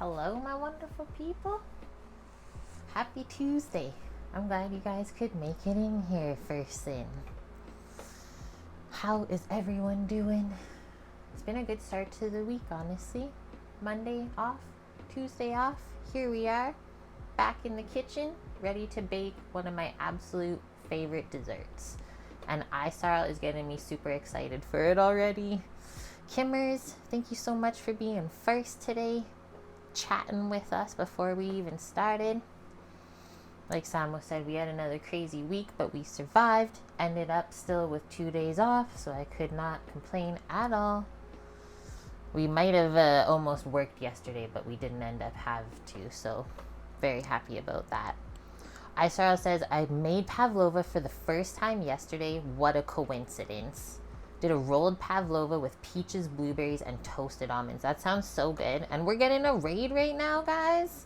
Hello, my wonderful people. Happy Tuesday. I'm glad you guys could make it in here first thing. How is everyone doing? It's been a good start to the week, honestly. Monday off, Tuesday off. Here we are, back in the kitchen, ready to bake one of my absolute favorite desserts. And iStarl is getting me super excited for it already. Kimmers, thank you so much for being first today, chatting with us before we even started. Like Samo said, we had another crazy week, but we survived. Ended up still with 2 days off, so I could not complain at all. We might have almost worked yesterday, but we didn't end up have to, so very happy about that. iStarl says, I made pavlova for the first time yesterday. What a coincidence. Did a rolled pavlova with peaches, blueberries, and toasted almonds. That sounds so good. And we're getting a raid right now, guys.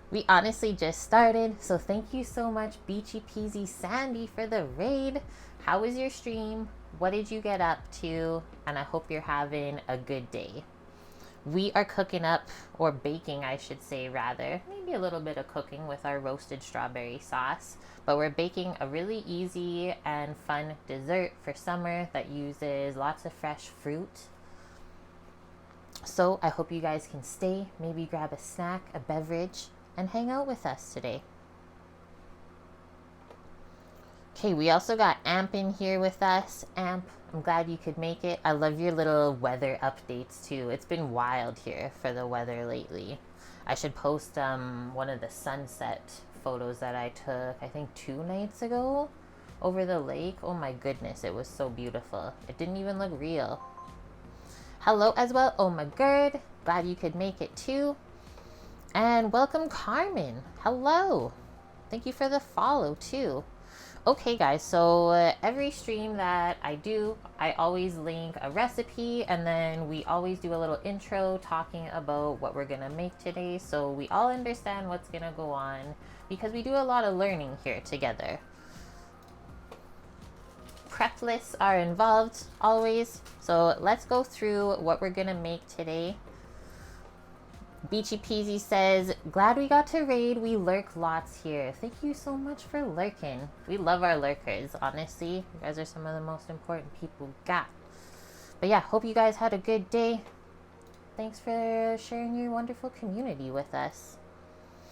We honestly just started, so thank you so much, Beachy Peasy Sandy, for the raid. How was your stream? What did you get up to? And I hope you're having a good day. We are cooking up, or baking, I should say, rather. Maybe a little bit of cooking with our roasted strawberry sauce. But we're baking a really easy and fun dessert for summer that uses lots of fresh fruit. So I hope you guys can stay, maybe grab a snack, a beverage, and hang out with us today. Okay, we also got Amp in here with us. Amp, I'm glad you could make it. I love your little weather updates too. It's been wild here for the weather lately. I should post one of the sunset photos that I took, I think 2 nights ago, over the lake. Oh my goodness, it was so beautiful. It didn't even look real. Hello as well, oh my god. Glad you could make it too. And welcome Carmen. Hello. Thank you for the follow too. Okay guys, so every stream that I do, I always link a recipe, and then we always do a little intro talking about what we're gonna make today, so we all understand what's gonna go on, because we do a lot of learning here together. Prep lists are involved always, so let's go through what we're gonna make today. Beachy Peasy says, glad we got to raid. We lurk lots here. Thank you so much for lurking. We love our lurkers, honestly. You guys are some of the most important people we got. But yeah, hope you guys had a good day. Thanks for sharing your wonderful community with us.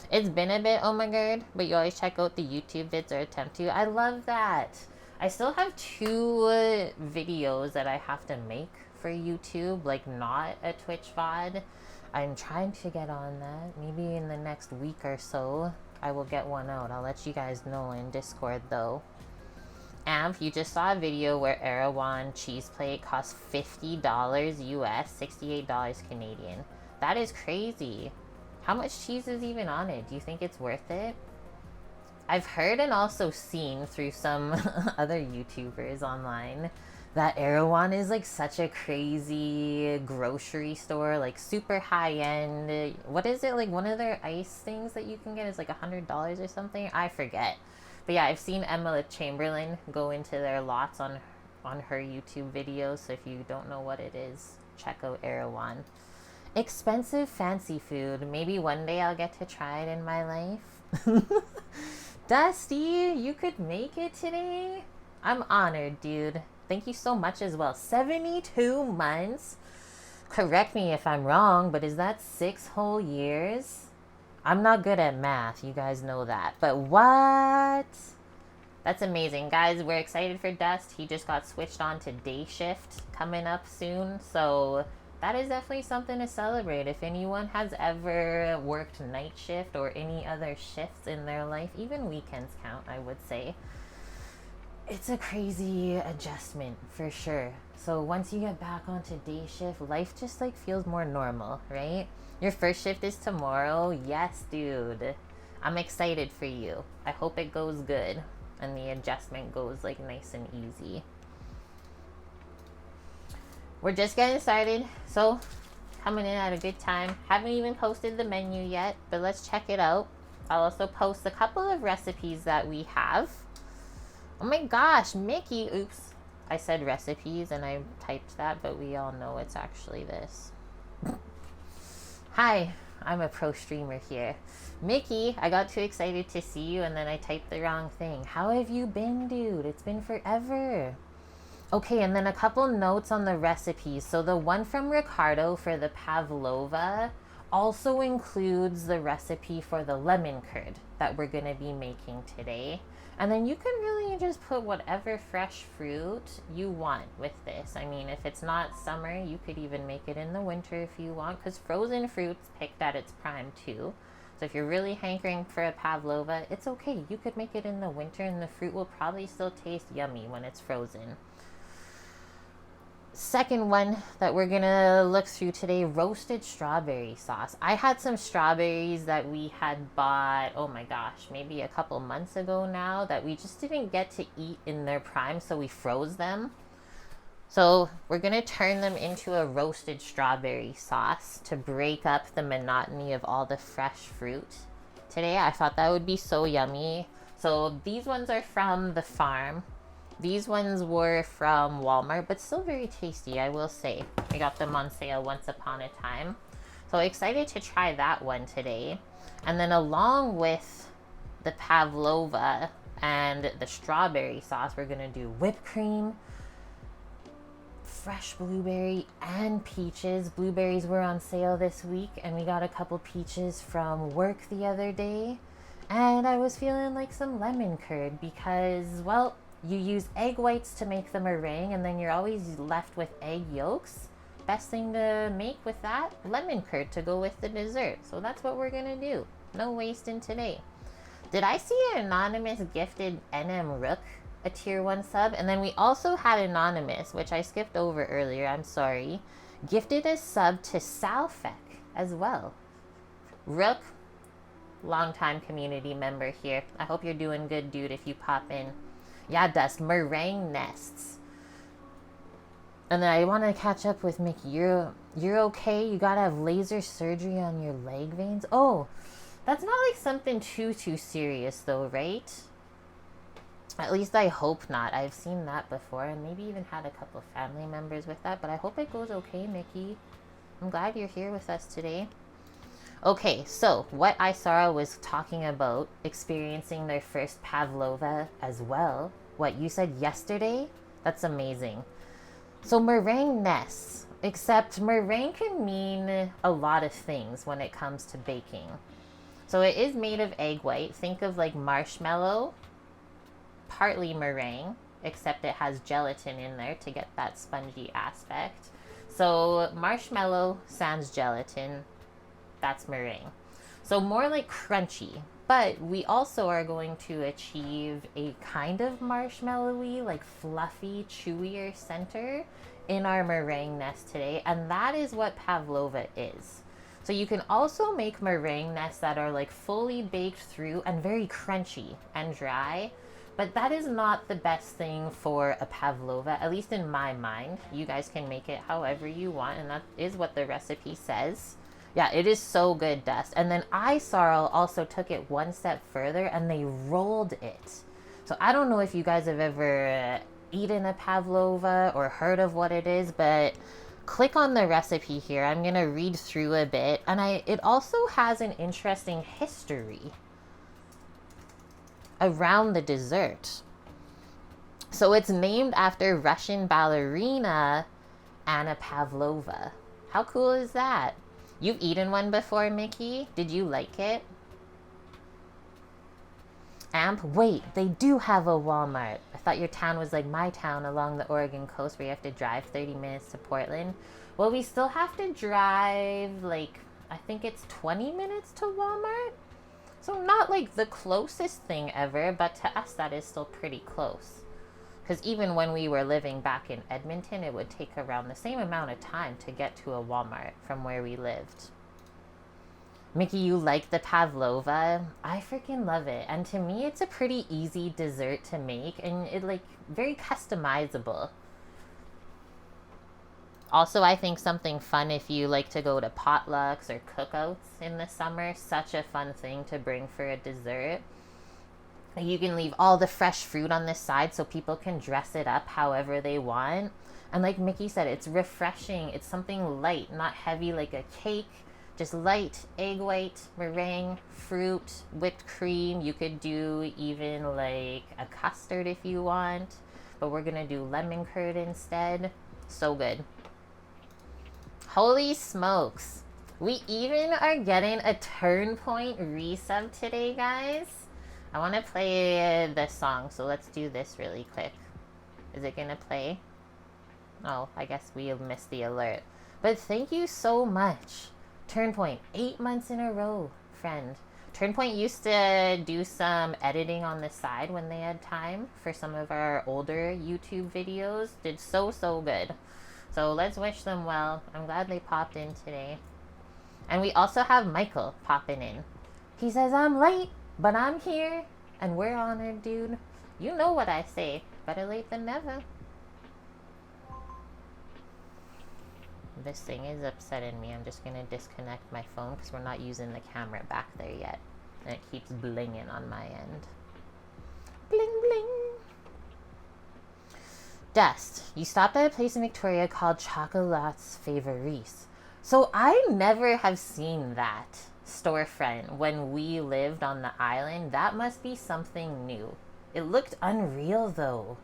It's been a bit, oh my god, but you always check out the YouTube vids or attempt to. I love that. I still have 2 videos that I have to make for YouTube, like not a Twitch VOD. I'm trying to get on that. Maybe in the next week or so, I will get one out. I'll let you guys know in Discord though. Amp, you just saw a video where Erewhon cheese plate costs $50 US, $68 Canadian. That is crazy. How much cheese is even on it? Do you think it's worth it? I've heard and also seen through some other YouTubers online that Erewhon is like such a crazy grocery store, like super high end. What is it, like one of their ice things that you can get is like $100 or something? I forget. But yeah, I've seen Emma Chamberlain go into their lots on her YouTube videos. So if you don't know what it is, check out Erewhon. Expensive fancy food. Maybe one day I'll get to try it in my life. Dusty, you could make it today? I'm honored, dude. Thank you so much as well. 72 months? Correct me if I'm wrong, but is that 6 whole years? I'm not good at math, you guys know that. But what? That's amazing. Guys, we're excited for Dust. He just got switched on to day shift coming up soon. So that is definitely something to celebrate. If anyone has ever worked night shift or any other shifts in their life, even weekends count, I would say. It's a crazy adjustment for sure. So once you get back onto day shift, life just like feels more normal, right? Your first shift is tomorrow. Yes, dude. I'm excited for you. I hope it goes good and the adjustment goes like nice and easy. We're just getting started, so coming in at a good time. Haven't even posted the menu yet, but let's check it out. I'll also post a couple of recipes that we have. Oh my gosh, Mickey, oops. I said recipes and I typed that, but we all know it's actually this. Hi, I'm a pro streamer here. Mickey, I got too excited to see you and then I typed the wrong thing. How have you been, dude? It's been forever. Okay, and then a couple notes on the recipes. So the one from Ricardo for the pavlova also includes the recipe for the lemon curd that we're going to be making today. And then you can really just put whatever fresh fruit you want with this. I mean, if it's not summer, you could even make it in the winter if you want, because frozen fruit's picked at its prime too. So if you're really hankering for a pavlova, it's okay. You could make it in the winter and the fruit will probably still taste yummy when it's frozen. Second one that we're gonna look through today, roasted strawberry sauce. I had some strawberries that we had bought, oh my gosh, maybe a couple months ago now, that we just didn't get to eat in their prime, so we froze them. So we're gonna turn them into a roasted strawberry sauce to break up the monotony of all the fresh fruit. Today I thought that would be so yummy. So these ones are from the farm. These ones were from Walmart, but still very tasty, I will say. We got them on sale once upon a time. So excited to try that one today. And then along with the pavlova and the strawberry sauce, we're gonna do whipped cream, fresh blueberry, and peaches. Blueberries were on sale this week, and we got a couple peaches from work the other day. And I was feeling like some lemon curd because, well, you use egg whites to make the meringue, and then you're always left with egg yolks. Best thing to make with that, lemon curd to go with the dessert. So that's what we're gonna do. No wasting today. Did I see an anonymous gifted NM Rook a tier 1 sub? And then we also had anonymous, which I skipped over earlier, I'm sorry, gifted a sub to Salfec as well. Rook, longtime community member here. I hope you're doing good, dude, if you pop in. Yeah, Dust, meringue nests. And then I want to catch up with Mickey. You're okay? You gotta have laser surgery on your leg veins? Oh, that's not like something too serious though, right? At least I hope not. I've seen that before and maybe even had a couple family members with that, but I hope it goes okay, Mickey. I'm glad you're here with us today. Okay, so what Isara was talking about, experiencing their first pavlova as well. What you said yesterday? That's amazing. So meringue nests, except meringue can mean a lot of things when it comes to baking. So it is made of egg white. Think of like marshmallow, partly meringue, except it has gelatin in there to get that spongy aspect. So marshmallow sans gelatin, that's meringue. So more like crunchy, but we also are going to achieve a kind of marshmallowy, like fluffy, chewier center in our meringue nest today, and that is what pavlova is. So you can also make meringue nests that are like fully baked through and very crunchy and dry, but that is not the best thing for a pavlova, at least in my mind. You guys can make it however you want, and that is what the recipe says. Yeah, it is so good, Dust. And then Isarl also took it one step further and they rolled it. So I don't know if you guys have ever eaten a pavlova or heard of what it is, but click on the recipe here. I'm going to read through a bit. And it also has an interesting history around the dessert. So it's named after Russian ballerina Anna Pavlova. How cool is that? You've eaten one before, Mickey? Did you like it? Amp, wait, they do have a Walmart. I thought your town was like my town along the Oregon coast where you have to drive 30 minutes to Portland. Well, we still have to drive like, I think it's 20 minutes to Walmart. So not like the closest thing ever, but to us that is still pretty close. Because even when we were living back in Edmonton, it would take around the same amount of time to get to a Walmart from where we lived. Mickey, you like the pavlova? I freaking love it. And to me, it's a pretty easy dessert to make and it like very customizable. Also, I think something fun if you like to go to potlucks or cookouts in the summer. Such a fun thing to bring for a dessert. You can leave all the fresh fruit on this side so people can dress it up however they want. And like Mickey said, it's refreshing. It's something light, not heavy like a cake, Just light egg white, meringue, fruit, whipped cream. You could do even like a custard if you want, but we're gonna do lemon curd instead. So good. Holy smokes. We even are getting a turn point resub today, guys. I want to play this song, so let's do this really quick. Is it gonna play? Oh, I guess we missed the alert. But thank you so much. Turnpoint, 8 months in a row, friend. Turnpoint used to do some editing on the side when they had time for some of our older YouTube videos. Did so good. So let's wish them well. I'm glad they popped in today. And we also have Michael popping in. He says, I'm late, but I'm here. And we're honored, dude. You know what I say. Better late than never. This thing is upsetting me. I'm just going to disconnect my phone because we're not using the camera back there yet. And it keeps blinging on my end. Bling, bling. Dust. You stopped at a place in Victoria called Chocolat's Favorites. So I never have seen that storefront when we lived on the island. That must be something new. It looked unreal though.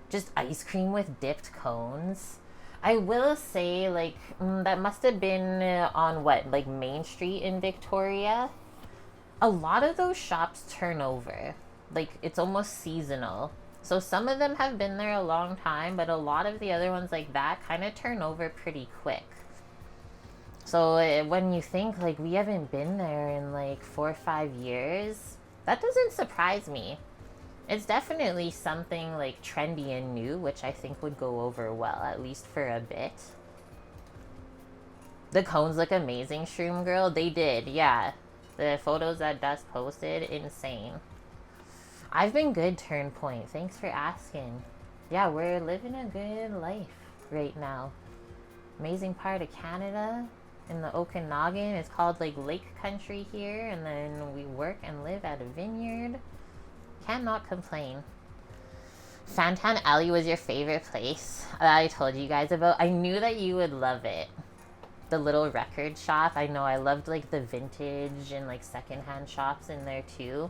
Just ice cream with dipped cones. I will say, like, that must have been on what, like Main Street in Victoria? A lot of those shops turn over. Like, it's almost seasonal. So some of them have been there a long time, but a lot of the other ones like that kind of turn over pretty quick. So when you think, like, we haven't been there in like 4 or 5 years, that doesn't surprise me. It's definitely something like trendy and new, which I think would go over well, at least for a bit. The cones look amazing, Shroom Girl. They did, yeah. The photos that Dust posted, insane. I've been good, Turnpoint. Thanks for asking. Yeah, we're living a good life right now. Amazing part of Canada. In the Okanagan. It's called like Lake Country here. And then we work and live at a vineyard. Cannot complain. Fantan Alley was your favorite place that I told you guys about. I knew that you would love it. The little record shop. I know I loved like the vintage and like secondhand shops in there too.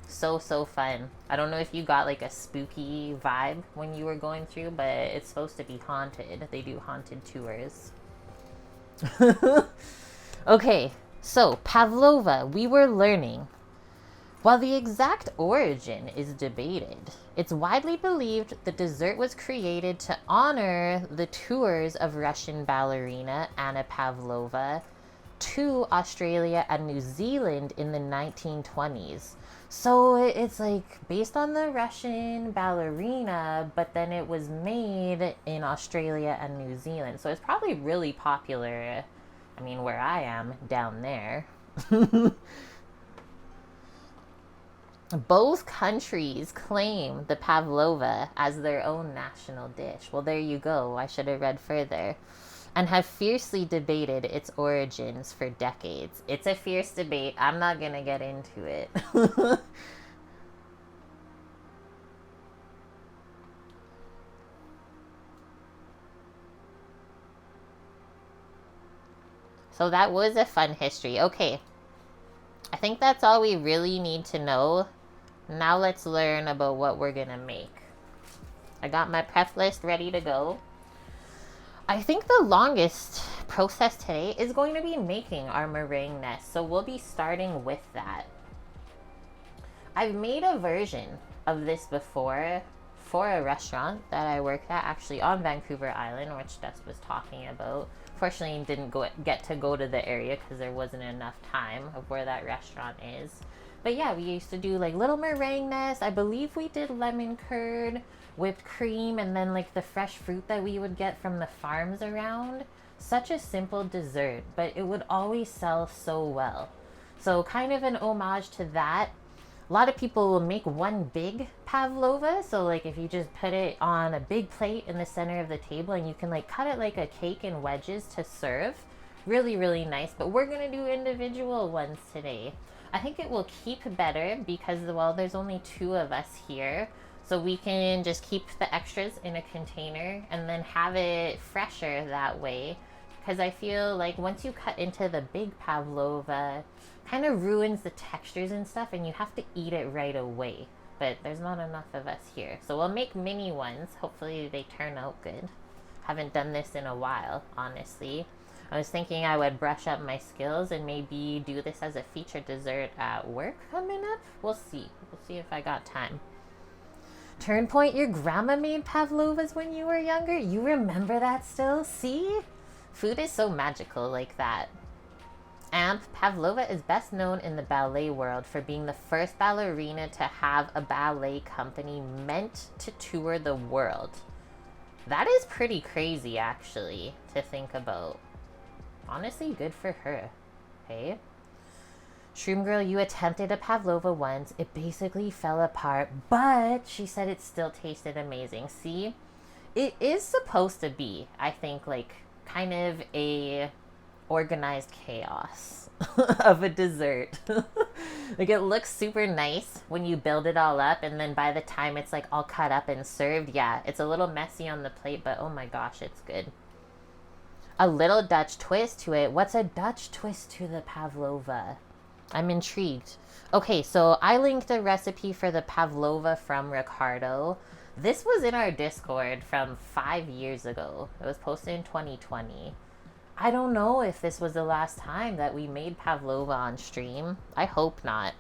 So fun. I don't know if you got like a spooky vibe when you were going through, but it's supposed to be haunted. They do haunted tours. Okay, so pavlova, we were learning. While the exact origin is debated, it's widely believed the dessert was created to honor the tours of Russian ballerina Anna Pavlova to Australia and New Zealand in the 1920s. So it's like based on the Russian ballerina, but then it was made in Australia and New Zealand. So it's probably really popular, I mean, where I am, down there. Both countries claim the pavlova as their own national dish. Well, there you go. I should have read further. And have fiercely debated its origins for decades. It's a fierce debate. I'm not going to get into it. So that was a fun history. Okay. I think that's all we really need to know. Now let's learn about what we're going to make. I got my prep list ready to go. I think the longest process today is going to be making our meringue nest. So we'll be starting with that. I've made a version of this before for a restaurant that I worked at, actually on Vancouver Island, which Dust was talking about. Fortunately, didn't get to go to the area because there wasn't enough time of where that restaurant is. But yeah, we used to do like little meringue nests. I believe we did lemon curd, whipped cream, and then like the fresh fruit that we would get from the farms around. Such a simple dessert, but it would always sell so well. So kind of an homage to that. A lot of people will make one big pavlova. So like if you just put it on a big plate in the center of the table and you can like cut it like a cake in wedges to serve. Really, really nice. But we're going to do individual ones today. I think it will keep better because, well, there's only 2 of us here. So we can just keep the extras in a container and then have it fresher that way. because I feel like once you cut into the big pavlova, kind of ruins the textures and stuff, and you have to eat it right away. But there's not enough of us here, so we'll make mini ones. Hopefully they turn out good. Haven't done this in a while, honestly. I was thinking I would brush up my skills and maybe do this as a featured dessert at work coming up. We'll see. We'll see if I got time. Turn point, your grandma made pavlovas when you were younger? You remember that still? See? Food is so magical like that. And Pavlova is best known in the ballet world for being the first ballerina to have a ballet company meant to tour the world. That is pretty crazy, actually, to think about. Honestly, good for her. Hey? Shroom Girl, you attempted a pavlova once. It basically fell apart, but she said it still tasted amazing. See? It is supposed to be, I think, like, kind of a organized chaos of a dessert. Like, it looks super nice when you build it all up, and then by the time it's like all cut up and served, yeah, it's a little messy on the plate, but oh my gosh, it's good. A little Dutch twist to it. What's a Dutch twist to the pavlova? I'm intrigued. Okay, so I linked a recipe for the pavlova from Ricardo. This was in our Discord from 5 years ago. It was posted in 2020. I don't know if this was the last time that we made pavlova on stream. I hope not.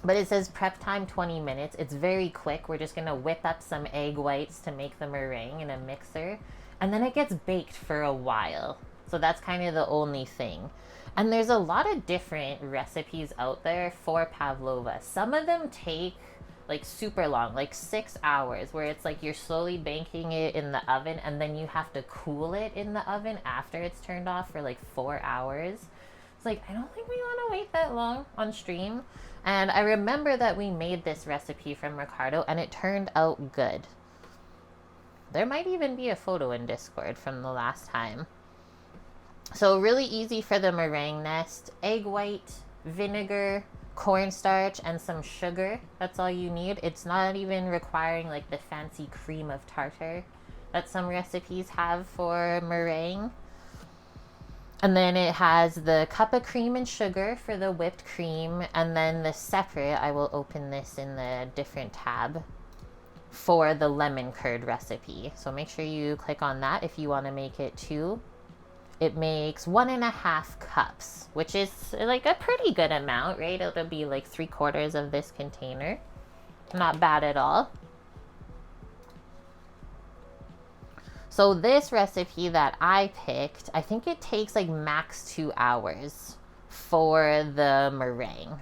But it says prep time 20 minutes. It's very quick. We're just going to whip up some egg whites to make the meringue in a mixer. And then it gets baked for a while. So that's kind of the only thing. And there's a lot of different recipes out there for pavlova. Some of them take like super long, like 6 hours, where it's like you're slowly baking it in the oven and then you have to cool it in the oven after it's turned off for like 4 hours. It's like, I don't think we want to wait that long on stream. And I remember that we made this recipe from Ricardo and it turned out good. There might even be a photo in Discord from the last time. So really easy for the meringue nest. Egg white, vinegar, cornstarch, and some sugar. That's all you need. It's not even requiring like the fancy cream of tartar that some recipes have for meringue. And then it has the cup of cream and sugar for the whipped cream. And then the separate, I will open this in the different tab, for the lemon curd recipe. So make sure you click on that if you want to make it too. It makes 1.5 cups, which is like a pretty good amount, right? It'll be like 3/4 of this container. Not bad at all. So this recipe that I picked, I think it takes like max 2 hours for the meringue.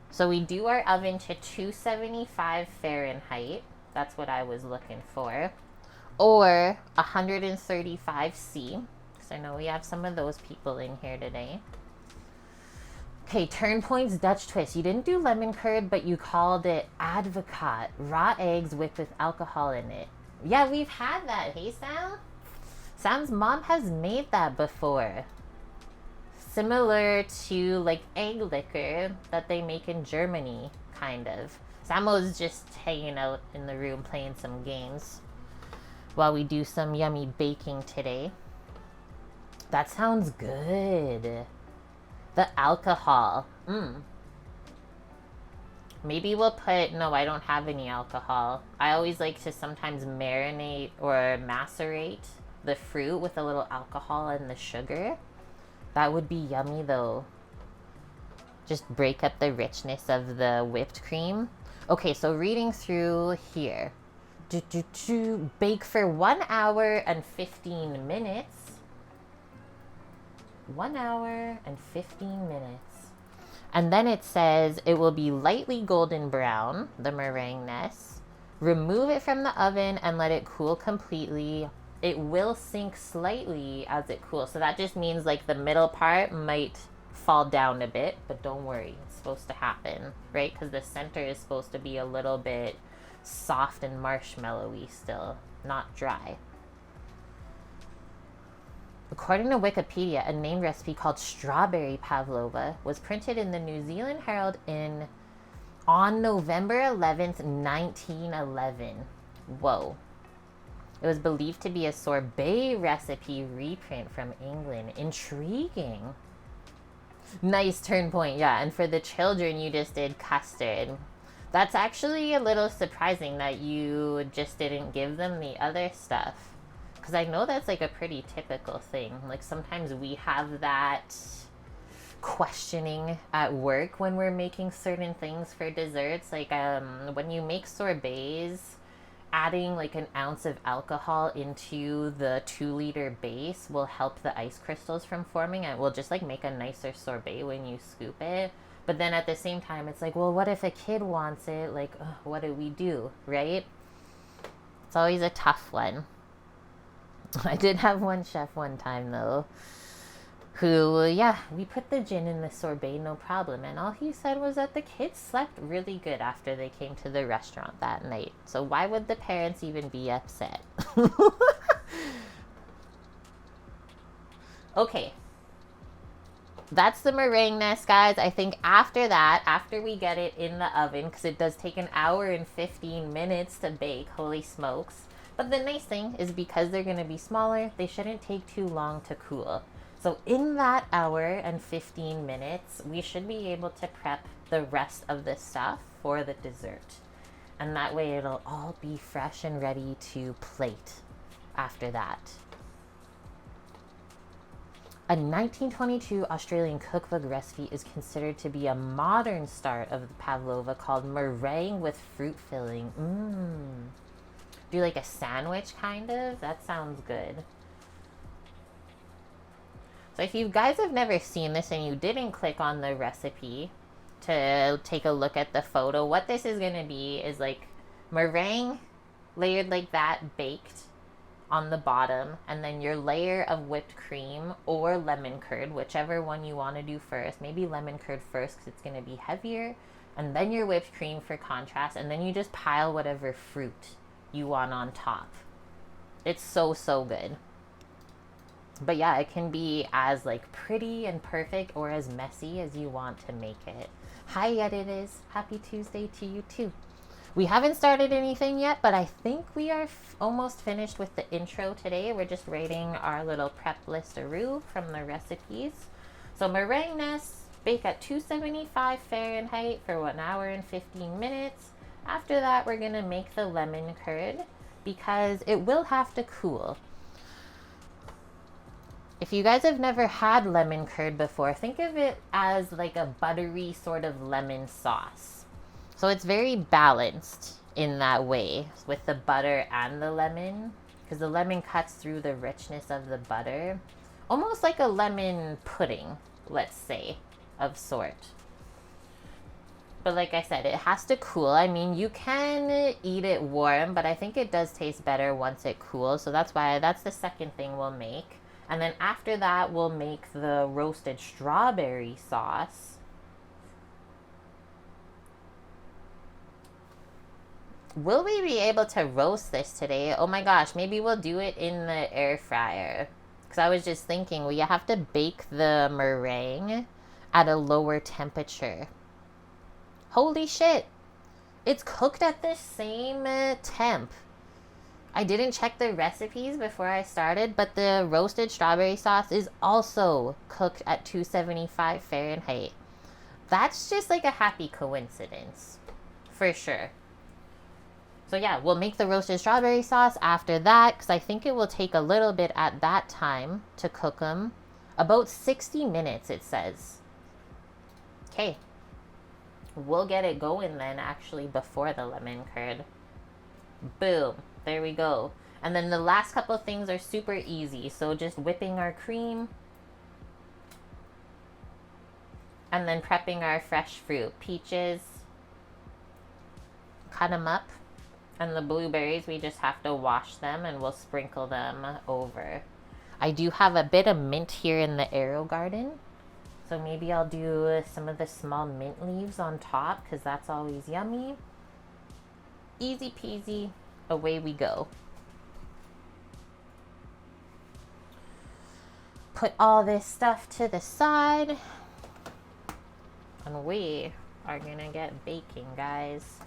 So we do our oven to 275 Fahrenheit. That's what I was looking for. Or 135 C, because I know we have some of those people in here today. Okay, turn points, Dutch twist. You didn't do lemon curd, but you called it advocaat, raw eggs whipped with alcohol in it. Yeah, we've had that. Hey, Sam? Sam's mom has made that before. Similar to like egg liquor that they make in Germany, kind of. Sam was just hanging out in the room playing some games while we do some yummy baking today. That sounds good. The alcohol. Maybe we'll put, no, I don't have any alcohol. I always like to sometimes marinate or macerate the fruit with a little alcohol and the sugar. That would be yummy though. Just break up the richness of the whipped cream. Okay, so reading through here. Bake for 1 hour and 15 minutes. 1 hour and 15 minutes. And then it says it will be lightly golden brown, the meringue nest. Remove it from the oven and let it cool completely. It will sink slightly as it cools. So that just means like the middle part might fall down a bit, but don't worry, it's supposed to happen, right? Because the center is supposed to be a little bit soft and marshmallowy still, not dry. According to Wikipedia, a named recipe called strawberry pavlova was printed in the New Zealand Herald on November 11th, 1911. Whoa. It was believed to be a sorbet recipe reprint from England. Intriguing. Nice turn point, yeah. And for the children, you just did custard. That's actually a little surprising that you just didn't give them the other stuff. Because I know that's like a pretty typical thing. Like sometimes we have that questioning at work when we're making certain things for desserts. Like when you make sorbets, adding like an ounce of alcohol into the 2-liter base will help the ice crystals from forming, and it will just like make a nicer sorbet when you scoop it. But then at the same time, it's like, well, what if a kid wants it? Like, what do we do, right? It's always a tough one. I did have one chef one time though who, yeah, we put the gin in the sorbet, no problem. And all he said was that the kids slept really good after they came to the restaurant that night. So why would the parents even be upset? Okay. That's the meringue nest, guys. I think after that, after we get it in the oven, because it does take an hour and 15 minutes to bake, holy smokes. But the nice thing is because they're going to be smaller, they shouldn't take too long to cool. So in that hour and 15 minutes, we should be able to prep the rest of the stuff for the dessert. And that way it'll all be fresh and ready to plate after that. A 1922 Australian cookbook recipe is considered to be a modern start of the pavlova called meringue with fruit filling. Do like a sandwich kind of? That sounds good. So if you guys have never seen this and you didn't click on the recipe to take a look at the photo, what this is going to be is like meringue layered like that, baked on the bottom, and then your layer of whipped cream or lemon curd, whichever one you want to do first. Maybe lemon curd first because it's going to be heavier, and then your whipped cream for contrast, and then you just pile whatever fruit you want on top. It's so, so good. But yeah, it can be as like pretty and perfect or as messy as you want to make it. Hi, Editors. Happy Tuesday to you too. We haven't started anything yet, but I think we are almost finished with the intro today. We're just writing our little prep list-a-roo from the recipes. So meringue nests, bake at 275 Fahrenheit for 1 hour and 15 minutes. After that, we're going to make the lemon curd because it will have to cool. If you guys have never had lemon curd before, think of it as like a buttery sort of lemon sauce. So it's very balanced in that way with the butter and the lemon, because the lemon cuts through the richness of the butter. Almost like a lemon pudding, let's say, of sort. But like I said, it has to cool. I mean, you can eat it warm, but I think it does taste better once it cools. So that's the second thing we'll make. And then after that, we'll make the roasted strawberry sauce. Will we be able to roast this today? Oh my gosh, maybe we'll do it in the air fryer. Because I was just thinking, we have to bake the meringue at a lower temperature. Holy shit. It's cooked at the same temp. I didn't check the recipes before I started, but the roasted strawberry sauce is also cooked at 275 Fahrenheit. That's just like a happy coincidence, for sure. So yeah, we'll make the roasted strawberry sauce after that, because I think it will take a little bit at that time to cook them. About 60 minutes, it says. Okay. We'll get it going then, actually, before the lemon curd. Boom. There we go. And then the last couple of things are super easy. So just whipping our cream. And then prepping our fresh fruit. Peaches. Cut them up. And the blueberries, we just have to wash them and we'll sprinkle them over. I do have a bit of mint here in the Aero Garden. So maybe I'll do some of the small mint leaves on top because that's always yummy. Easy peasy. Away we go. Put all this stuff to the side. And we are gonna get baking, guys.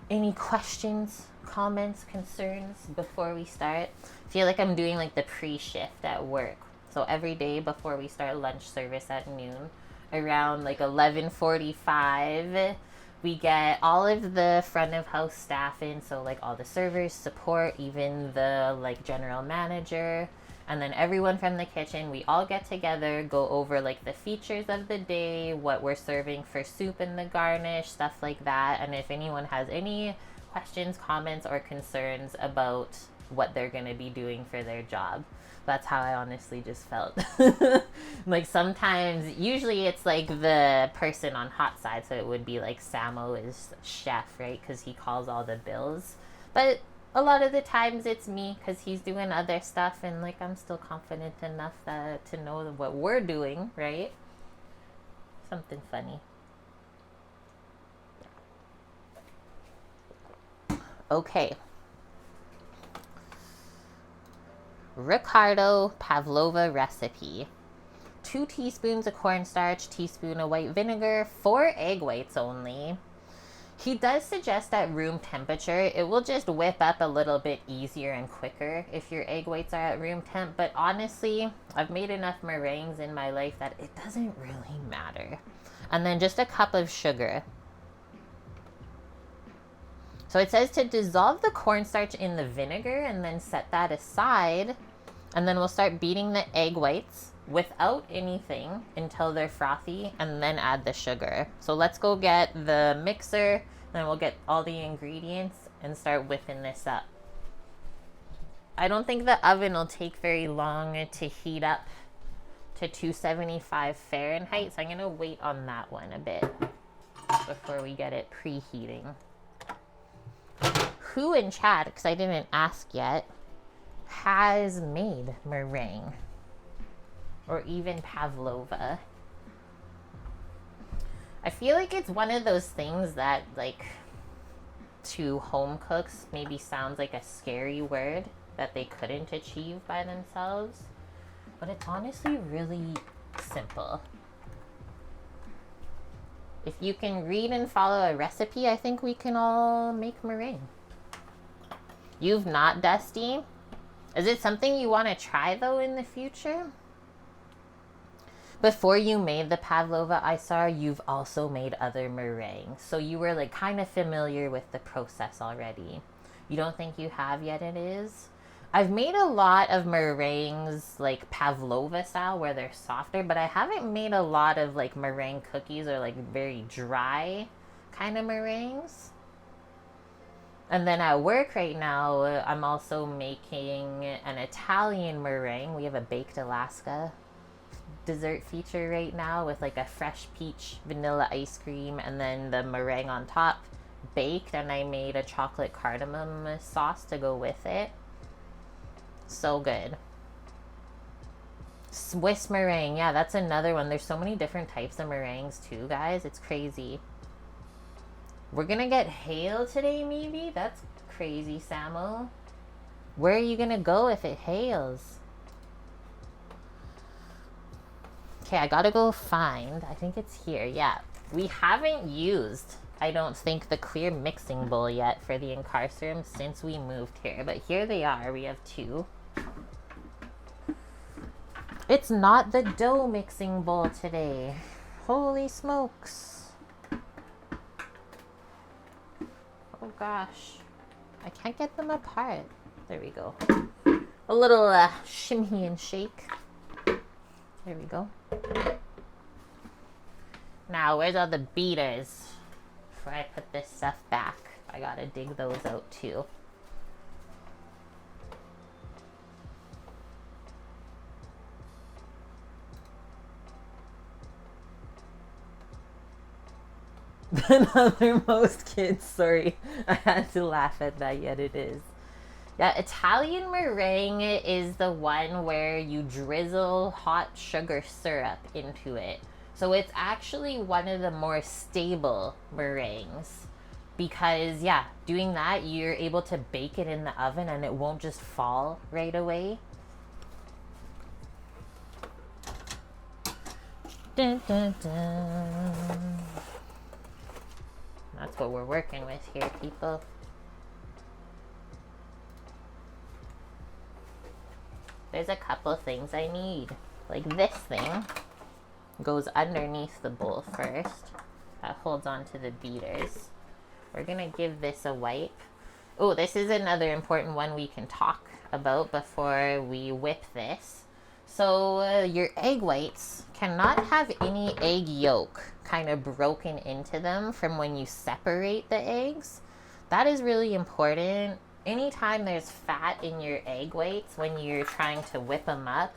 Any questions, comments, concerns before we start? I feel like I'm doing like the pre-shift at work. So every day before we start lunch service at noon, around like 11:45, we get all of the front of house staff in, so like all the servers, support, even the like general manager, and then everyone from the kitchen. We all get together, go over like the features of the day, what we're serving for soup and the garnish, stuff like that. And if anyone has any questions, comments, or concerns about what they're going to be doing for their job. That's how I honestly just felt. Like sometimes, usually it's like the person on hot side, so it would be like Samo is chef, right? Because he calls all the bills. But a lot of the times it's me because he's doing other stuff, and like I'm still confident enough to know what we're doing, right? Something funny. Okay. Ricardo Pavlova recipe. 2 teaspoons of cornstarch, teaspoon of white vinegar, 4 egg whites only. He does suggest at room temperature. It will just whip up a little bit easier and quicker if your egg whites are at room temp. But honestly, I've made enough meringues in my life that it doesn't really matter. And then just a cup of sugar. So it says to dissolve the cornstarch in the vinegar and then set that aside. And then we'll start beating the egg whites without anything until they're frothy, and then add the sugar. So let's go get the mixer, then we'll get all the ingredients and start whipping this up. I don't think the oven will take very long to heat up to 275 Fahrenheit, so I'm gonna wait on that one a bit before we get it preheating. Who in chat, because I didn't ask yet, has made meringue or even pavlova? I feel like it's one of those things that, like, to home cooks maybe sounds like a scary word that they couldn't achieve by themselves, but it's honestly really simple. If you can read and follow a recipe, I think we can all make meringue. You've not, Dusty? Is it something you want to try, though, in the future? Before you made the pavlova, I saw you've also made other meringues. So you were, like, kind of familiar with the process already. You don't think you have yet, it is? I've made a lot of meringues, like, pavlova style, where they're softer, but I haven't made a lot of, like, meringue cookies or, like, very dry kind of meringues. And then at work right now, I'm also making an Italian meringue. We have a baked Alaska dessert feature right now with like a fresh peach vanilla ice cream and then the meringue on top baked, and I made a chocolate cardamom sauce to go with it. So good. Swiss meringue, yeah, that's another one. There's so many different types of meringues too, guys. It's crazy. We're gonna get hail today, maybe? That's crazy, Samo. Where are you gonna go if it hails? Okay, I gotta go find. I think it's here, yeah. We haven't used, I don't think, the clear mixing bowl yet for the incarcerum since we moved here. But here they are. We have 2. It's not the dough mixing bowl today. Holy smokes. Oh gosh, I can't get them apart. There we go. A little shimmy and shake. There we go. Now, where's all the beaters? Before I put this stuff back, I gotta dig those out too. Another most kids, sorry. I had to laugh at that, yet it is. Yeah, Italian meringue is the one where you drizzle hot sugar syrup into it. So it's actually one of the more stable meringues because, yeah, doing that, you're able to bake it in the oven and it won't just fall right away. Dun, dun, dun. That's what we're working with here, people. There's a couple things I need. Like this thing goes underneath the bowl first. That holds on to the beaters. We're gonna give this a wipe. Oh, this is another important one we can talk about before we whip this. So your egg whites cannot have any egg yolk kind of broken into them from when you separate the eggs. That is really important. Anytime there's fat in your egg whites when you're trying to whip them up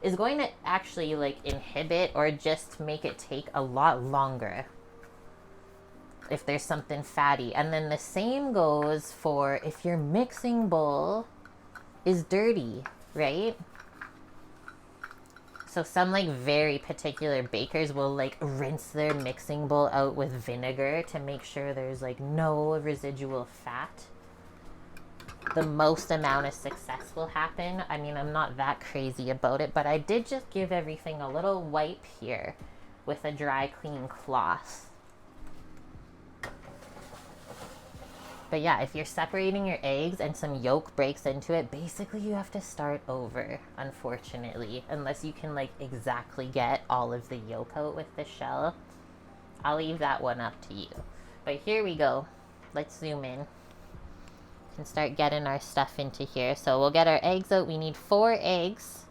is going to actually like inhibit or just make it take a lot longer if there's something fatty. And then the same goes for if your mixing bowl is dirty, right? So some like very particular bakers will like rinse their mixing bowl out with vinegar to make sure there's like no residual fat. The most amount of success will happen. I mean, I'm not that crazy about it, but I did just give everything a little wipe here with a dry, clean cloth. But yeah, if you're separating your eggs and some yolk breaks into it, basically you have to start over, unfortunately, unless you can like exactly get all of the yolk out with the shell. I'll leave that one up to you. But here we go. Let's zoom in and start getting our stuff into here. So we'll get our eggs out. We need 4 eggs.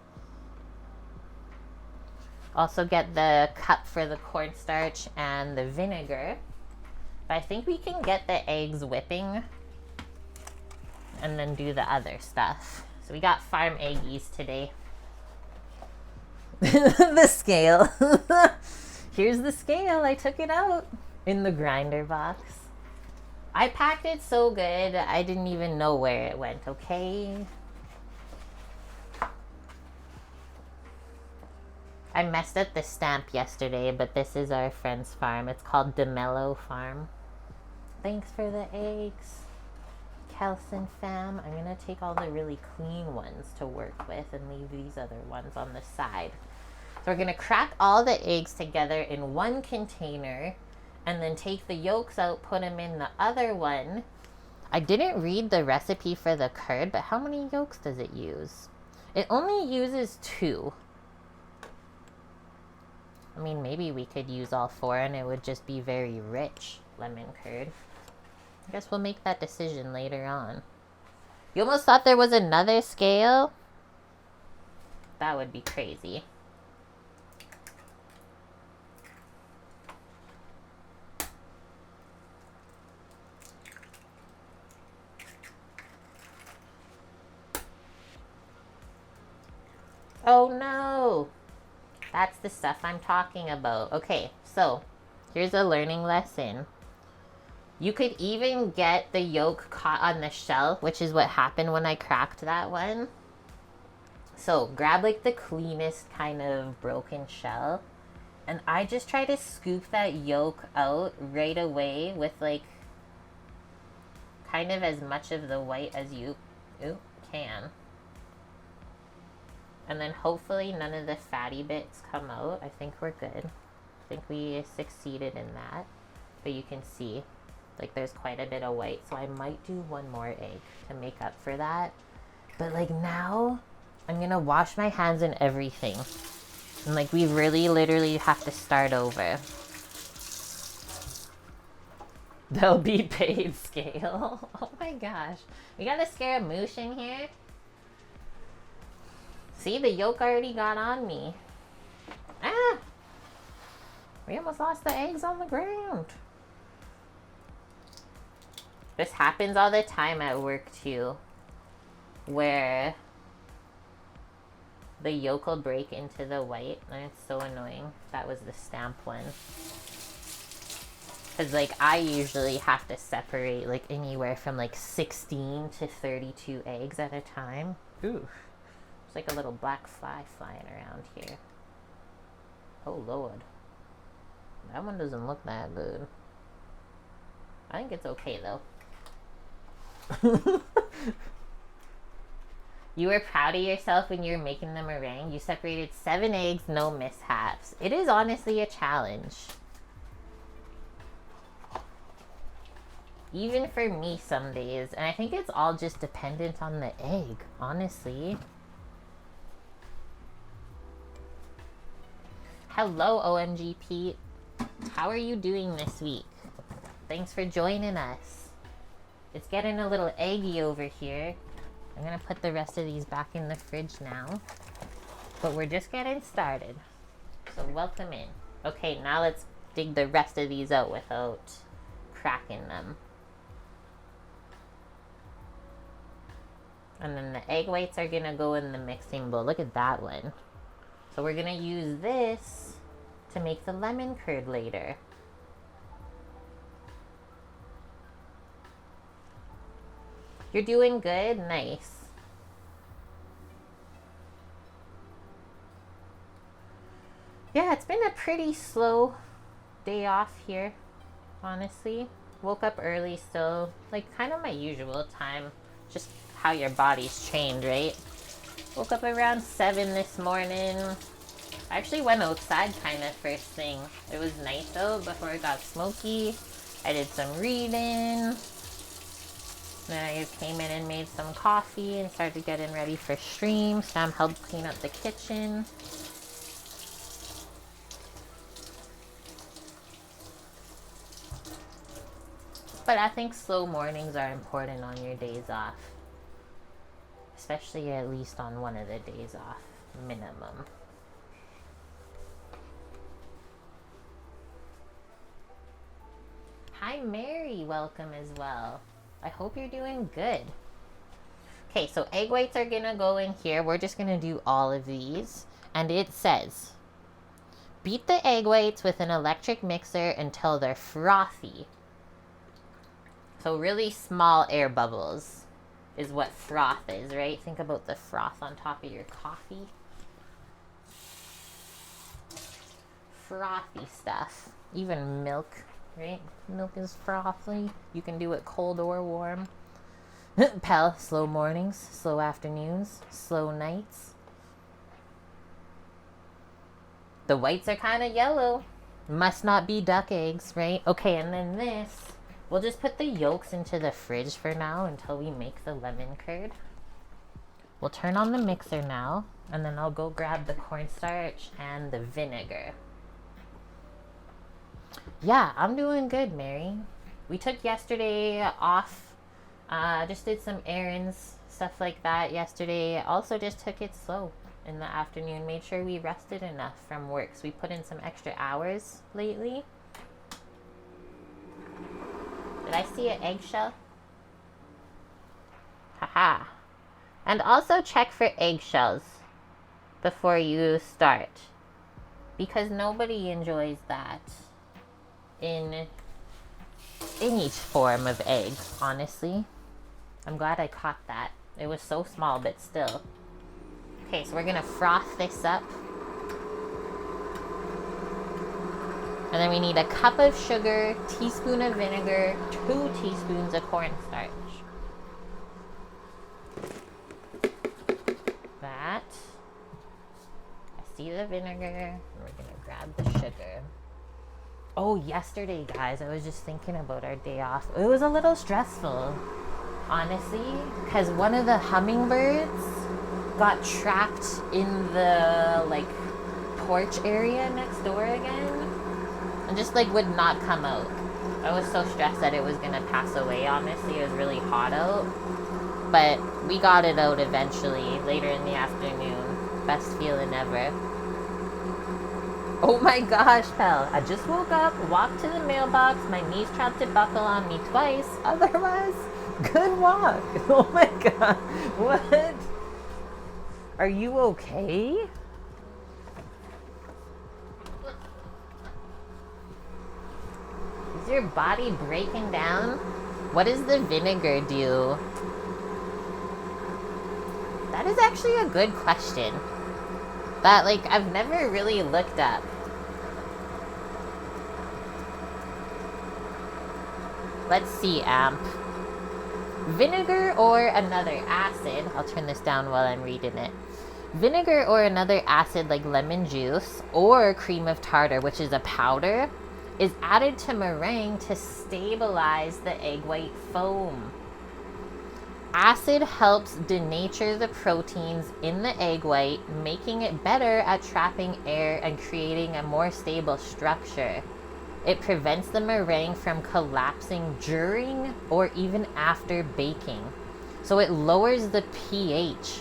Also get the cup for the cornstarch and the vinegar. But I think we can get the eggs whipping and then do the other stuff. So we got farm eggies today. The scale. Here's the scale. I took it out in the grinder box. I packed it so good, I didn't even know where it went, okay? I messed up the stamp yesterday, but this is our friend's farm. It's called DeMello Farm. Thanks for the eggs, Kelson fam. I'm gonna take all the really clean ones to work with and leave these other ones on the side. So we're gonna crack all the eggs together in one container and then take the yolks out, put them in the other one. I didn't read the recipe for the curd, but how many yolks does it use? It only uses 2. I mean, maybe we could use all 4 and it would just be very rich lemon curd. I guess we'll make that decision later on. You almost thought there was another scale? That would be crazy. Oh no! That's the stuff I'm talking about. Okay, so here's a learning lesson. You could even get the yolk caught on the shell, which is what happened when I cracked that one. So grab like the cleanest kind of broken shell. And I just try to scoop that yolk out right away with like kind of as much of the white as you can. And then hopefully none of the fatty bits come out. I think we're good. I think we succeeded in that. But you can see, like there's quite a bit of white. So I might do one more egg to make up for that. But like now, I'm gonna wash my hands and everything. And like we really literally have to start over. They'll be paid scale. Oh my gosh. We got a scaramouche in here. See, the yolk already got on me. Ah! We almost lost the eggs on the ground. This happens all the time at work too, where the yolk will break into the white, and it's so annoying. That was the stamp one. Because like I usually have to separate like anywhere from like 16 to 32 eggs at a time. Ooh. Like a little black fly flying around here. Oh lord. That one doesn't look that good. I think it's okay though. You were proud of yourself when you were making the meringue. You separated 7 eggs, no mishaps. It is honestly a challenge. Even for me some days. And I think it's all just dependent on the egg, honestly. Hello, OMG Pete. How are you doing this week? Thanks for joining us. It's getting a little eggy over here. I'm gonna put the rest of these back in the fridge now. But we're just getting started. So welcome in. Okay, now let's dig the rest of these out without cracking them. And then the egg whites are gonna go in the mixing bowl. Look at that one. So we're gonna use this to make the lemon curd later. You're doing good? Nice. Yeah, it's been a pretty slow day off here, honestly. Woke up early still, like kind of my usual time. Just how your body's trained, right? Woke up around 7 this morning. I actually went outside kind of first thing. It was nice out before it got smoky. I did some reading. Then I came in and made some coffee and started getting ready for stream. Sam helped clean up the kitchen. But I think slow mornings are important on your days off. Especially at least on one of the days off, minimum. Hi Mary, welcome as well. I hope you're doing good. Okay, so egg whites are gonna go in here. We're just gonna do all of these. And it says, beat the egg whites with an electric mixer until they're frothy. So really small air bubbles is what froth is, right? Think about the froth on top of your coffee. Frothy stuff. Even milk. Right? Milk is frothy. You can do it cold or warm. Pal, slow mornings, slow afternoons, slow nights. The whites are kind of yellow. Must not be duck eggs, right? Okay, and then this, we'll just put the yolks into the fridge for now until we make the lemon curd. We'll turn on the mixer now, and then I'll go grab the cornstarch and the vinegar. Yeah, I'm doing good, Mary. We took yesterday off. Just did some errands, stuff like that yesterday. Also just took it slow in the afternoon. Made sure we rested enough from work. So we put in some extra hours lately. Did I see an eggshell? Haha. And also check for eggshells before you start. Because nobody enjoys that. In each form of egg, honestly. I'm glad I caught that. It was so small, but still. Okay, so we're gonna froth this up. And then we need a cup of sugar, teaspoon of vinegar, 2 teaspoons of cornstarch. That. I see the vinegar. And we're gonna grab the sugar. Oh, yesterday, guys, I was just thinking about our day off. It was a little stressful, honestly, because one of the hummingbirds got trapped in the, like, porch area next door again and just, like, would not come out. I was so stressed that it was going to pass away, honestly. It was really hot out. But we got it out eventually, later in the afternoon. Best feeling ever. Oh my gosh, pal. I just woke up, walked to the mailbox, my knees tried to buckle on me twice. Otherwise, good walk. Oh my god. What? Are you okay? Is your body breaking down? What does the vinegar do? That is actually a good question. That, like, I've never really looked up. Let's see, Amp. Vinegar or another acid. I'll turn this down while I'm reading it. Vinegar or another acid like lemon juice or cream of tartar, which is a powder, is added to meringue to stabilize the egg white foam. Acid helps denature the proteins in the egg white, making it better at trapping air and creating a more stable structure. It prevents the meringue from collapsing during or even after baking. So it lowers the pH.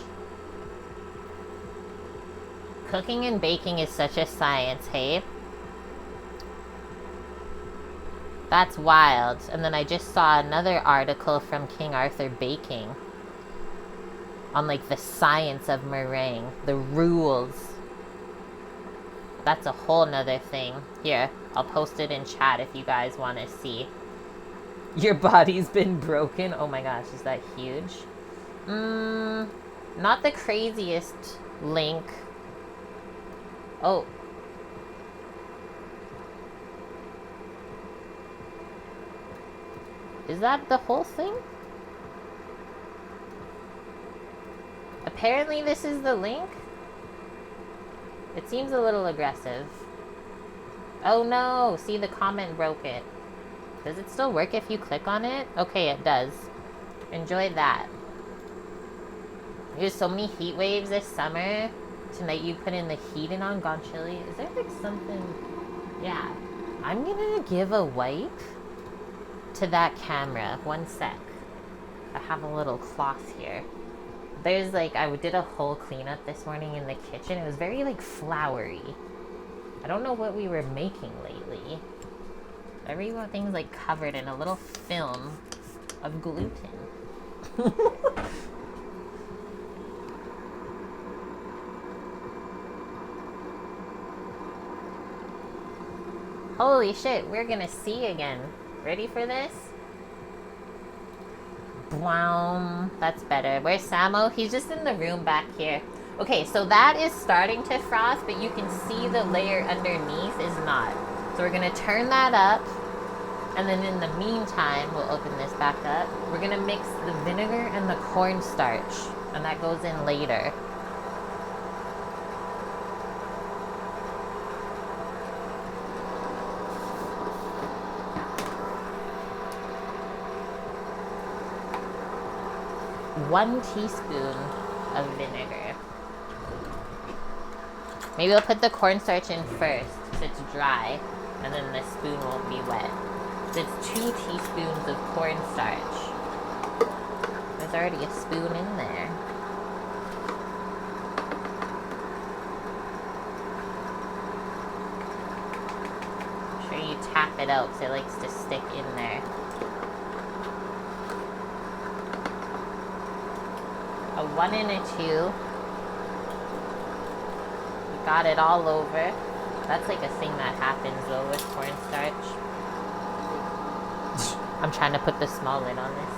Cooking and baking is such a science, hey? That's wild. And then I just saw another article from King Arthur Baking on like the science of meringue, the rules. That's a whole nother thing. Here, I'll post it in chat if you guys want to see. Your body's been broken. Oh my gosh, is that huge? Not the craziest link. Oh. Is that the whole thing? Apparently this is the link. It seems a little aggressive. Oh no, see, the comment broke it. Does it still work if you click on it? Okay, it does. Enjoy that. There's so many heat waves this summer. Tonight you put in the heating on, gone chilly. Is there like something? Yeah. I'm gonna give a wipe to that camera. One sec. I have a little cloth here. There's like, I did a whole cleanup this morning in the kitchen. It was very like floury. I don't know what we were making lately. Everything's like covered in a little film of gluten. Holy shit, we're gonna see again. Ready for this? Bloom. That's better. Where's Samo? He's just in the room back here. Okay, so that is starting to frost, but you can see the layer underneath is not. So we're gonna turn that up, and then in the meantime, we'll open this back up. We're gonna mix the vinegar and the cornstarch, and that goes in later. One teaspoon of vinegar. Maybe I'll put the cornstarch in first so it's dry, and then the spoon won't be wet. So it's 2 teaspoons of cornstarch. There's already a spoon in there. Make sure you tap it out so it likes to stick in there. A 1 and a 2. We got it all over. That's like a thing that happens though with cornstarch. I'm trying to put the small lid on this.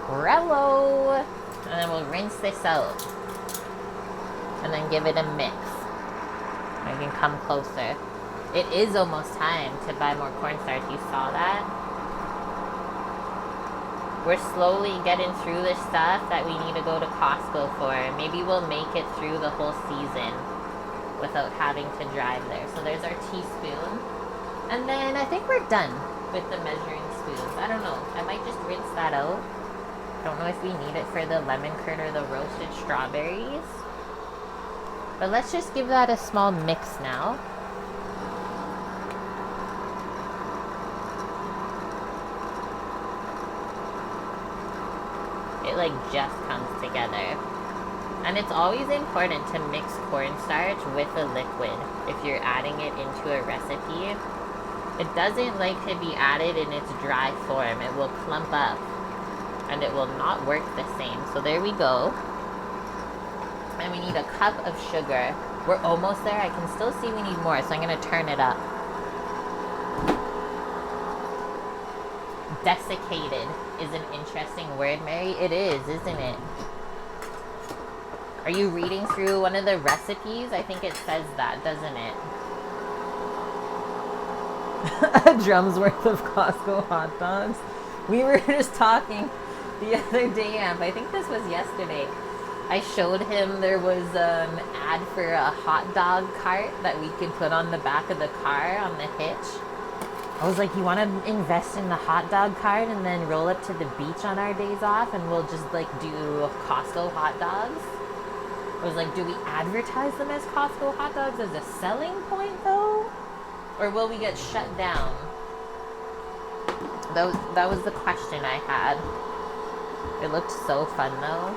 Rello! And then we'll rinse this out. And then give it a mix. I can come closer. It is almost time to buy more cornstarch. You saw that? We're slowly getting through the stuff that we need to go to Costco for. Maybe we'll make it through the whole season without having to drive there. So there's our teaspoon. And then I think we're done with the measuring spoons. I don't know. I might just rinse that out. I don't know if we need it for the lemon curd or the roasted strawberries. But let's just give that a small mix now. It like just comes together. And it's always important to mix cornstarch with a liquid if you're adding it into a recipe. It doesn't like to be added in its dry form. It will clump up and it will not work the same. So there we go. And we need a cup of sugar. We're almost there. I can still see we need more, so I'm gonna turn it up. Desiccated is an interesting word, Mary. It is, isn't it? Are you reading through one of the recipes? I think it says that, doesn't it? A drum's worth of Costco hot dogs. We were just talking the other day, Amp. I think this was yesterday. I showed him there was an ad for a hot dog cart that we could put on the back of the car on the hitch. I was like, you want to invest in the hot dog cart and then roll up to the beach on our days off and we'll just like do Costco hot dogs? I was like, do we advertise them as Costco hot dogs as a selling point though? Or will we get shut down? That was the question I had. It looked so fun though.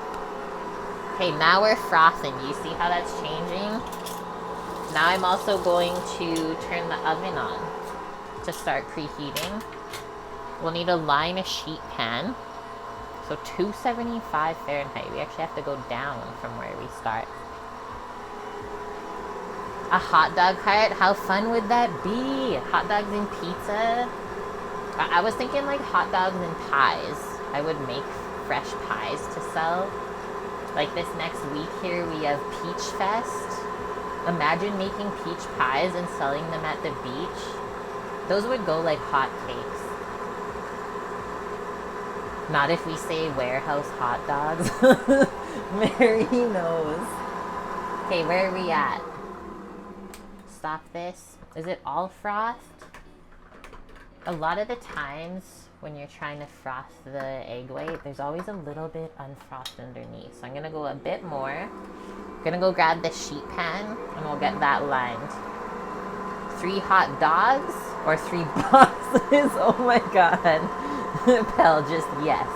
Okay, now we're frothing. You see how that's changing? Now I'm also going to turn the oven on to start preheating. We'll need to line a sheet pan. So 275 Fahrenheit. We actually have to go down from where we start. A hot dog cart? How fun would that be? Hot dogs and pizza? I was thinking like hot dogs and pies. I would make fresh pies to sell. Like this next week here we have Peach Fest. Imagine making peach pies and selling them at the beach. Those would go like hotcakes. Not if we say warehouse hot dogs. Mary knows. Okay, where are we at? Stop this. Is it all frothed? A lot of the times when you're trying to froth the egg white, there's always a little bit unfrothed underneath. So I'm gonna go a bit more. I'm gonna go grab the sheet pan and we'll get that lined. 3 hot dogs or 3 boxes? Oh my god. Pell, just yes.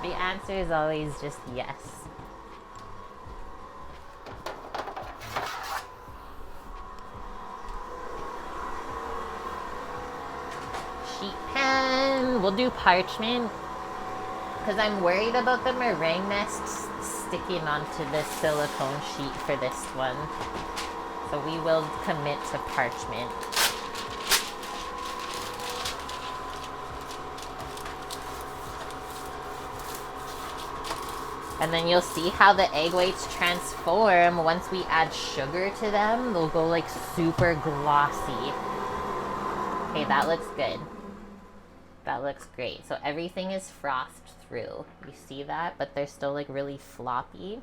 The answer is always just yes. Sheet pan. We'll do parchment because I'm worried about the meringue nests sticking onto the silicone sheet for this one. So we will commit to parchment. And then you'll see how the egg whites transform once we add sugar to them. They'll go like super glossy. Okay, that looks good. That looks great. So everything is frothed through. You see that? But they're still like really floppy.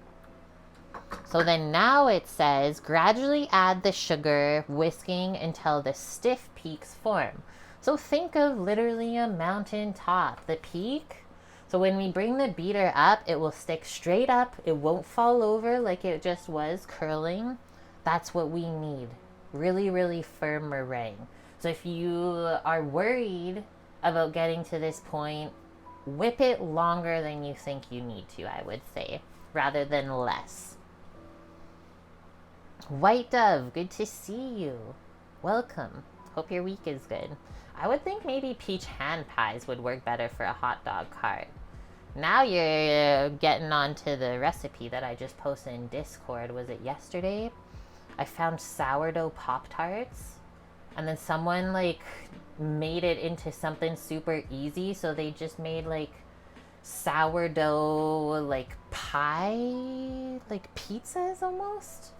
So then now it says, gradually add the sugar, whisking until the stiff peaks form. So think of literally a mountain top. The peak. So when we bring the beater up, it will stick straight up. It won't fall over like it just was curling. That's what we need. Really, really firm meringue. So if you are worried about getting to this point, whip it longer than you think you need to, I would say, rather than less. White Dove, good to see you. Welcome. Hope your week is good. I would think maybe peach hand pies would work better for a hot dog cart. Now you're getting onto the recipe that I just posted in Discord. Was it yesterday? I found sourdough Pop-Tarts. And then someone like made it into something super easy. So they just made like sourdough like pie, like pizzas almost.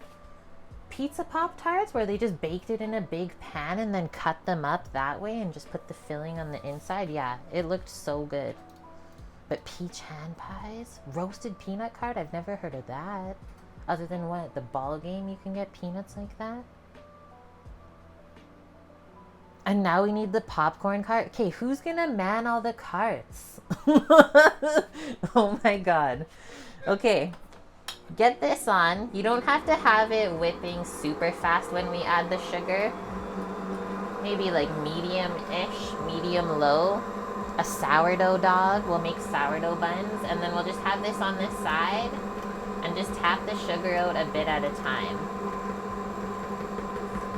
Pizza Pop-Tarts where they just baked it in a big pan and then cut them up that way and just put the filling on the inside. Yeah, it looked so good. But peach hand pies? Roasted peanut cart? I've never heard of that. Other than what? The ball game you can get peanuts like that? And now we need the popcorn cart. Okay, who's gonna man all the carts? Oh my god. Okay, get this on. You don't have to have it whipping super fast when we add the sugar. Maybe like medium-ish, medium-low. A sourdough dog. We'll make sourdough buns. And then we'll just have this on this side. And just tap the sugar out a bit at a time.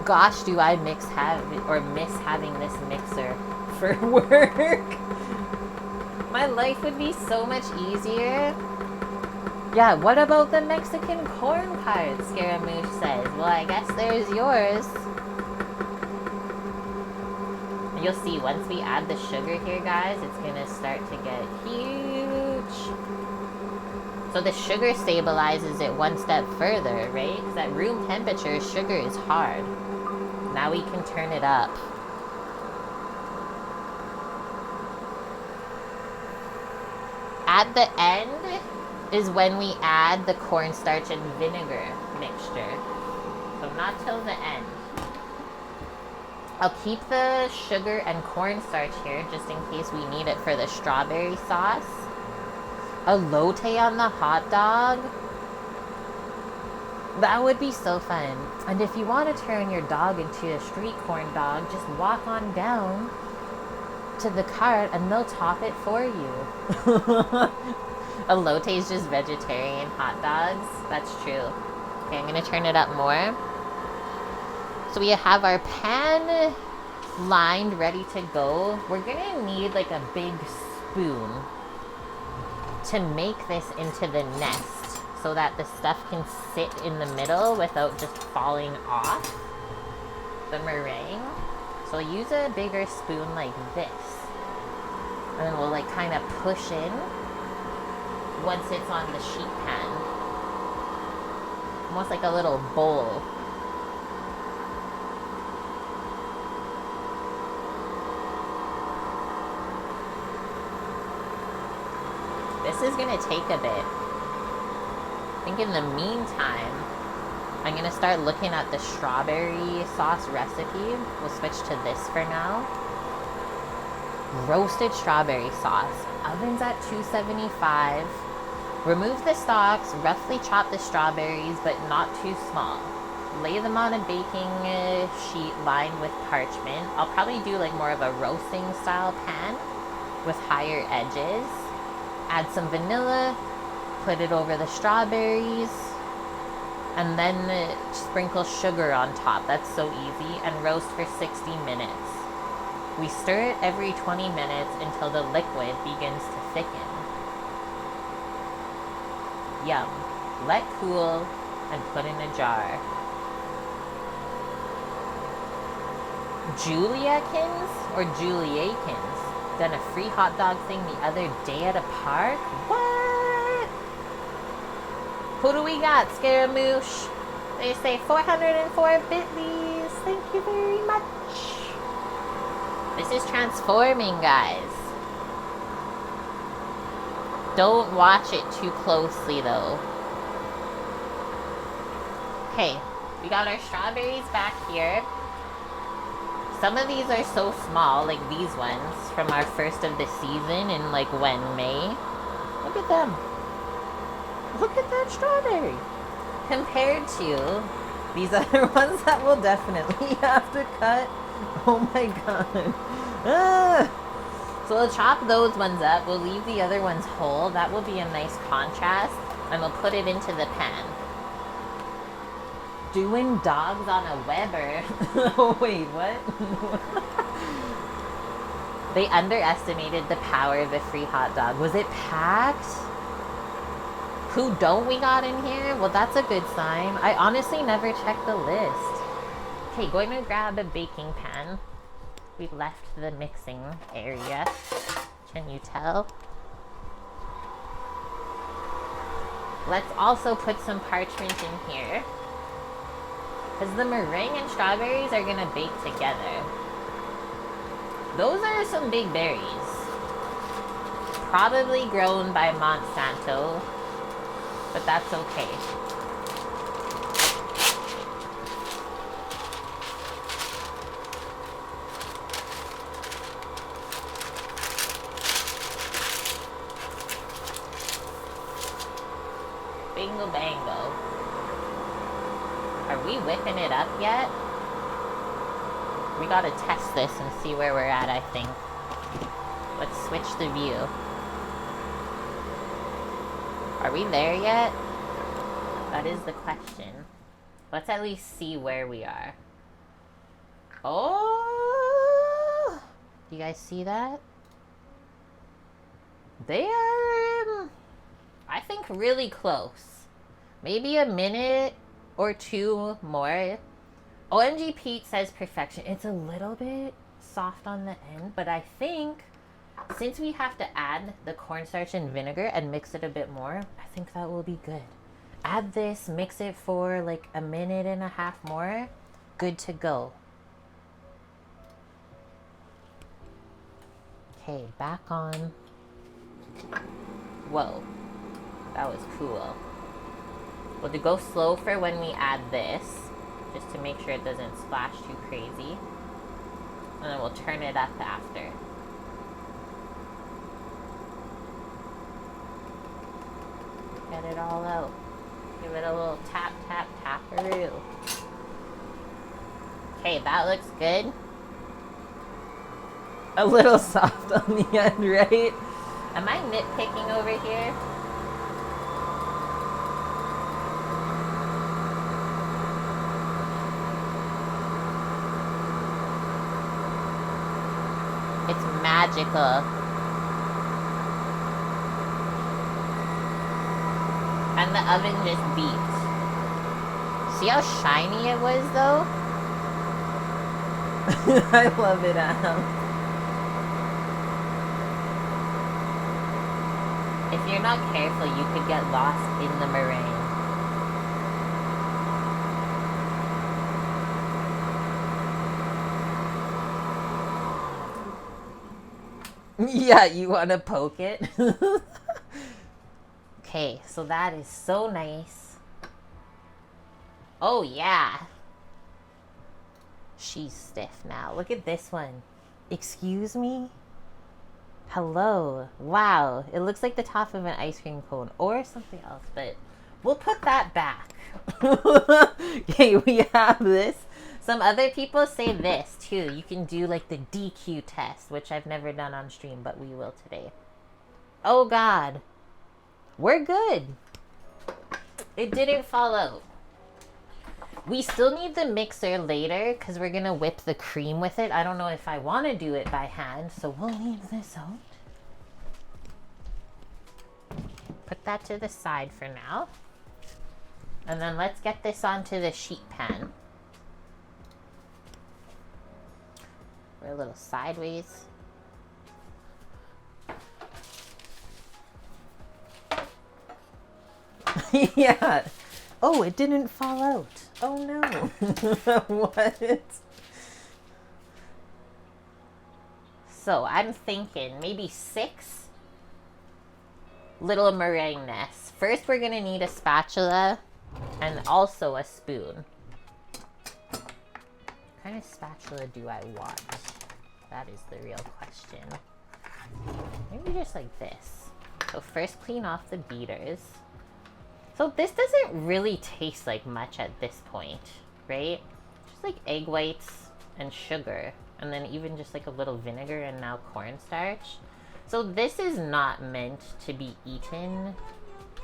Gosh, do I miss having this mixer for work. My life would be so much easier. Yeah, what about the Mexican corn cart? Scaramouche says. Well, I guess there's yours. You'll see once we add the sugar here, guys, it's gonna start to get huge. So the sugar stabilizes it one step further, right? Because at room temperature, sugar is hard. Now we can turn it up. At the end is when we add the cornstarch and vinegar mixture. So not till the end. I'll keep the sugar and cornstarch here just in case we need it for the strawberry sauce. Elote on the hot dog. That would be so fun. And if you want to turn your dog into a street corn dog, just walk on down to the cart and they'll top it for you. Elote is just vegetarian hot dogs. That's true. Okay, I'm going to turn it up more. So we have our pan lined, ready to go. We're going to need like a big spoon to make this into the nest so that the stuff can sit in the middle without just falling off the meringue. So I'll use a bigger spoon like this. And then we'll like kind of push in once it's on the sheet pan. Almost like a little bowl. This is gonna take a bit. I think in the meantime, I'm gonna start looking at the strawberry sauce recipe. We'll switch to this for now. Roasted strawberry sauce. Oven's at 275. Remove the stalks, roughly chop the strawberries, but not too small. Lay them on a baking sheet lined with parchment. I'll probably do like more of a roasting style pan with higher edges. Add some vanilla, put it over the strawberries, and then sprinkle sugar on top. That's so easy. And roast for 60 minutes. We stir it every 20 minutes until the liquid begins to thicken. Yum. Let cool and put in a jar. Juliakins or Juliakins done a free hot dog thing the other day at a park. What? Who do we got, Scaramouche? They say 404 bitlies. Thank you very much. This is transforming, guys. Don't watch it too closely, though. Okay, we got our strawberries back here. Some of these are so small, like these ones, from our first of the season in like when, May? Look at them. Look at that strawberry. Compared to these other ones that we'll definitely have to cut. Oh my god. Ah. So we'll chop those ones up. We'll leave the other ones whole. That will be a nice contrast. And we'll put it into the pan. Doing dogs on a Weber. Oh wait, what? They underestimated the power of the free hot dog. Was it packed? Who don't we got in here? Well, that's a good sign. I honestly never checked the list. Okay, going to grab a baking pan. We left the mixing area. Can you tell? Let's also put some parchment in here. Because the meringue and strawberries are going to bake together. Those are some big berries. Probably grown by Monsanto. But that's okay. Bingo bango. Are we whipping it up yet? We gotta test this and see where we're at, I think. Let's switch the view. Are we there yet? That is the question. Let's at least see where we are. Oh! You guys see that? They are, I think, really close. Maybe a minute or two more. OMG Pete says perfection. It's a little bit soft on the end, but I think since we have to add the cornstarch and vinegar and mix it a bit more, I think that will be good. Add this, mix it for like a minute and a half more. Good to go. Okay, back on. Whoa. That was cool. We'll go slow for when we add this, just to make sure it doesn't splash too crazy. And then we'll turn it up after. Get it all out. Give it a little tap, tap, taparoo. Okay, that looks good. A little soft on the end, right? Am I nitpicking over here? It's magical. And the oven just beeped. See how shiny it was, though? I love it, Adam. If you're not careful, you could get lost in the meringue. Yeah, you want to poke it? Okay, so that is so nice. Oh, yeah. She's stiff now. Look at this one. Excuse me? Hello. Wow. It looks like the top of an ice cream cone or something else, but we'll put that back. Okay, we have this. Some other people say this too. You can do like the DQ test, which I've never done on stream, but we will today. Oh, God. We're good. It didn't fall out. We still need the mixer later because we're going to whip the cream with it. I don't know if I want to do it by hand, so we'll leave this out. Put that to the side for now. And then let's get this onto the sheet pan. We're a little sideways. Yeah. Oh, it didn't fall out. Oh, no. What? So I'm thinking maybe 6 little meringue nests. First, we're going to need a spatula and also a spoon. What kind of spatula do I want? That is the real question. Maybe just like this. So first, clean off the beaters. So this doesn't really taste like much at this point, right? Just like egg whites and sugar, and then even just like a little vinegar and now cornstarch. So this is not meant to be eaten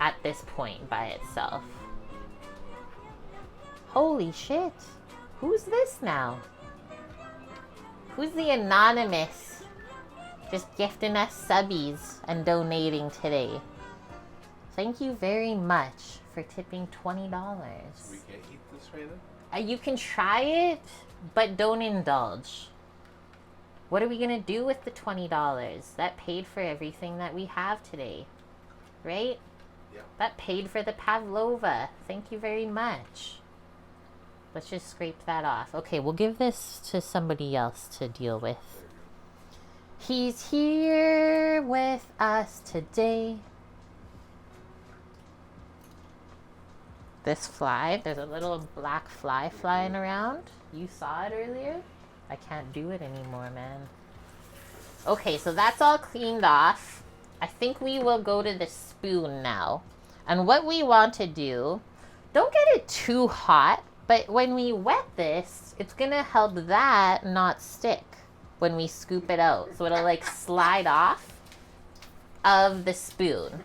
at this point by itself. Holy shit. Who's this now? Who's the anonymous just gifting us subbies and donating today? Thank you very much for tipping $20. So we can't eat this right now? You can try it, but don't indulge. What are we going to do with the $20? That paid for everything that we have today, right? Yeah. That paid for the pavlova. Thank you very much. Let's just scrape that off. Okay, we'll give this to somebody else to deal with. He's here with us today. This fly, there's a little black fly flying around. You saw it earlier? I can't do it anymore, man. Okay, so that's all cleaned off. I think we will go to the spoon now. And what we want to do, don't get it too hot, but when we wet this, it's gonna help that not stick when we scoop it out. So it'll like slide off of the spoon.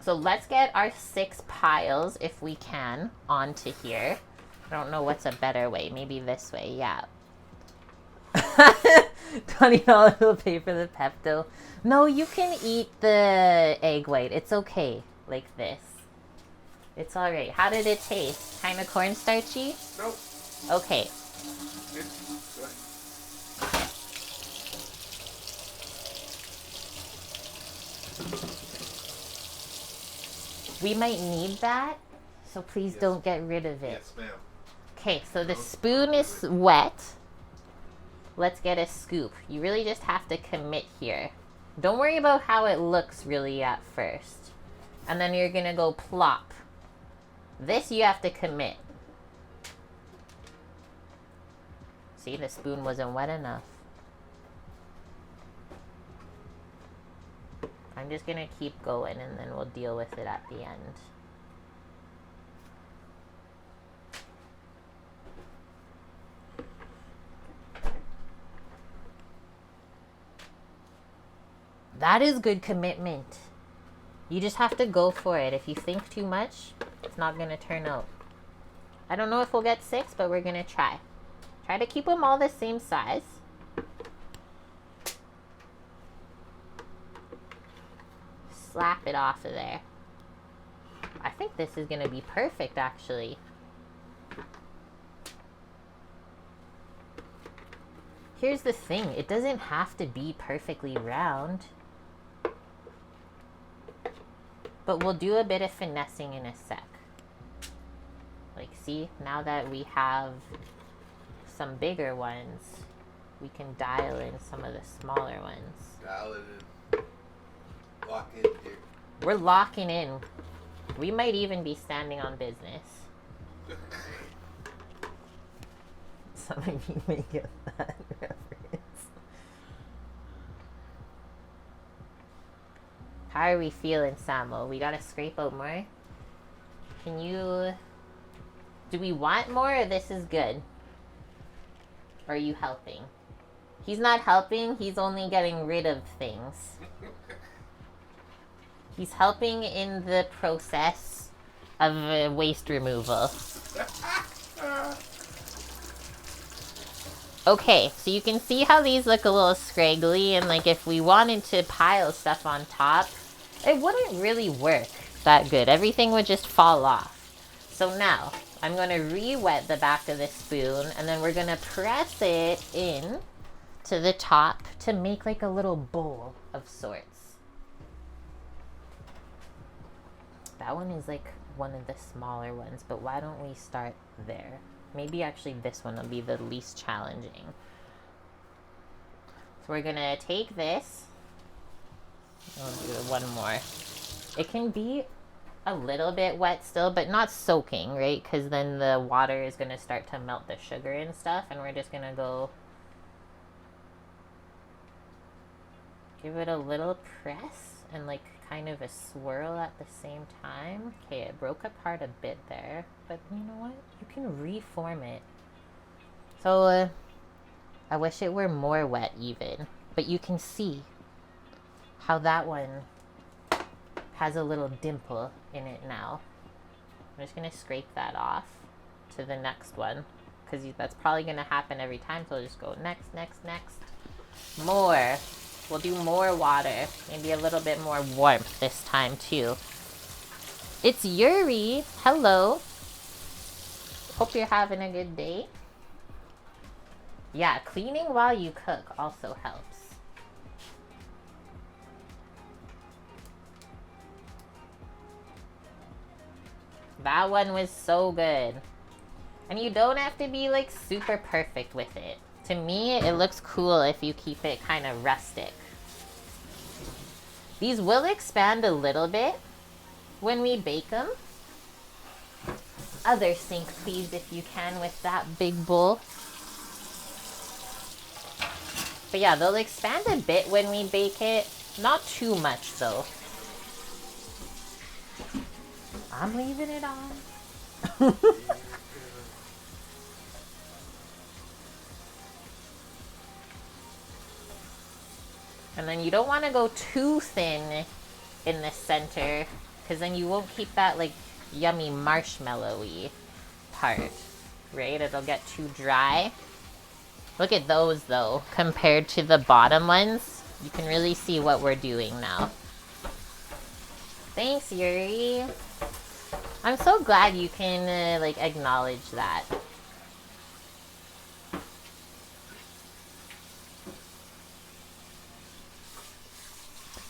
So let's get our 6 piles, if we can, onto here. I don't know what's a better way. Maybe this way, yeah. $20 will pay for the Pepto. No, you can eat the egg white. It's okay, like this. It's all right. How did it taste? Kind of cornstarchy? Nope. Okay. Good. We might need that, so please Yes. don't get rid of it. Yes, ma'am. Okay, so the spoon is wet. Let's get a scoop. You really just have to commit here. Don't worry about how it looks really at first. And then you're gonna go plop. This you have to commit. See, the spoon wasn't wet enough. I'm just gonna keep going and then we'll deal with it at the end. That is good commitment. You just have to go for it. If you think too much, it's not gonna turn out. I don't know if we'll get 6, but we're gonna try. Try to keep them all the same size. Slap it off of there. I think this is gonna be perfect, actually. Here's the thing, it doesn't have to be perfectly round. But we'll do a bit of finessing in a sec. Like, see, now that we have some bigger ones, we can dial in some of the smaller ones. Dial it in. Lock in here. We're locking in. We might even be standing on business. Some of you may get that reference. How are we feeling, Samo? We gotta scrape out more? Can you... Do we want more or this is good? Or are you helping? He's not helping, he's only getting rid of things. He's helping in the process of waste removal. Okay, so you can see how these look a little scraggly, and like if we wanted to pile stuff on top, it wouldn't really work that good. Everything would just fall off. So now, I'm going to re-wet the back of the spoon, and then we're going to press it in to the top to make like a little bowl of sorts. That one is like one of the smaller ones, but why don't we start there? Maybe actually this one will be the least challenging. So we're gonna take this. I'll do one more. It can be a little bit wet still, but not soaking, right? Because then the water is gonna start to melt the sugar and stuff, and we're just gonna go give it a little press and like kind of a swirl at the same time. Okay, it broke apart a bit there, but you know what? You can reform it. So I wish it were more wet even, but you can see how that one has a little dimple in it now. I'm just gonna scrape that off to the next one because that's probably gonna happen every time, so I'll just go next, next, next. More. We'll do more water, maybe a little bit more warmth this time too. It's Yuri. Hello. Hope you're having a good day. Yeah, cleaning while you cook also helps. That one was so good. And you don't have to be like super perfect with it. To me, it looks cool if you keep it kind of rustic. These will expand a little bit when we bake them. Other sink, please, if you can, with that big bowl. But yeah, they'll expand a bit when we bake it. Not too much, though. I'm leaving it on. And then you don't want to go too thin in the center, because then you won't keep that like yummy marshmallowy part, right? It'll get too dry. Look at those though, compared to the bottom ones. You can really see what we're doing now. Thanks, Yuri. I'm so glad you can like acknowledge that.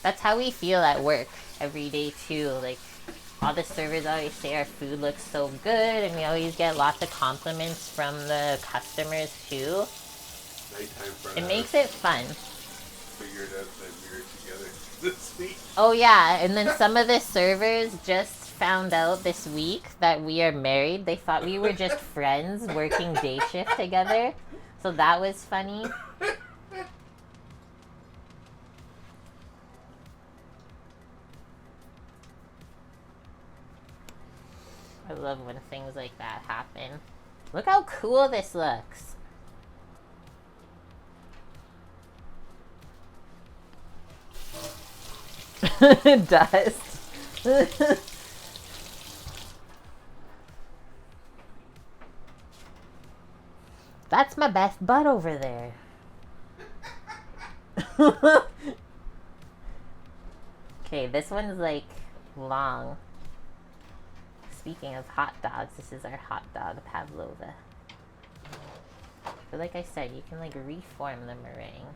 That's how we feel at work every day too. Like all the servers always say our food looks so good, and we always get lots of compliments from the customers too. It makes it fun. Figured out that we were together this week. Oh yeah, and then some of the servers just found out this week that we are married. They thought we were just friends working day shift together. So that was funny. I love when things like that happen. Look how cool this looks. Dust. That's my best bud over there. Okay, this one's like long. Speaking of hot dogs, this is our hot dog pavlova. But like I said, you can like reform the meringue.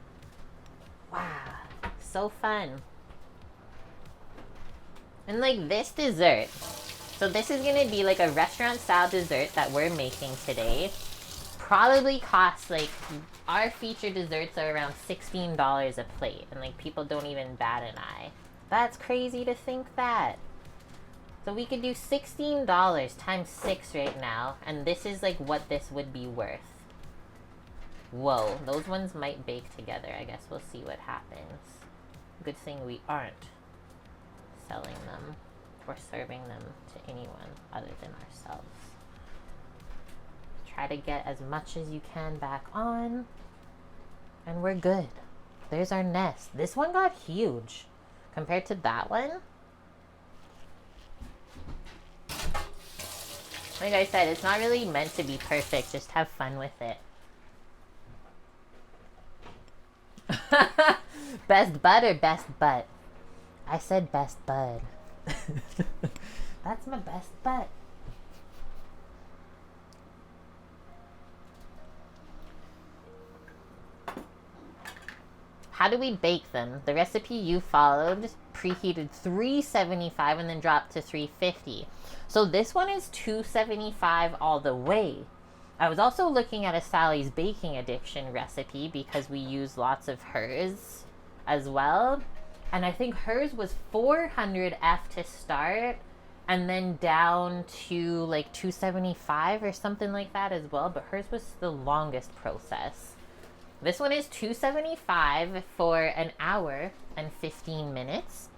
Wow, so fun. And like this dessert. So this is gonna be like a restaurant style dessert that we're making today. Probably costs like, our featured desserts are around $16 a plate. And like people don't even bat an eye. That's crazy to think that. So we could do $16 times 6 right now. And this is like what this would be worth. Whoa, those ones might bake together. I guess we'll see what happens. Good thing we aren't selling them or serving them to anyone other than ourselves. Try to get as much as you can back on. And we're good. There's our nest. This one got huge compared to that one. Like I said, it's not really meant to be perfect. Just have fun with it. Best bud or best butt? I said best bud. That's my best butt. How do we bake them? The recipe you followed preheated 375 and then dropped to 350. So this one is 275 all the way. I was also looking at a Sally's Baking Addiction recipe because we use lots of hers as well. And I think hers was 400 F to start and then down to like 275 or something like that as well. But hers was the longest process. This one is 275 for an hour and 15 minutes.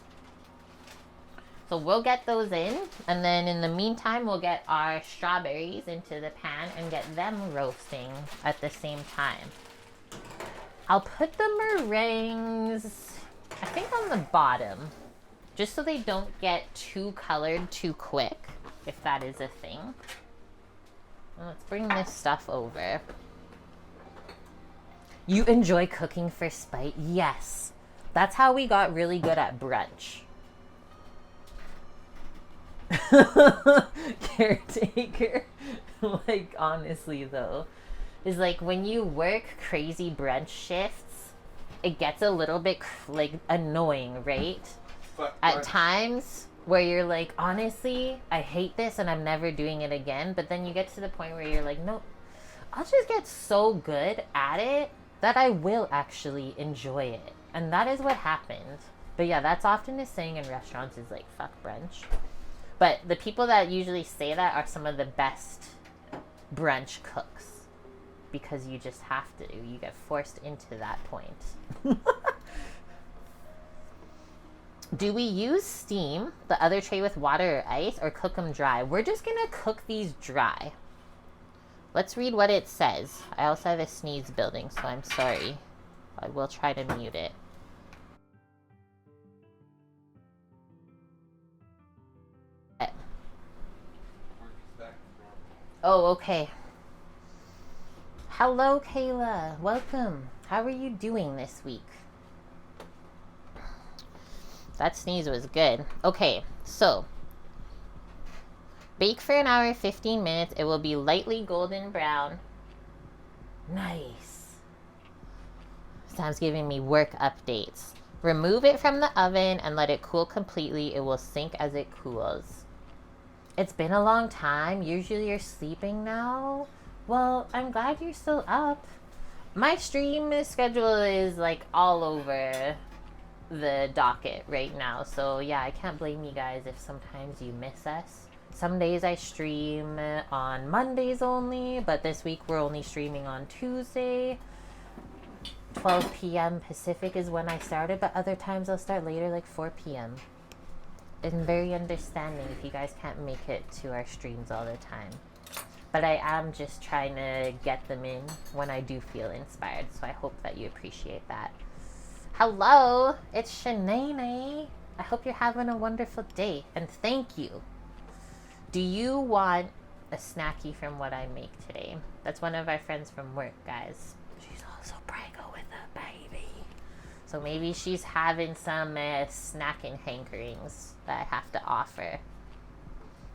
So we'll get those in, and then in the meantime, we'll get our strawberries into the pan and get them roasting at the same time. I'll put the meringues, I think, on the bottom, just so they don't get too colored too quick, if that is a thing. Well, let's bring this stuff over. You enjoy cooking for spite? Yes. That's how we got really good at brunch. Caretaker. Like, honestly, though, is like when you work crazy brunch shifts, it gets a little bit, like, annoying, right? At times where you're like, honestly, I hate this and I'm never doing it again. But then you get to the point where you're like, no, I'll just get so good at it that I will actually enjoy it. And that is what happened. But yeah, that's often a saying in restaurants, is like, fuck brunch. But the people that usually say that are some of the best brunch cooks. Because you just have to. You get forced into that point. Do we use steam the other tray with water or ice, or cook them dry? We're just going to cook these dry. Let's read what it says. I also have a sneeze building, so I'm sorry. I will try to mute it. Oh, okay. Hello, Kayla. Welcome. How are you doing this week? That sneeze was good. Okay, so bake for an hour, 15 minutes. It will be lightly golden brown. Nice. Sam's giving me work updates. Remove it from the oven and let it cool completely. It will sink as it cools. It's been a long time. Usually you're sleeping now. Well, I'm glad you're still up. My stream schedule is like all over the docket right now. So yeah, I can't blame you guys if sometimes you miss us. Some days I stream on Mondays only, but this week we're only streaming on Tuesday. 12 p.m. Pacific is when I started, but other times I'll start later, like 4 p.m. I'm very understanding if you guys can't make it to our streams all the time. But I am just trying to get them in when I do feel inspired, so I hope that you appreciate that. Hello, it's Shanae. I hope you're having a wonderful day, and thank you. Do you want a snacky from what I make today? That's one of our friends from work, guys. She's also pregnant with a baby. So maybe she's having some snacking hankerings that I have to offer.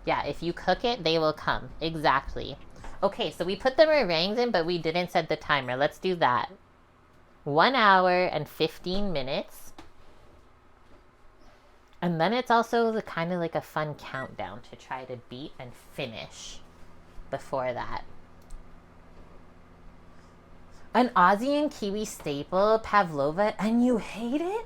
Yeah, if you cook it, they will come. Exactly. Okay, so we put the meringues in, but we didn't set the timer. Let's do that. 1 hour and 15 minutes. And then it's also the kind of like a fun countdown to try to beat and finish before that. An Aussie and Kiwi staple, pavlova, and you hate it?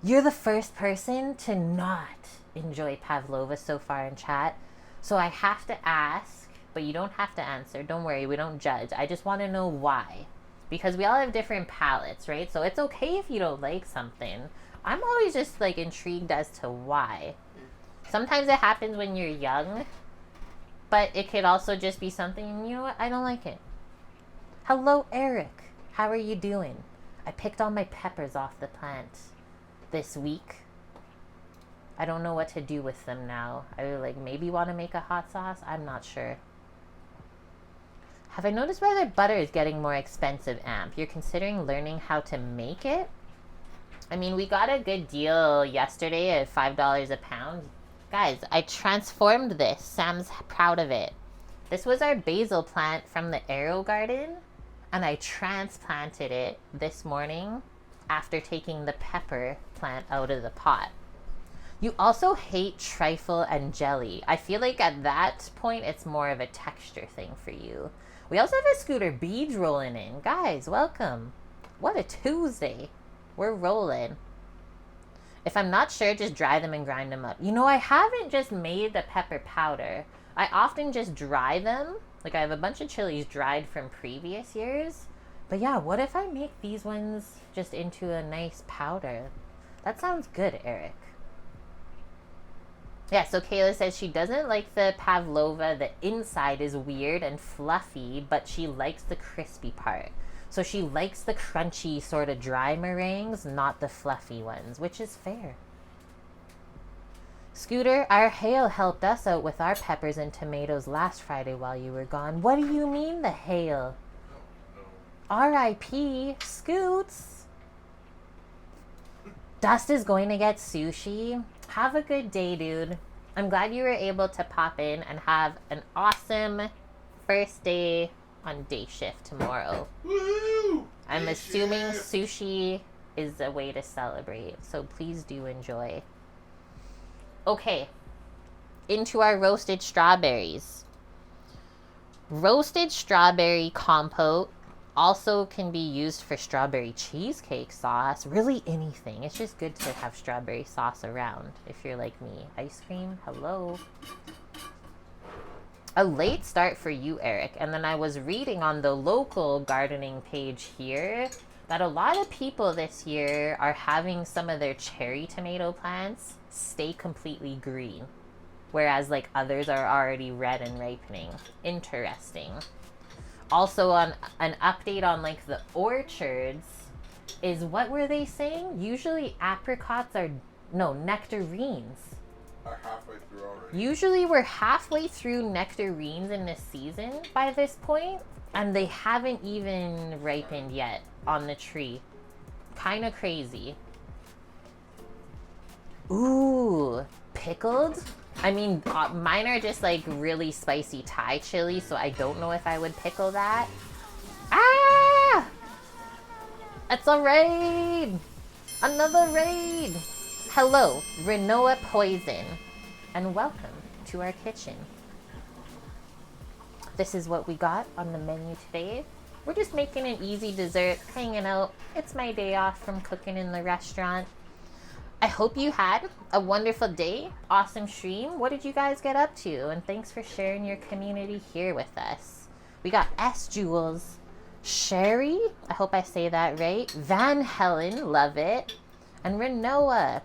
You're the first person to not enjoy pavlova so far in chat. So I have to ask, but you don't have to answer. Don't worry, we don't judge. I just want to know why. Because we all have different palates, right? So it's okay if you don't like something. I'm always just like intrigued as to why. Sometimes it happens when you're young, but it could also just be something, you know what, I don't like it. Hello, Eric. How are you doing? I picked all my peppers off the plant this week. I don't know what to do with them now. I like maybe want to make a hot sauce. I'm not sure. Have I noticed whether butter is getting more expensive, Amp? You're considering learning how to make it? I mean, we got a good deal yesterday at $5 a pound. Guys, I transformed this. Sam's proud of it. This was our basil plant from the Arrow Garden, and I transplanted it this morning after taking the pepper plant out of the pot. You also hate trifle and jelly. I feel like at that point, it's more of a texture thing for you. We also have a Scooter Beads rolling in. Guys, welcome. What a Tuesday. We're rolling. If I'm not sure, just dry them and grind them up. You know, I haven't just made the pepper powder. I often just dry them. Like I have a bunch of chilies dried from previous years. But yeah, what if I make these ones just into a nice powder? That sounds good, Eric. Yeah, so Kayla says she doesn't like the pavlova. The inside is weird and fluffy, but she likes the crispy part. So she likes the crunchy sort of dry meringues, not the fluffy ones, which is fair. Scooter, our hail helped us out with our peppers and tomatoes last Friday while you were gone. What do you mean the hail? No. R.I.P. Scoots. Dust is going to get sushi. Have a good day, dude. I'm glad you were able to pop in and have an awesome first day on day shift tomorrow. Woo! I'm Day assuming shift. sushi is a way to celebrate, so please do enjoy. Okay, into our roasted strawberries. Roasted strawberry compote also can be used for strawberry cheesecake sauce. Really anything. It's just good to have strawberry sauce around if you're like me. Ice cream, hello. A late start for you, Eric. And then I was reading on the local gardening page here that a lot of people this year are having some of their cherry tomato plants stay completely green, whereas like others are already red and ripening. Interesting. Also, on an update on like the orchards is, what were they saying? Usually apricots are, no, nectarines. Are halfway through already. Usually we're halfway through nectarines in the season by this point, and they haven't even ripened yet on the tree. Kind of crazy. Ooh, pickled? I mean, mine are just like really spicy Thai chili, so I don't know if I would pickle that. Ah! It's a raid! Another raid! Hello, Renoa Poison, and welcome to our kitchen. This is what we got on the menu today. We're just making an easy dessert, hanging out. It's my day off from cooking in the restaurant. I hope you had a wonderful day. Awesome stream. What did you guys get up to? And thanks for sharing your community here with us. We got S. Jules, Sherry, I hope I say that right. Van Helen, love it. And Renoa.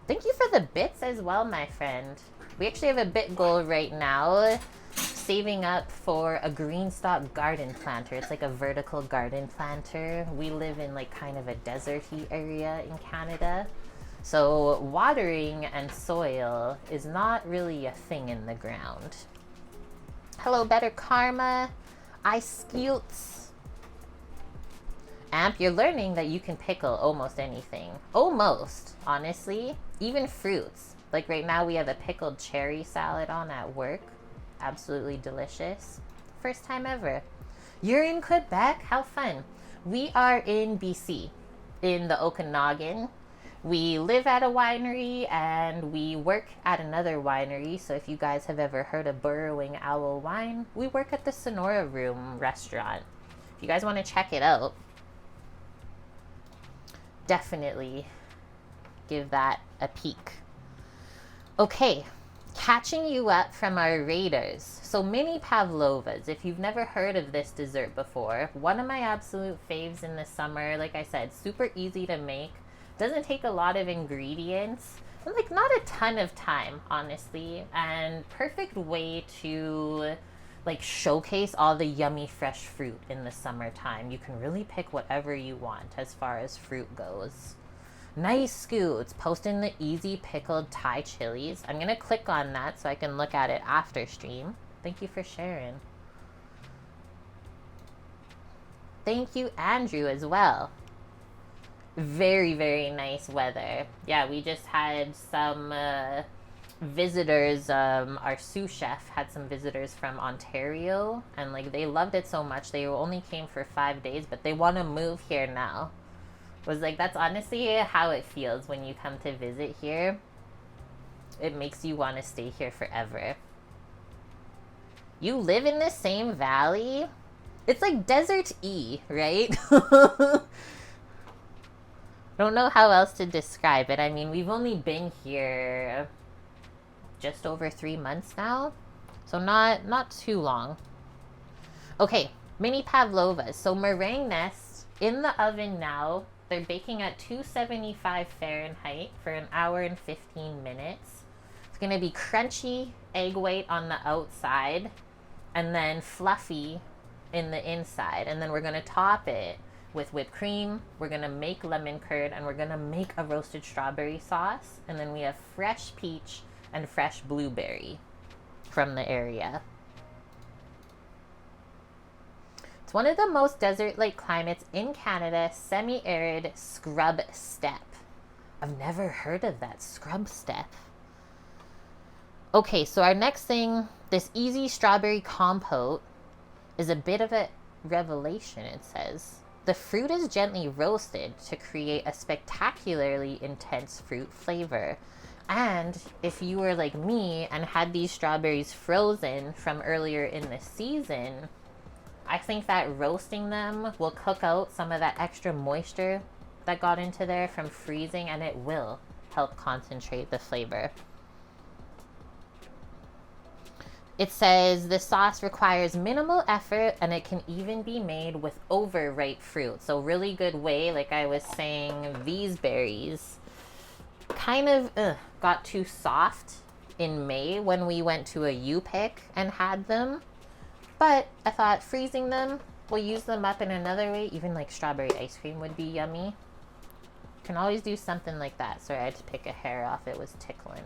Thank you for the bits as well, my friend. We actually have a bit goal right now, saving up for a green stalk garden planter. It's like a vertical garden planter. We live in like kind of a deserty area in Canada. So watering and soil is not really a thing in the ground. Hello, Better Karma. I skilts. Amp, you're learning that you can pickle almost anything. Almost, honestly. Even fruits. Like right now we have a pickled cherry salad on at work. Absolutely delicious. First time ever. You're in Quebec? How fun. We are in BC, in the Okanagan. We live at a winery and we work at another winery. So if you guys have ever heard of Burrowing Owl Wine, we work at the Sonora Room restaurant. If you guys want to check it out, definitely give that a peek. Okay, catching you up from our raiders. So mini pavlovas, if you've never heard of this dessert before, one of my absolute faves in the summer. Like I said, super easy to make. Doesn't take a lot of ingredients, and like not a ton of time, honestly, and perfect way to like showcase all the yummy fresh fruit in the summertime. You can really pick whatever you want as far as fruit goes. Nice scoots, posting the easy pickled Thai chilies. I'm gonna click on that so I can look at it after stream. Thank you for sharing. Thank you, Andrew, as well. Very, very nice weather. Yeah, we just had some visitors. Our sous chef had some visitors from Ontario, and like they loved it so much. They only came for 5 days, but they want to move here now. Was like, that's honestly how it feels when you come to visit here. It makes you want to stay here forever. You live in the same valley? It's like desert-y, right? Don't know how else to describe it. I mean, we've only been here just over 3 months now, so not too long. Okay, mini pavlovas. So meringue nest in the oven now. They're baking at 275 Fahrenheit for an hour and 15 minutes. It's gonna be crunchy egg white on the outside and then fluffy in the inside. And then we're gonna top it with whipped cream. We're gonna make lemon curd, and we're gonna make a roasted strawberry sauce. And then we have fresh peach and fresh blueberry from the area. It's one of the most desert-like climates in Canada, semi-arid scrub steppe. I've never heard of that, scrub steppe. Okay, so our next thing, this easy strawberry compote, is a bit of a revelation, it says. The fruit is gently roasted to create a spectacularly intense fruit flavor. And if you were like me and had these strawberries frozen from earlier in the season, I think that roasting them will cook out some of that extra moisture that got into there from freezing, and it will help concentrate the flavor. It says the sauce requires minimal effort, and it can even be made with overripe fruit. So really good way, like I was saying, these berries kind of got too soft in May when we went to a U-Pick and had them. But I thought freezing them, we'll use them up in another way. Even like strawberry ice cream would be yummy. Can always do something like that. Sorry, I had to pick a hair off. It was tickling.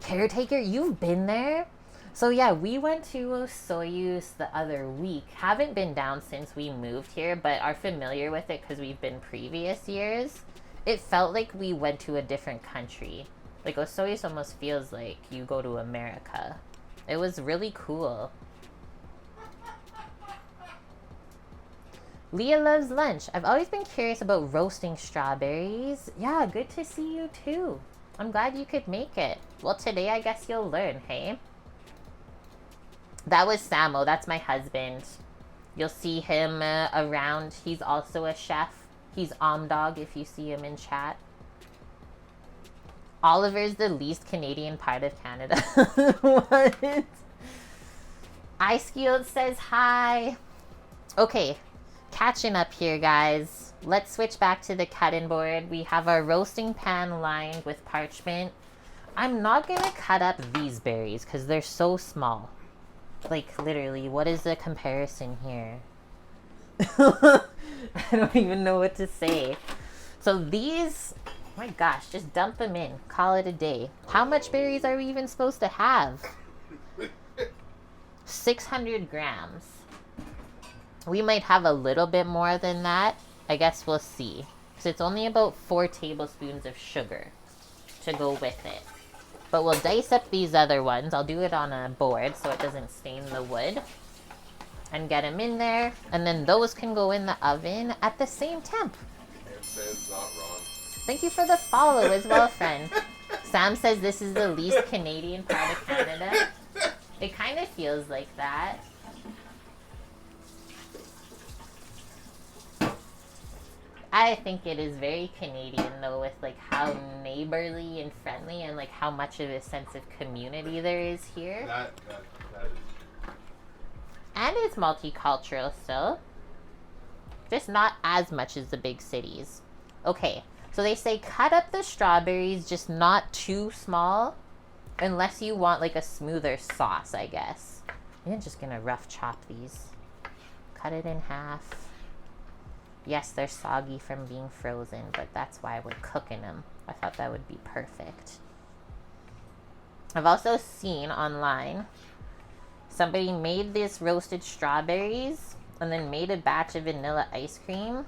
Caretaker, you've been there? So yeah, we went to Soyuz the other week. Haven't been down since we moved here, but are familiar with it because we've been previous years. It felt like we went to a different country. Like Osoyoos almost feels like you go to America. It was really cool. Leah loves lunch. I've always been curious about roasting strawberries. Yeah, good to see you too. I'm glad you could make it. Well, today I guess you'll learn, hey? That was Samo. That's my husband. You'll see him around. He's also a chef. He's Dog if you see him in chat. Oliver's the least Canadian part of Canada. What? Icefield says hi. Okay, catching up here, guys. Let's switch back to the cutting board. We have our roasting pan lined with parchment. I'm not gonna cut up these berries because they're so small. Like, literally, what is the comparison here? I don't even know what to say. So these, oh my gosh, just dump them in. Call it a day. How much berries are we even supposed to have? 600 grams. We might have a little bit more than that. I guess we'll see. Because it's only about 4 tablespoons of sugar to go with it. But we'll dice up these other ones. I'll do it on a board so it doesn't stain the wood. And get them in there. And then those can go in the oven at the same temp. And says not wrong. Thank you for the follow as well, friend. Sam says this is the least Canadian part of Canada. It kind of feels like that. I think it is very Canadian though, with like how neighborly and friendly and like how much of a sense of community there is here. That is. And it's multicultural still. Just not as much as the big cities. Okay, so they say cut up the strawberries, just not too small, unless you want like a smoother sauce, I guess. I'm just gonna rough chop these. Cut it in half. Yes, they're soggy from being frozen, but that's why we're cooking them. I thought that would be perfect. I've also seen online somebody made this roasted strawberries and then made a batch of vanilla ice cream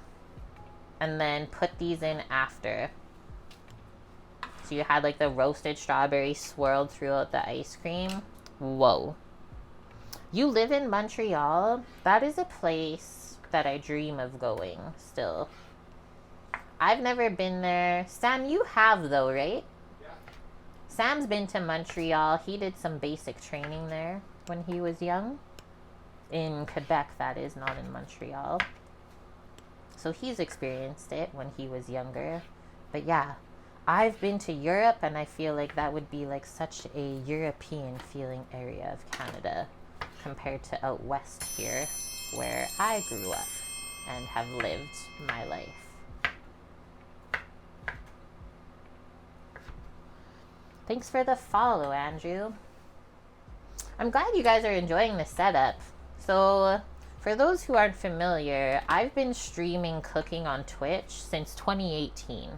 and then put these in after. So you had like the roasted strawberries swirled throughout the ice cream. Whoa. You live in Montreal? That is a place that I dream of going still. I've never been there. Sam, you have though, right? Yeah. Sam's been to Montreal. He did some basic training there when he was young. In Quebec, that is, not in Montreal. So he's experienced it when he was younger. But yeah, I've been to Europe and I feel like that would be like such a European feeling area of Canada compared to out west here, where I grew up and have lived my life. Thanks for the follow, Andrew. I'm glad you guys are enjoying the setup. So, for those who aren't familiar, I've been streaming cooking on Twitch since 2018.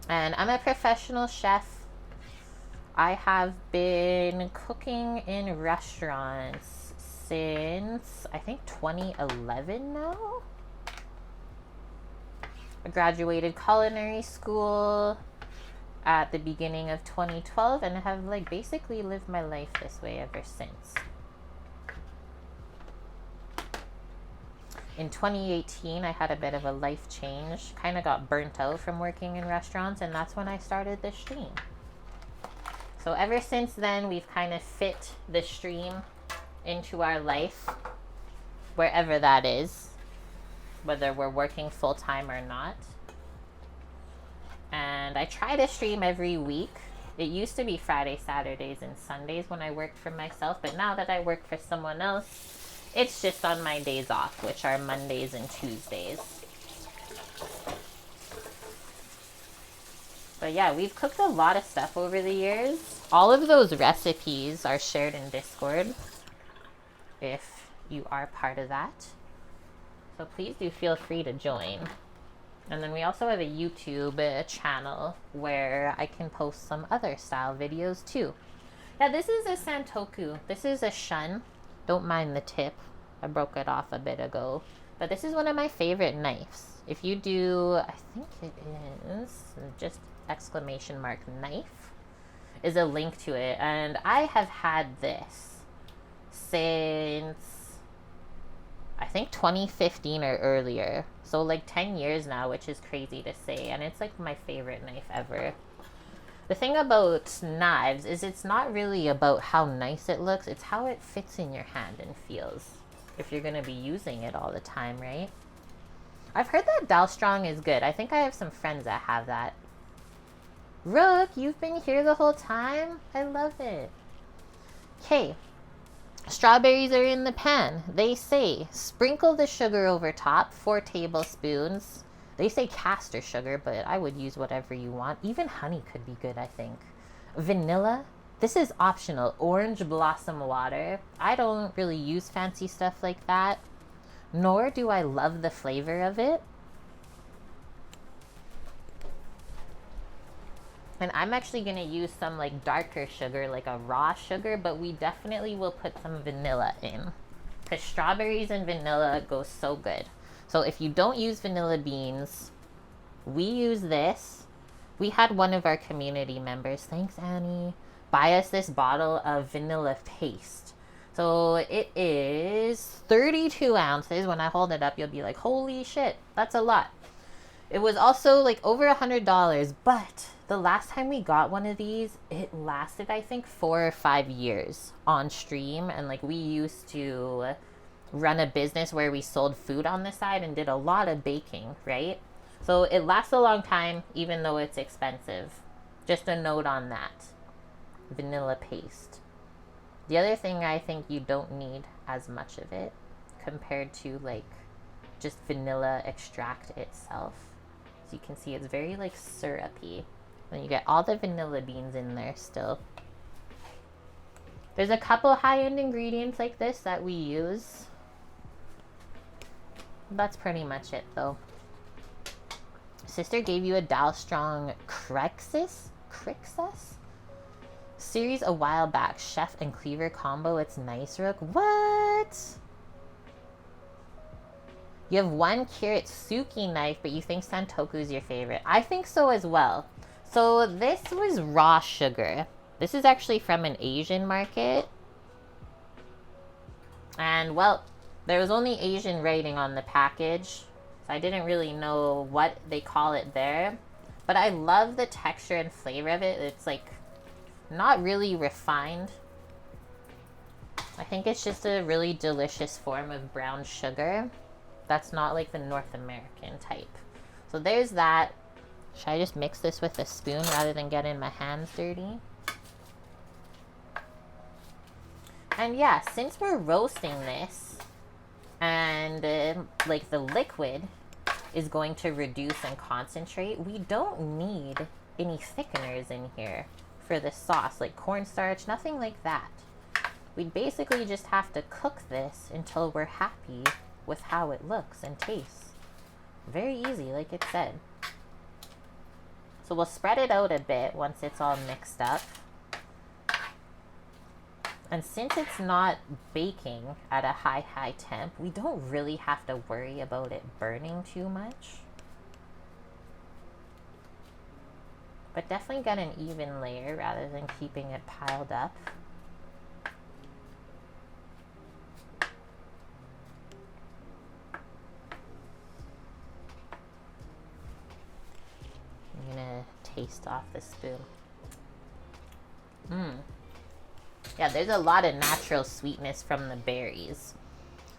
And I'm a professional chef. I have been cooking in restaurants since, I think, 2011 now. I graduated culinary school at the beginning of 2012 and have like basically lived my life this way ever since. In 2018, I had a bit of a life change, kind of got burnt out from working in restaurants, and that's when I started the stream. So ever since then, we've kind of fit the stream into our life, wherever that is, whether we're working full-time or not. And I try to stream every week. It used to be Friday, Saturdays, and Sundays when I worked for myself, but now that I work for someone else, it's just on my days off, which are Mondays and Tuesdays. But yeah, we've cooked a lot of stuff over the years. All of those recipes are shared in Discord, if you are part of that. So please do feel free to join. And then we also have a YouTube channel where I can post some other style videos too. Yeah, this is a Santoku. This is a shun. Don't mind the tip. I broke it off a bit ago. But this is one of my favorite knives. If you do, I think it is just exclamation mark knife, is a link to it. And I have had this since, I think, 2015 or earlier. So like 10 years now, which is crazy to say. And it's like my favorite knife ever. The thing about knives is it's not really about how nice it looks, it's how it fits in your hand and feels. If you're gonna be using it all the time, right? I've heard that Dalstrong is good. I think I have some friends that have that. Rook, you've been here the whole time? I love it. Okay. Strawberries are in the pan. They say sprinkle the sugar over top, 4 tablespoons. They say caster sugar, but I would use whatever you want. Even honey could be good, I think. Vanilla. This is optional. Orange blossom water. I don't really use fancy stuff like that, nor do I love the flavor of it. And I'm actually going to use some like darker sugar, like a raw sugar, but we definitely will put some vanilla in. Because strawberries and vanilla go so good. So if you don't use vanilla beans, we use this. We had one of our community members, thanks Annie, buy us this bottle of vanilla paste. So it is 32 ounces. When I hold it up, you'll be like, holy shit, that's a lot. It was also like over $100, but the last time we got one of these, it lasted, I think, 4 or 5 years on stream. And like we used to run a business where we sold food on the side and did a lot of baking, right? So it lasts a long time, even though it's expensive. Just a note on that. Vanilla paste. The other thing, I think you don't need as much of it compared to like just vanilla extract itself. So you can see it's very like syrupy. And you get all the vanilla beans in there still. There's a couple high-end ingredients like this that we use. That's pretty much it though. Sister gave you a Dalstrong Crixus series a while back. Chef and cleaver combo. It's nice, Rook. What? You have 1 carat Suki knife, but you think Santoku is your favorite. I think so as well. So this was raw sugar. This is actually from an Asian market. And well, there was only Asian writing on the package, so I didn't really know what they call it there. But I love the texture and flavor of it. It's like not really refined. I think it's just a really delicious form of brown sugar. That's not like the North American type. So there's that. Should I just mix this with a spoon rather than getting my hands dirty? And yeah, since we're roasting this and like the liquid is going to reduce and concentrate, we don't need any thickeners in here for the sauce, like cornstarch, nothing like that. We basically just have to cook this until we're happy with how it looks and tastes. Very easy, like it said. So we'll spread it out a bit once it's all mixed up. And since it's not baking at a high temp, we don't really have to worry about it burning too much. But definitely get an even layer rather than keeping it piled up. I'm gonna taste off the spoon. Yeah, there's a lot of natural sweetness from the berries.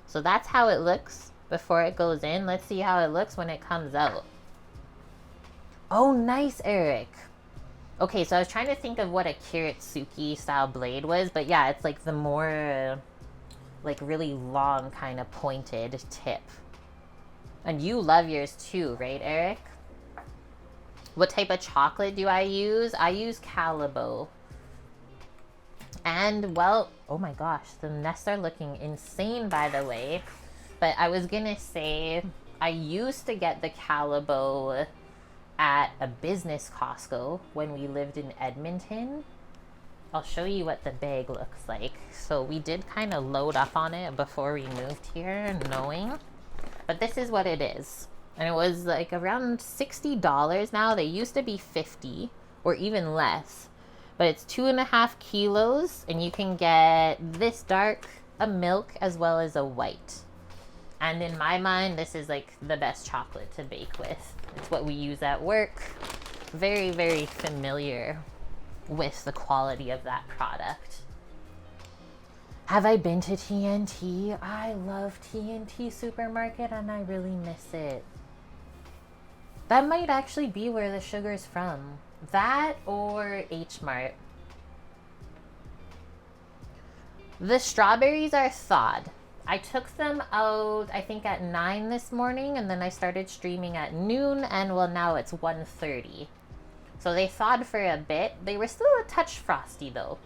So that's how it looks before it goes in. Let's see how it looks when it comes out. Oh, nice, Eric. Okay, so I was trying to think of what a Kiritsuki style blade was, but yeah, it's like the more like really long kind of pointed tip. And you love yours too, right, Eric? What type of chocolate do I use? I use Calabo. And, well, oh my gosh, the nests are looking insane, by the way. But I was gonna say, I used to get the Calabo at a business Costco when we lived in Edmonton. I'll show you what the bag looks like. So we did kind of load up on it before we moved here, knowing. But this is what it is. And it was like around $60 now. They used to be $50 or even less. But it's 2.5 kilos, and you can get this dark, a milk, as well as a white. And in my mind, this is like the best chocolate to bake with. It's what we use at work. Very, very familiar with the quality of that product. Have I been to TNT? I love TNT Supermarket and I really miss it. That might actually be where the sugar's from. That or H Mart. The strawberries are thawed. I took them out, I think at 9 this morning, and then I started streaming at noon, and well, now it's 1:30. So they thawed for a bit. They were still a touch frosty though.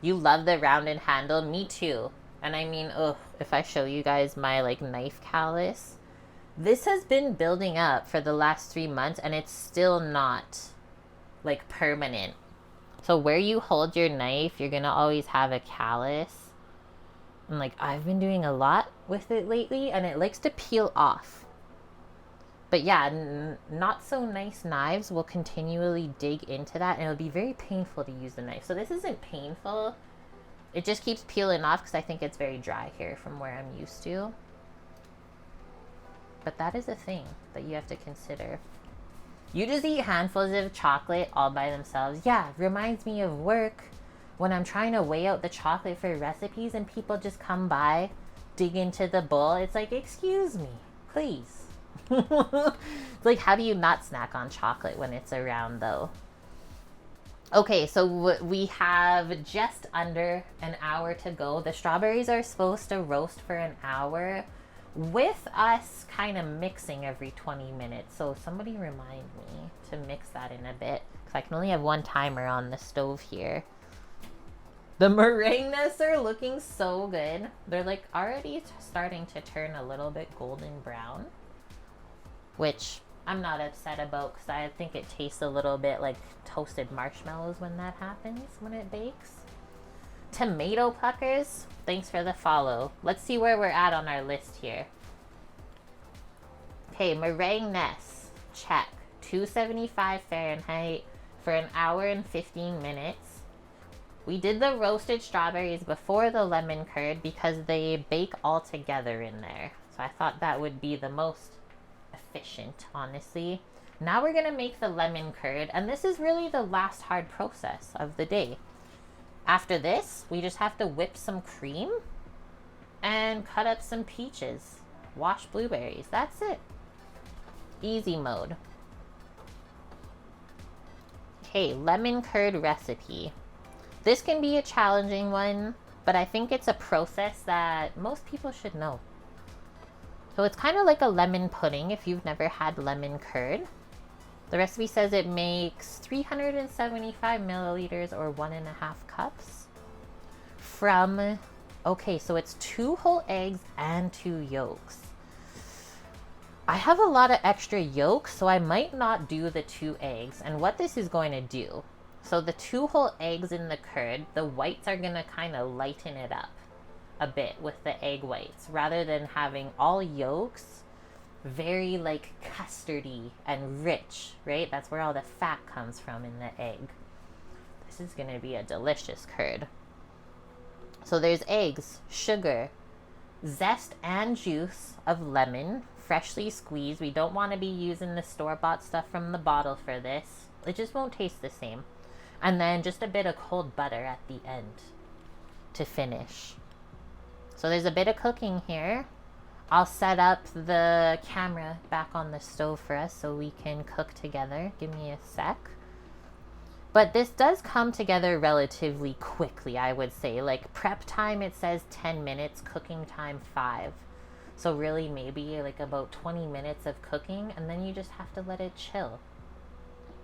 You love the rounded handle? Me too. And I mean, ugh, if I show you guys my like knife callus, this has been building up for the last 3 months and it's still not like permanent. So where you hold your knife, you're gonna always have a callus. And like I've been doing a lot with it lately and it likes to peel off. But yeah, not so nice knives will continually dig into that and it'll be very painful to use the knife. So this isn't painful. It just keeps peeling off because I think it's very dry here from where I'm used to. But that is a thing that you have to consider. You just eat handfuls of chocolate all by themselves. Yeah, reminds me of work when I'm trying to weigh out the chocolate for recipes and people just come by, dig into the bowl. It's like, excuse me, please. It's like, how do you not snack on chocolate when it's around though? Okay, so we have just under an hour to go. The strawberries are supposed to roast for an hour with us kind of mixing every 20 minutes. So somebody remind me to mix that in a bit because I can only have one timer on the stove here. The meringues are looking so good. They're like already starting to turn a little bit golden brown, which I'm not upset about because I think it tastes a little bit like toasted marshmallows when that happens, when it bakes. Tomato puckers, thanks for the follow. Let's see where we're at on our list here. Okay, meringues, check. 275 Fahrenheit for an hour and 15 minutes. We did the roasted strawberries before the lemon curd because they bake all together in there. So I thought that would be the most efficient, honestly. Now we're gonna make the lemon curd, and this is really the last hard process of the day. After this, we just have to whip some cream and cut up some peaches, wash blueberries. That's it. Easy mode. Okay, lemon curd recipe. This can be a challenging one, but I think it's a process that most people should know. So it's kind of like a lemon pudding if you've never had lemon curd. The recipe says it makes 375 milliliters or 1.5 cups from, okay, so it's 2 whole eggs and 2 yolks. I have a lot of extra yolks, so I might not do the 2 eggs. And what this is going to do, so the 2 whole eggs in the curd, the whites are going to kind of lighten it up a bit with the egg whites rather than having all yolks, very like custardy and rich, right? That's where all the fat comes from in the egg. This is gonna be a delicious curd. So there's eggs, sugar, zest and juice of lemon, freshly squeezed. We don't want to be using the store-bought stuff from the bottle for this. It just won't taste the same. And then just a bit of cold butter at the end to finish. So there's a bit of cooking here. I'll set up the camera back on the stove for us so we can cook together. Give me a sec. But this does come together relatively quickly, I would say. Like prep time, it says 10 minutes, cooking time 5. So really maybe like about 20 minutes of cooking and then you just have to let it chill.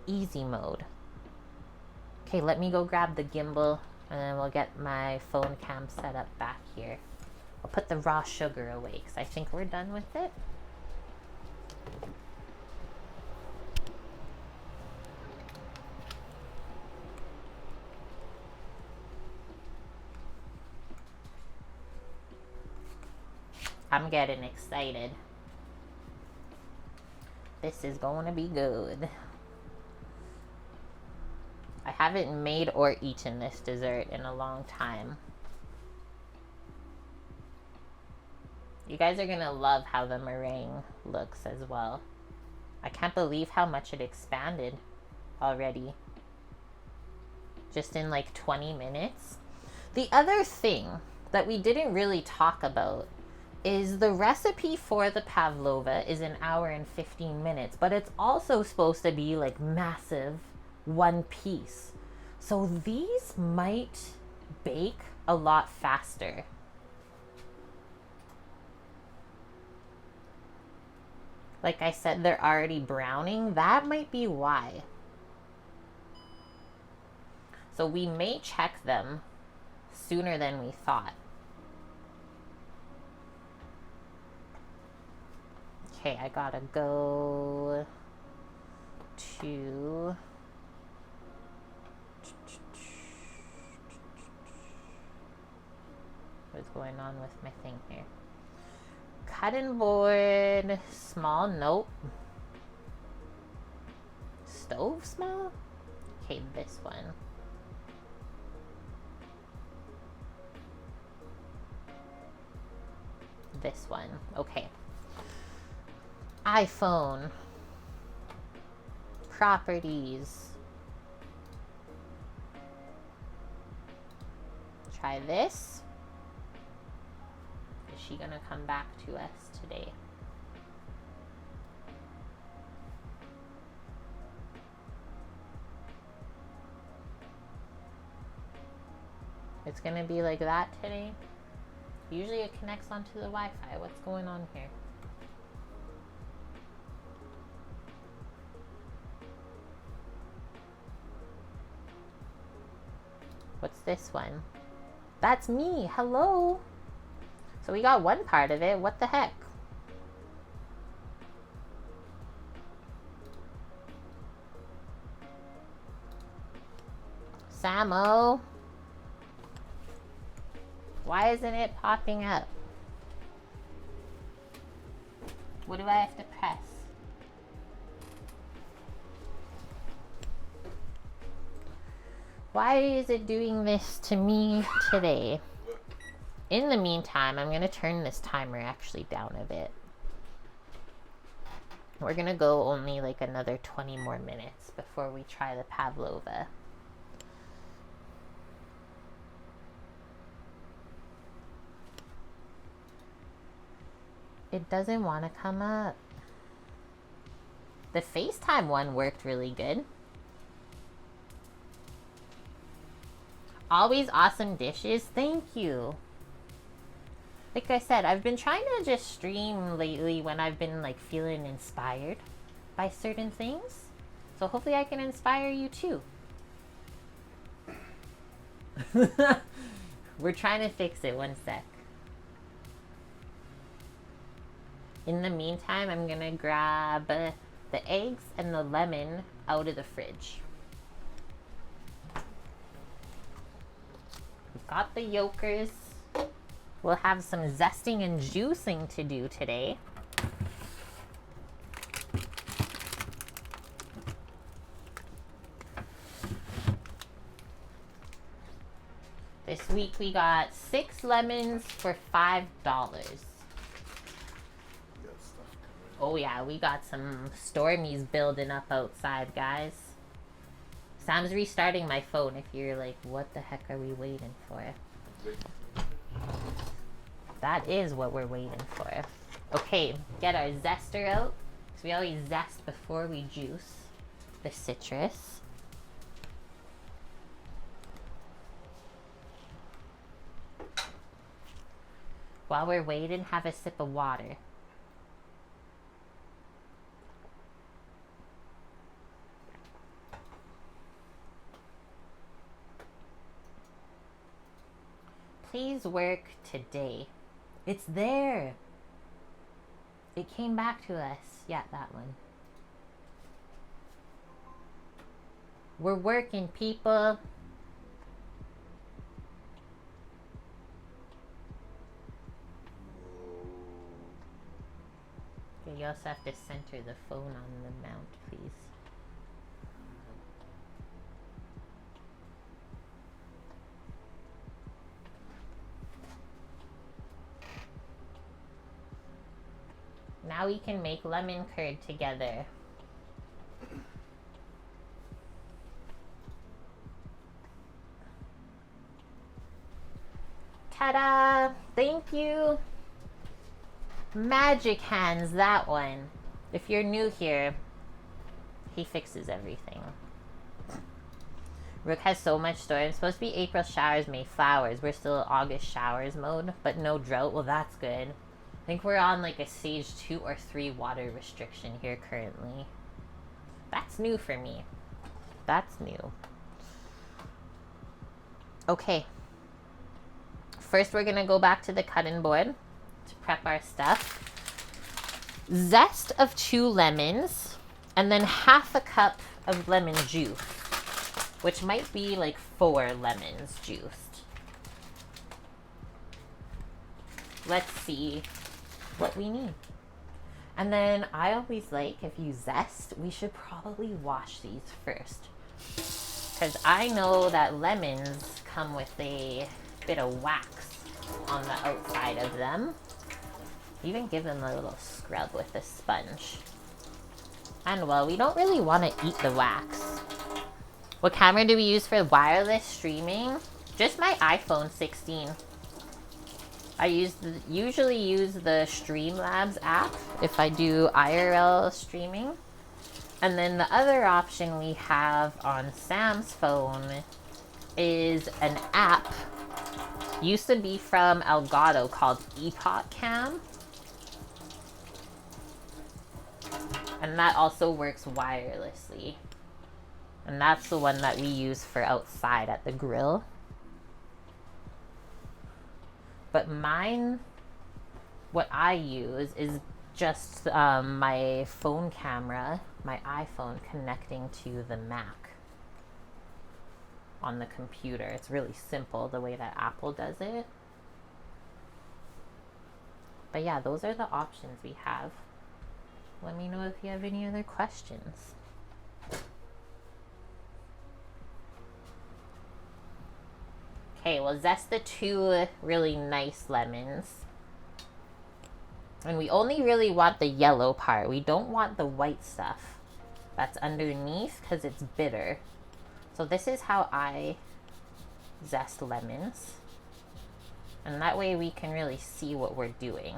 Easy mode. Okay, let me go grab the gimbal and then we'll get my phone cam set up back here. I'll put the raw sugar away because I think we're done with it. I'm getting excited. This is going to be good. I haven't made or eaten this dessert in a long time. You guys are gonna love how the meringue looks as well. I can't believe how much it expanded already. Just in like 20 minutes. The other thing that we didn't really talk about is the recipe for the pavlova is an hour and 15 minutes, but it's also supposed to be like massive, one piece. So these might bake a lot faster. Like I said, they're already browning. That might be why. So we may check them sooner than we thought. Okay, I gotta go to... What's going on with my thing here? Cutting board, small, nope. Stove small? Okay, this one. This one, okay. iPhone. Properties. Try this. Is she gonna come back to us today? It's gonna be like that today. Usually it connects onto the Wi-Fi. What's going on here? What's this one? That's me. Hello. So we got one part of it. What the heck? Samo. Why isn't it popping up? What do I have to press? Why is it doing this to me today? In the meantime, I'm going to turn this timer actually down a bit. We're going to go only like another 20 more minutes before we try the pavlova. It doesn't want to come up. The FaceTime one worked really good. Always awesome dishes. Thank you. Like I said, I've been trying to just stream lately when I've been like feeling inspired by certain things. So hopefully I can inspire you too. We're trying to fix it. One sec. In the meantime, I'm gonna grab the eggs and the lemon out of the fridge. We've got the yolkers. We'll have some zesting and juicing to do today. This week we got 6 lemons for $5. Oh yeah, we got some stormies building up outside, guys. Sam's restarting my phone if you're like, what the heck are we waiting for? That is what we're waiting for. Okay, get our zester out. So we always zest before we juice the citrus. While we're waiting, have a sip of water. Please work today. It's there. It came back to us. Yeah, that one. We're working, people. Okay, you also have to center the phone on the mount, please. Now we can make lemon curd together. Ta-da! Thank you. Magic hands, that one. If you're new here, he fixes everything. Rook has so much storage. It's supposed to be April showers, May flowers. We're still August showers mode, but no drought. Well, that's good. I think we're on like a stage 2 or 3 water restriction here currently. That's new for me. That's new. Okay. First, we're gonna go back to the cutting board to prep our stuff. Zest of 2 lemons, and then half a cup of lemon juice, which might be like 4 lemons juiced. Let's see what we need. And then I always like, if you zest, we should probably wash these first, because I know that lemons come with a bit of wax on the outside of them. Even give them a little scrub with a sponge. And well, we don't really want to eat the wax. What camera do we use for wireless streaming? Just my iPhone 16. I usually use the Streamlabs app if I do IRL streaming. And then the other option we have on Sam's phone is an app. Used to be from Elgato called Epoch Cam. And that also works wirelessly. And that's the one that we use for outside at the grill. But mine, what I use is just my phone camera, my iPhone connecting to the Mac on the computer. It's really simple the way that Apple does it. But yeah, those are the options we have. Let me know if you have any other questions. Okay, we'll zest the 2 really nice lemons. And we only really want the yellow part. We don't want the white stuff that's underneath because it's bitter. So this is how I zest lemons. And that way we can really see what we're doing.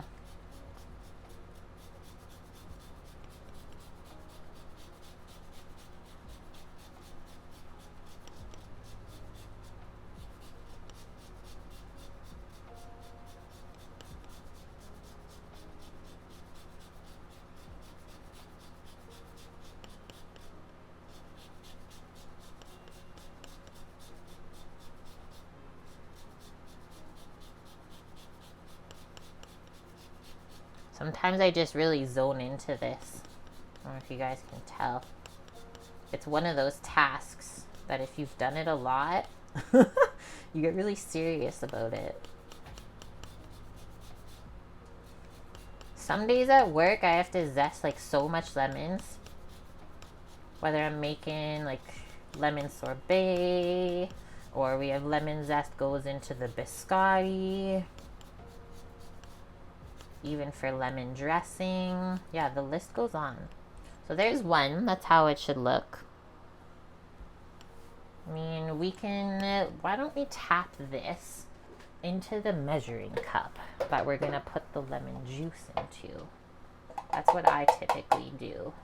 Sometimes I just really zone into this. I don't know if you guys can tell. It's one of those tasks that if you've done it a lot, you get really serious about it. Some days at work, I have to zest like so much lemons. Whether I'm making like lemon sorbet, or we have lemon zest goes into the biscotti. Even for lemon dressing. Yeah, the list goes on. So there's one. That's how it should look. I mean, we can... why don't we tap this into the measuring cup that we're going to put the lemon juice into. That's what I typically do.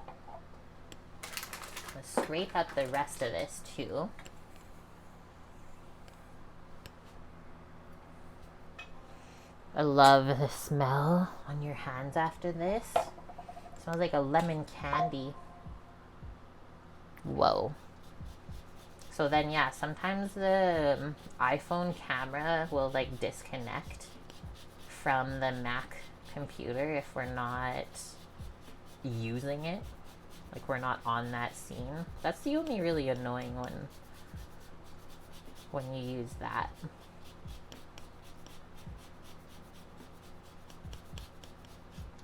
Let's scrape up the rest of this too. I love the smell on your hands after this. It smells like a lemon candy. Whoa. So then, yeah, sometimes the iPhone camera will like disconnect from the Mac computer if we're not using it. Like we're not on that scene. That's the only really annoying one when you use that.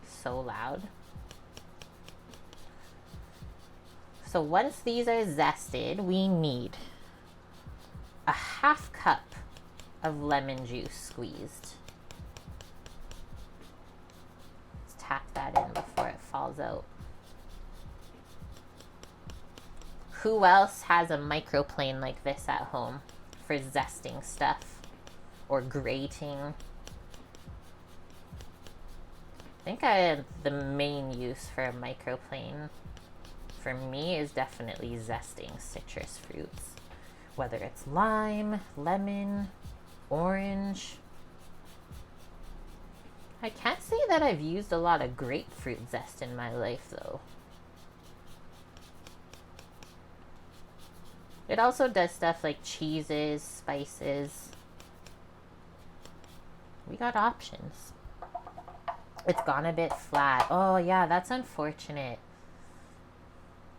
So loud. So once these are zested, we need a half cup of lemon juice squeezed. Let's tap that in before it falls out. Who else has a microplane like this at home for zesting stuff or grating? I think the main use for a microplane for me is definitely zesting citrus fruits. Whether it's lime, lemon, orange. I can't say that I've used a lot of grapefruit zest in my life though. It also does stuff like cheeses, spices. We got options. It's gone a bit flat. Oh yeah, that's unfortunate.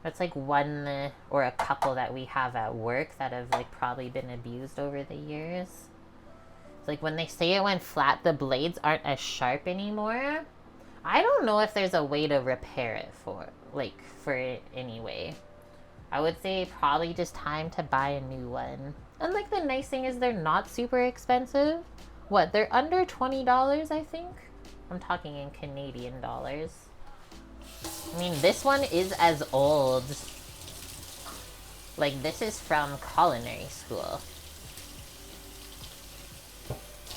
That's like one or a couple that we have at work that have like probably been abused over the years. It's like when they say it went flat, the blades aren't as sharp anymore. I don't know if there's a way to repair it for it anyway. I would say probably just time to buy a new one. And like the nice thing is they're not super expensive. What, they're under $20, I think? I'm talking in Canadian dollars. I mean, this one is as old. Like, this is from culinary school.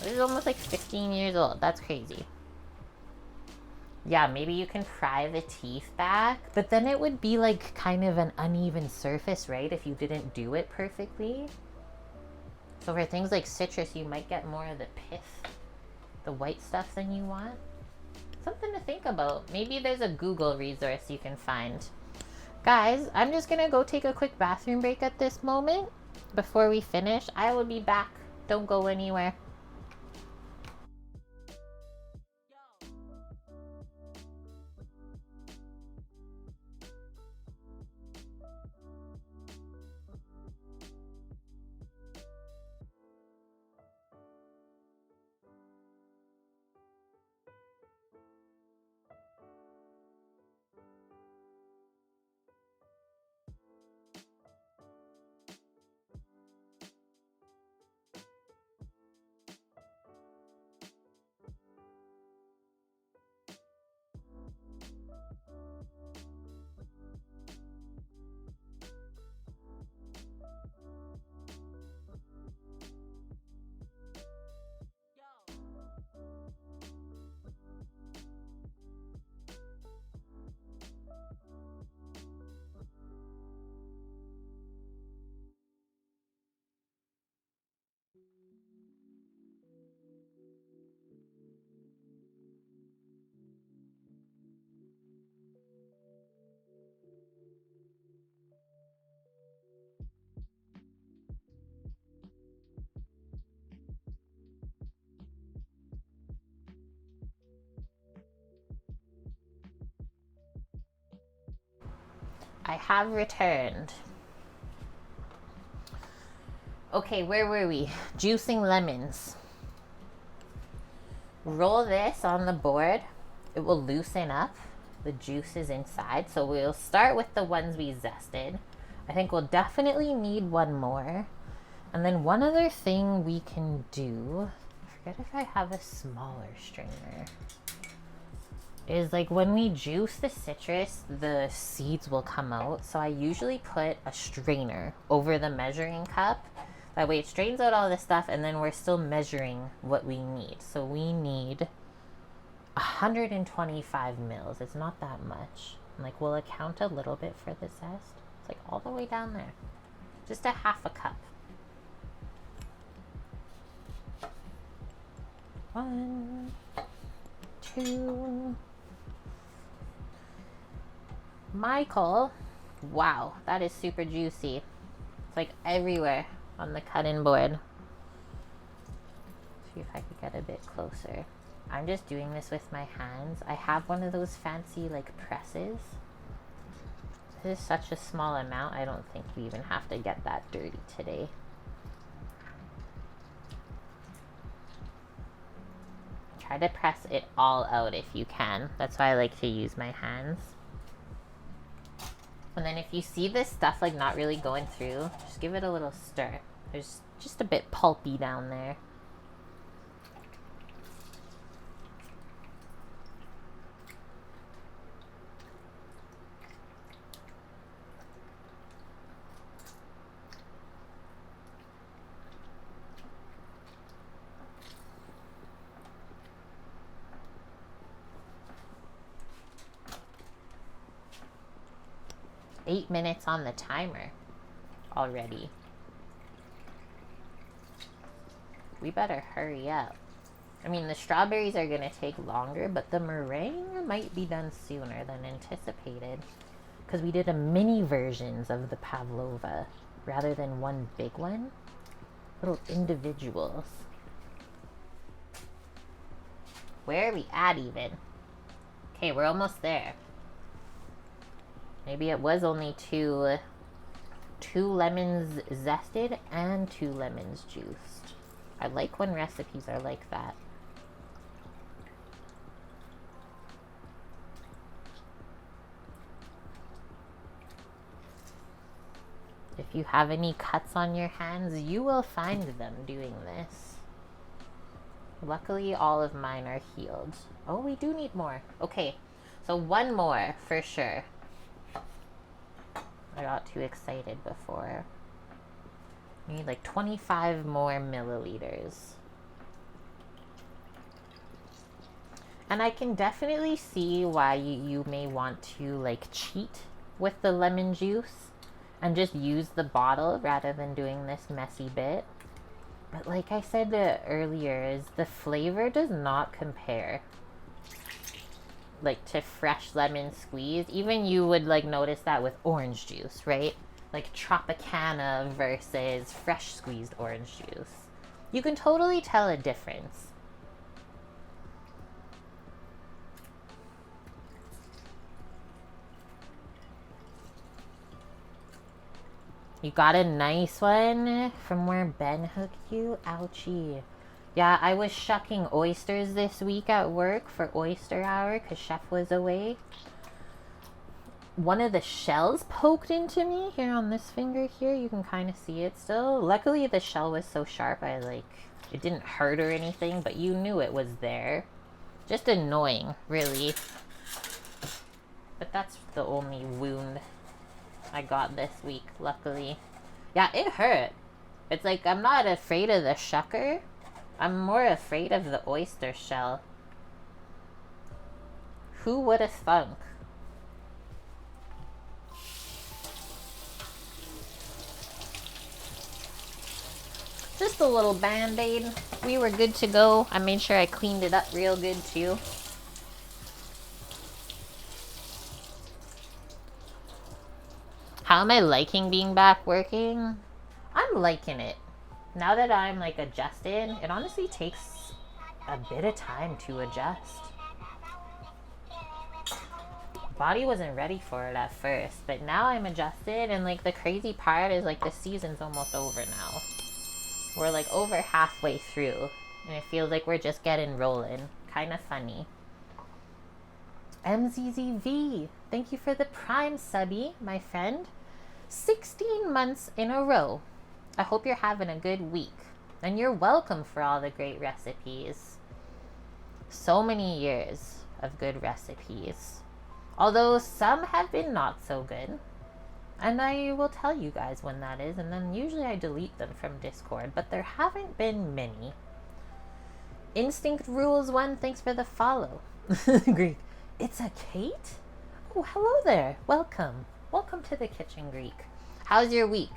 This is almost like 15 years old. That's crazy. Yeah, maybe you can pry the teeth back, but then it would be like kind of an uneven surface, right? If you didn't do it perfectly. So for things like citrus, you might get more of the pith, the white stuff than you want. Something to think about. Maybe there's a Google resource you can find. Guys, I'm just gonna go take a quick bathroom break at this moment before we finish. I will be back. Don't go anywhere. I have returned. Okay, where were we? Juicing lemons. Roll this on the board. It will loosen up the juices inside. So we'll start with the ones we zested. I think we'll definitely need one more. And then one other thing we can do, I forget if I have a smaller strainer, is like when we juice the citrus, the seeds will come out. So I usually put a strainer over the measuring cup. That way it strains out all this stuff and then we're still measuring what we need. So we need 125 mils. It's not that much. Like, will it count a little bit for the zest? It's like all the way down there. Just a half a cup. 1, 2. Michael, wow, that is super juicy. It's like everywhere on the cutting board. See if I could get a bit closer. I'm just doing this with my hands. I have one of those fancy like presses. This is such a small amount, I don't think we even have to get that dirty today. Try to press it all out if you can. That's why I like to use my hands. And then if you see this stuff like not really going through, just give it a little stir. There's just a bit pulpy down there. 8 minutes on the timer already. We better hurry up. I mean, the strawberries are gonna take longer, but the meringue might be done sooner than anticipated. Because we did a mini versions of the pavlova rather than one big one. Little individuals. Where are we at even? Okay, we're almost there. Maybe it was only two lemons zested and 2 lemons juiced. I like when recipes are like that. If you have any cuts on your hands, you will find them doing this. Luckily, all of mine are healed. Oh, we do need more. Okay, so one more for sure. I got too excited before. We need like 25 more milliliters. And I can definitely see why you may want to like cheat with the lemon juice and just use the bottle rather than doing this messy bit. But like I said earlier, is the flavor does not compare like to fresh lemon squeeze. Even you would like notice that with orange juice, right? Like Tropicana versus fresh squeezed orange juice. You can totally tell a difference. You got a nice one from where Ben hooked you? Ouchie. Yeah, I was shucking oysters this week at work for oyster hour because Chef was away. One of the shells poked into me here on this finger here. You can kind of see it still. Luckily, the shell was so sharp, it didn't hurt or anything, but you knew it was there. Just annoying, really. But that's the only wound I got this week, luckily. Yeah, it hurt. It's like I'm not afraid of the shucker. I'm more afraid of the oyster shell. Who would have thunk? Just a little band-aid. We were good to go. I made sure I cleaned it up real good too. How am I liking being back working? I'm liking it. Now that I'm like adjusted, it honestly takes a bit of time to adjust. Body wasn't ready for it at first, but now I'm adjusted, and like the crazy part is like the season's almost over now. We're like over halfway through, and it feels like we're just getting rolling. Kind of funny. MZZV, thank you for the Prime subby, my friend. 16 months in a row. I hope you're having a good week. And you're welcome for all the great recipes. So many years of good recipes. Although some have been not so good. And I will tell you guys when that is, and then usually I delete them from Discord, but there haven't been many. Instinct Rules 1, thanks for the follow. Greek, it's a Kate? Oh, hello there. Welcome. Welcome to the kitchen, Greek. How's your week?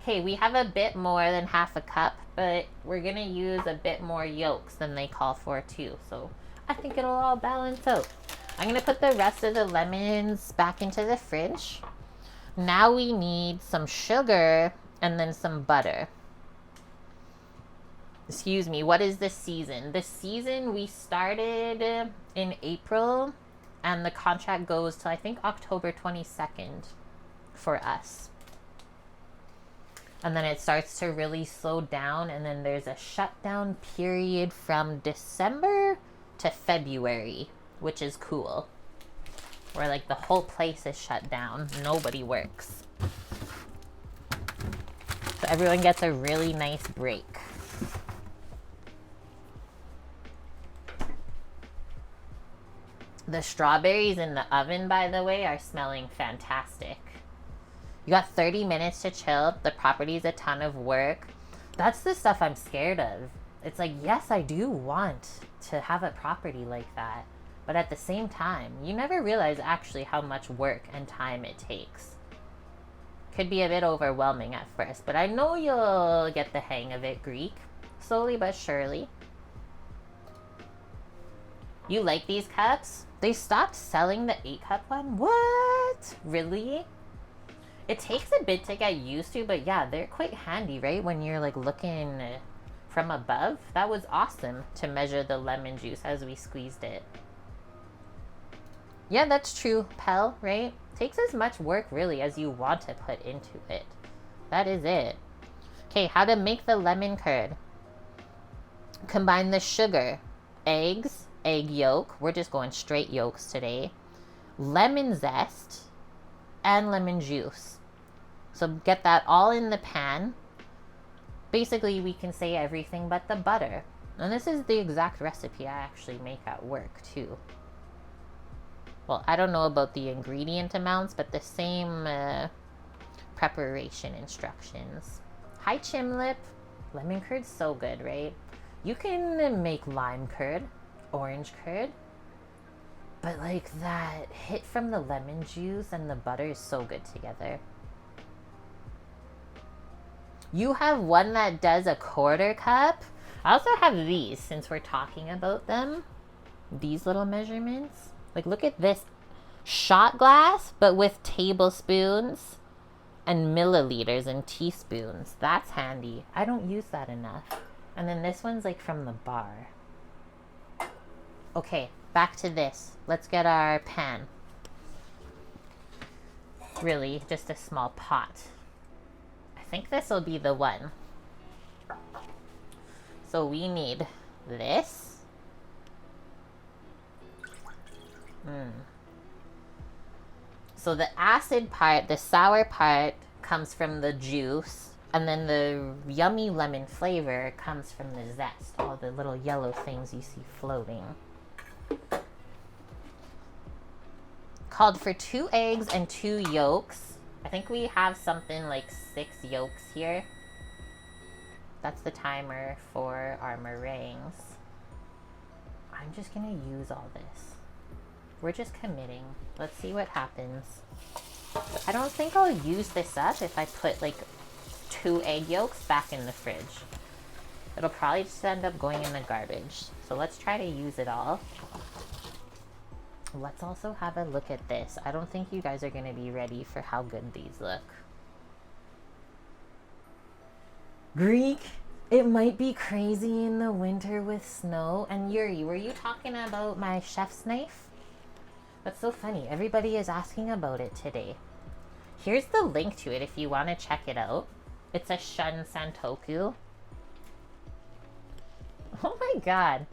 Okay, we have a bit more than half a cup, but we're gonna use a bit more yolks than they call for too, so I think it'll all balance out. I'm gonna put the rest of the lemons back into the fridge. Now we need some sugar and then some butter. Excuse me, what is the season? The season we started in April, and the contract goes till I think October 22nd for us. And then it starts to really slow down, and then there's a shutdown period from December to February, which is cool. Where like the whole place is shut down. Nobody works. So everyone gets a really nice break. The strawberries in the oven, by the way, are smelling fantastic. You got 30 minutes to chill. The property's a ton of work. That's the stuff I'm scared of. It's like, yes, I do want to have a property like that. But at the same time, you never realize actually how much work and time it takes. Could be a bit overwhelming at first, but I know you'll get the hang of it, Greek. Slowly but surely. You like these cups? They stopped selling the 8-cup one? What? Really? It takes a bit to get used to, but yeah, they're quite handy, right? When you're like looking from above. That was awesome to measure the lemon juice as we squeezed it. Yeah, that's true, Pel, right? Takes as much work really as you want to put into it. That is it. Okay, how to make the lemon curd. Combine the sugar, eggs, egg yolk. We're just going straight yolks today. Lemon zest and lemon juice. So get that all in the pan. Basically, we can say everything but the butter. And this is the exact recipe I actually make at work too. Well, I don't know about the ingredient amounts, but the same preparation instructions. Hi, Chimlip. Lemon curd's so good, right? You can make lime curd, orange curd, but like that hit from the lemon juice and the butter is so good together. You have one that does a 1/4 cup. I also have these since we're talking about them. These little measurements. Like, look at this shot glass, but with tablespoons and milliliters and teaspoons. That's handy. I don't use that enough. And then this one's like from the bar. Okay, back to this. Let's get our pan. Really, just a small pot. I think this will be the one. So we need this. So the acid part, the sour part, comes from the juice, and then the yummy lemon flavor comes from the zest, all the little yellow things you see floating. Called for 2 eggs and 2 yolks. I think we have something like 6 yolks here. That's the timer for our meringues. I'm just gonna use all this. We're just committing. Let's see what happens. I don't think I'll use this up if I put like 2 egg yolks back in the fridge. It'll probably just end up going in the garbage. So let's try to use it all. Let's also have a look at this. I don't think you guys are going to be ready for how good these look. Greek, it might be crazy in the winter with snow. And Yuri, were you talking about my chef's knife? That's so funny. Everybody is asking about it today. Here's the link to it if you want to check it out. It's a Shun Santoku. Oh my god.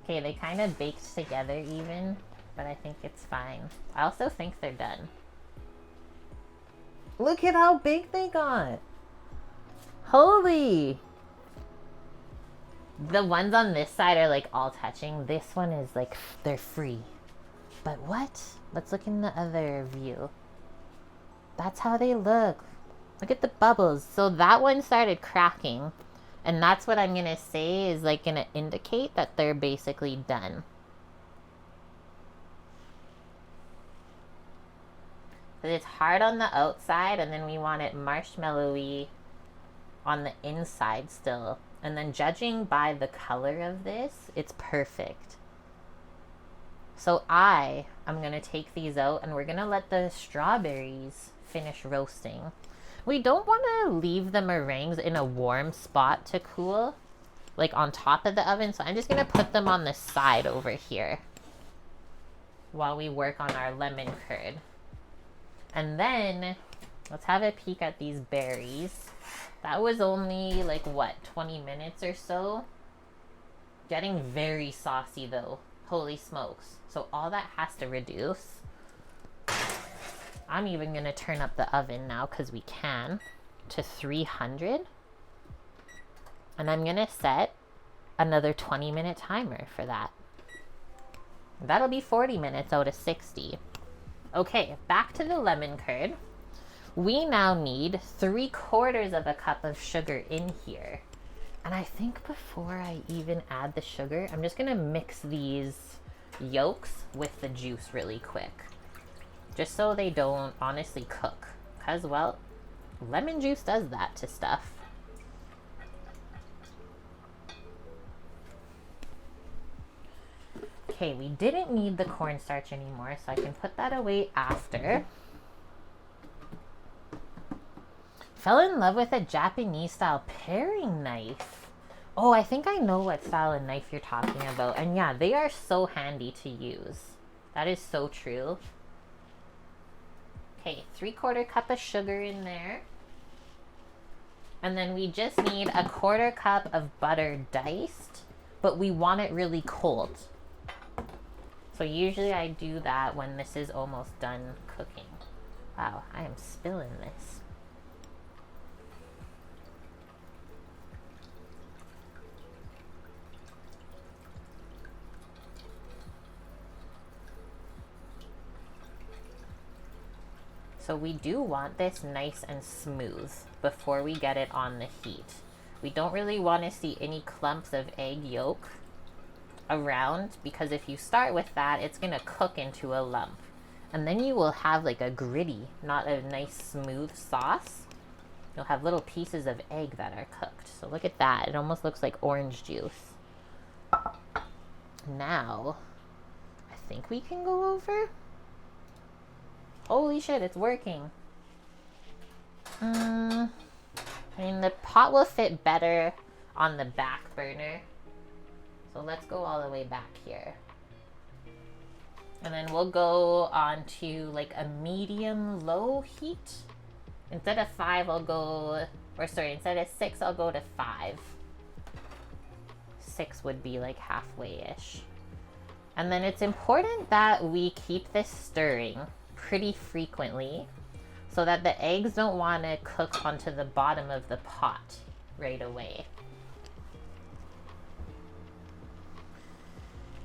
Okay, they kind of baked together even, but I think it's fine. I also think they're done. Look at how big they got. Holy. The ones on this side are like all touching. This one is like, they're free. But what? Let's look in the other view. That's how they look. Look at the bubbles. So that one started cracking. And that's what I'm going to say is like going to indicate that they're basically done. But it's hard on the outside and then we want it marshmallowy on the inside still. And then judging by the color of this, it's perfect. So I'm going to take these out and we're going to let the strawberries finish roasting. We don't want to leave the meringues in a warm spot to cool, like on top of the oven. So I'm just going to put them on the side over here while we work on our lemon curd. And then let's have a peek at these berries. That was only like what, 20 minutes or so? Getting very saucy though. Holy smokes. So all that has to reduce. I'm even going to turn up the oven now because we can to 300. And I'm going to set another 20-minute timer for that. That'll be 40 minutes out of 60. Okay, back to the lemon curd. We now need 3/4 of a cup of sugar in here. And I think before I even add the sugar, I'm just going to mix these yolks with the juice really quick. Just so they don't honestly cook. Because, well, Lemon juice does that to stuff. Okay, we didn't need the cornstarch anymore, so I can put that away after. Fell in love with a Japanese style paring knife. Oh, I think I know what style of knife you're talking about. And yeah, they are so handy to use. That is so true. Okay, 3/4 cup of sugar in there. And then we just need a 1/4 cup of butter diced, but we want it really cold. So usually I do that when this is almost done cooking. Wow, I am spilling this. So we do want this nice and smooth before we get it on the heat. We don't really want to see any clumps of egg yolk around, because if you start with that, it's going to cook into a lump. And then you will have like a gritty, not a nice smooth sauce. You'll have little pieces of egg that are cooked. So look at that. It almost looks like orange juice. Now, I think we can go over. Holy shit, it's working. I mean, the pot will fit better on the back burner. So let's go all the way back here. And then we'll go on to like a medium low heat. Instead of 5, I'll go, or sorry, instead of 6, I'll go to 5. 6 would be like halfway-ish. And then it's important that we keep this stirring pretty frequently so that the eggs don't want to cook onto the bottom of the pot right away.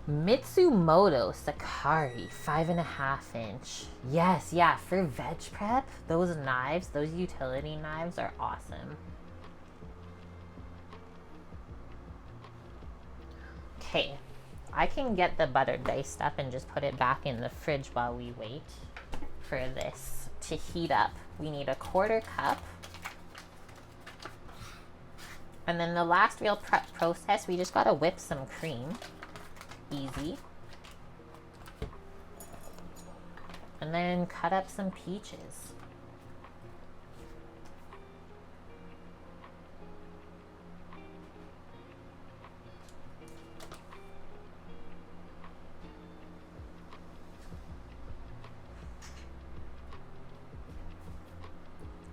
Mitsumoto Sakari 5.5 inch. Yes, yeah, for veg prep, those knives, those utility knives are awesome. Okay, I can get the butter diced up and just put it back in the fridge while we wait for this to heat up. We need a 1/4 cup. And then the last real prep process, we just gotta whip some cream. Easy. And then cut up some peaches.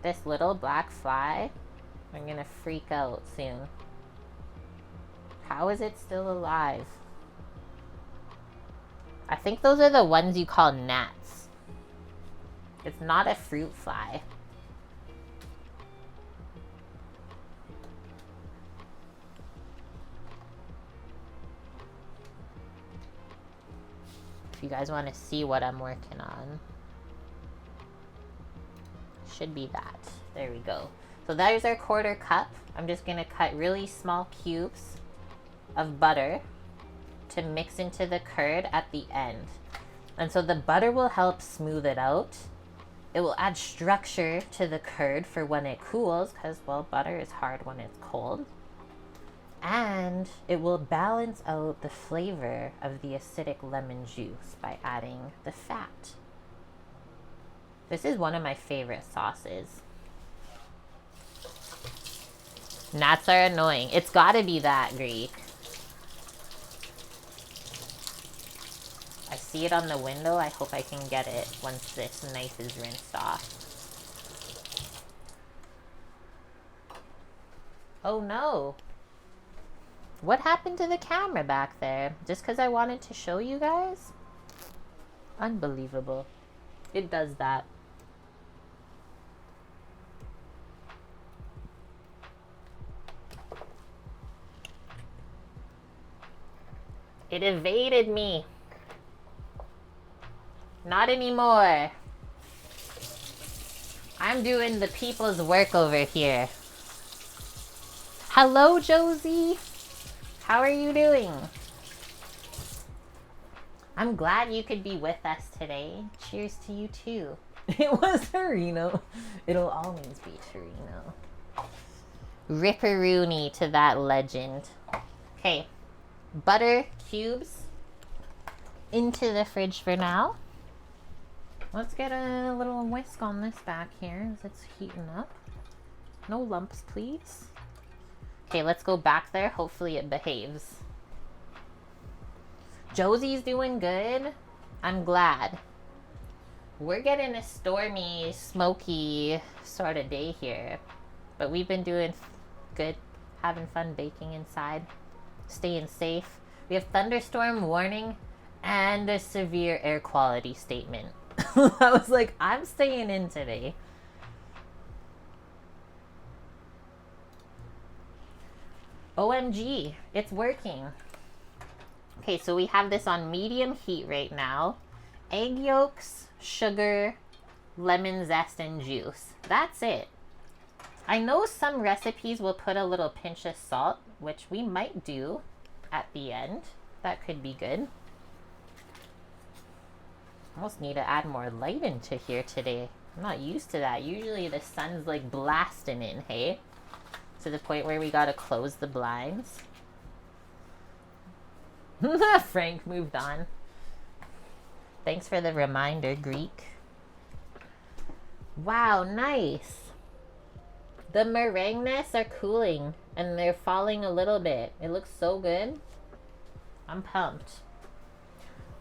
This little black fly, I'm gonna freak out soon. How is it still alive? I think those are the ones you call gnats. It's not a fruit fly. If you guys want to see what I'm working on. Should be that. There we go. So there's our 1/4 cup. I'm just going to cut really small cubes of butter to mix into the curd at the end. And so the butter will help smooth it out. It will add structure to the curd for when it cools, because, well, butter is hard when it's cold. And it will balance out the flavor of the acidic lemon juice by adding the fat. This is one of my favorite sauces. Gnats are annoying. It's gotta be that, Greek. I see it on the window. I hope I can get it once this knife is rinsed off. Oh no. What happened to the camera back there? Just because I wanted to show you guys? Unbelievable. It does that. It evaded me. Not anymore. I'm doing the people's work over here. Hello, Josie. How are you doing? I'm glad you could be with us today. Cheers to you too. It was her, It'll always be Torino. Ripperoonie to that legend. Okay, butter cubes into the fridge for now. Let's get a little whisk on this back here as it's heating up. No lumps, please. Okay, let's go back there. Hopefully it behaves. Josie's doing good. I'm glad. We're getting a stormy, smoky sort of day here. But we've been doing good, having fun baking inside, staying safe. We have thunderstorm warning and a severe air quality statement. I was like, I'm staying in today. OMG, it's working. Okay, so we have this on medium heat right now. Egg yolks, sugar, lemon zest, and juice. That's it. I know some recipes will put a little pinch of salt, which we might do at the end. That could be good. Almost need to add more light into here today. I'm not used to that. Usually the sun's like blasting in, hey? To the point where we gotta close the blinds. Frank moved on. Thanks for the reminder, Greek. Wow, nice. The meringues are cooling and they're falling a little bit. It looks so good. I'm pumped.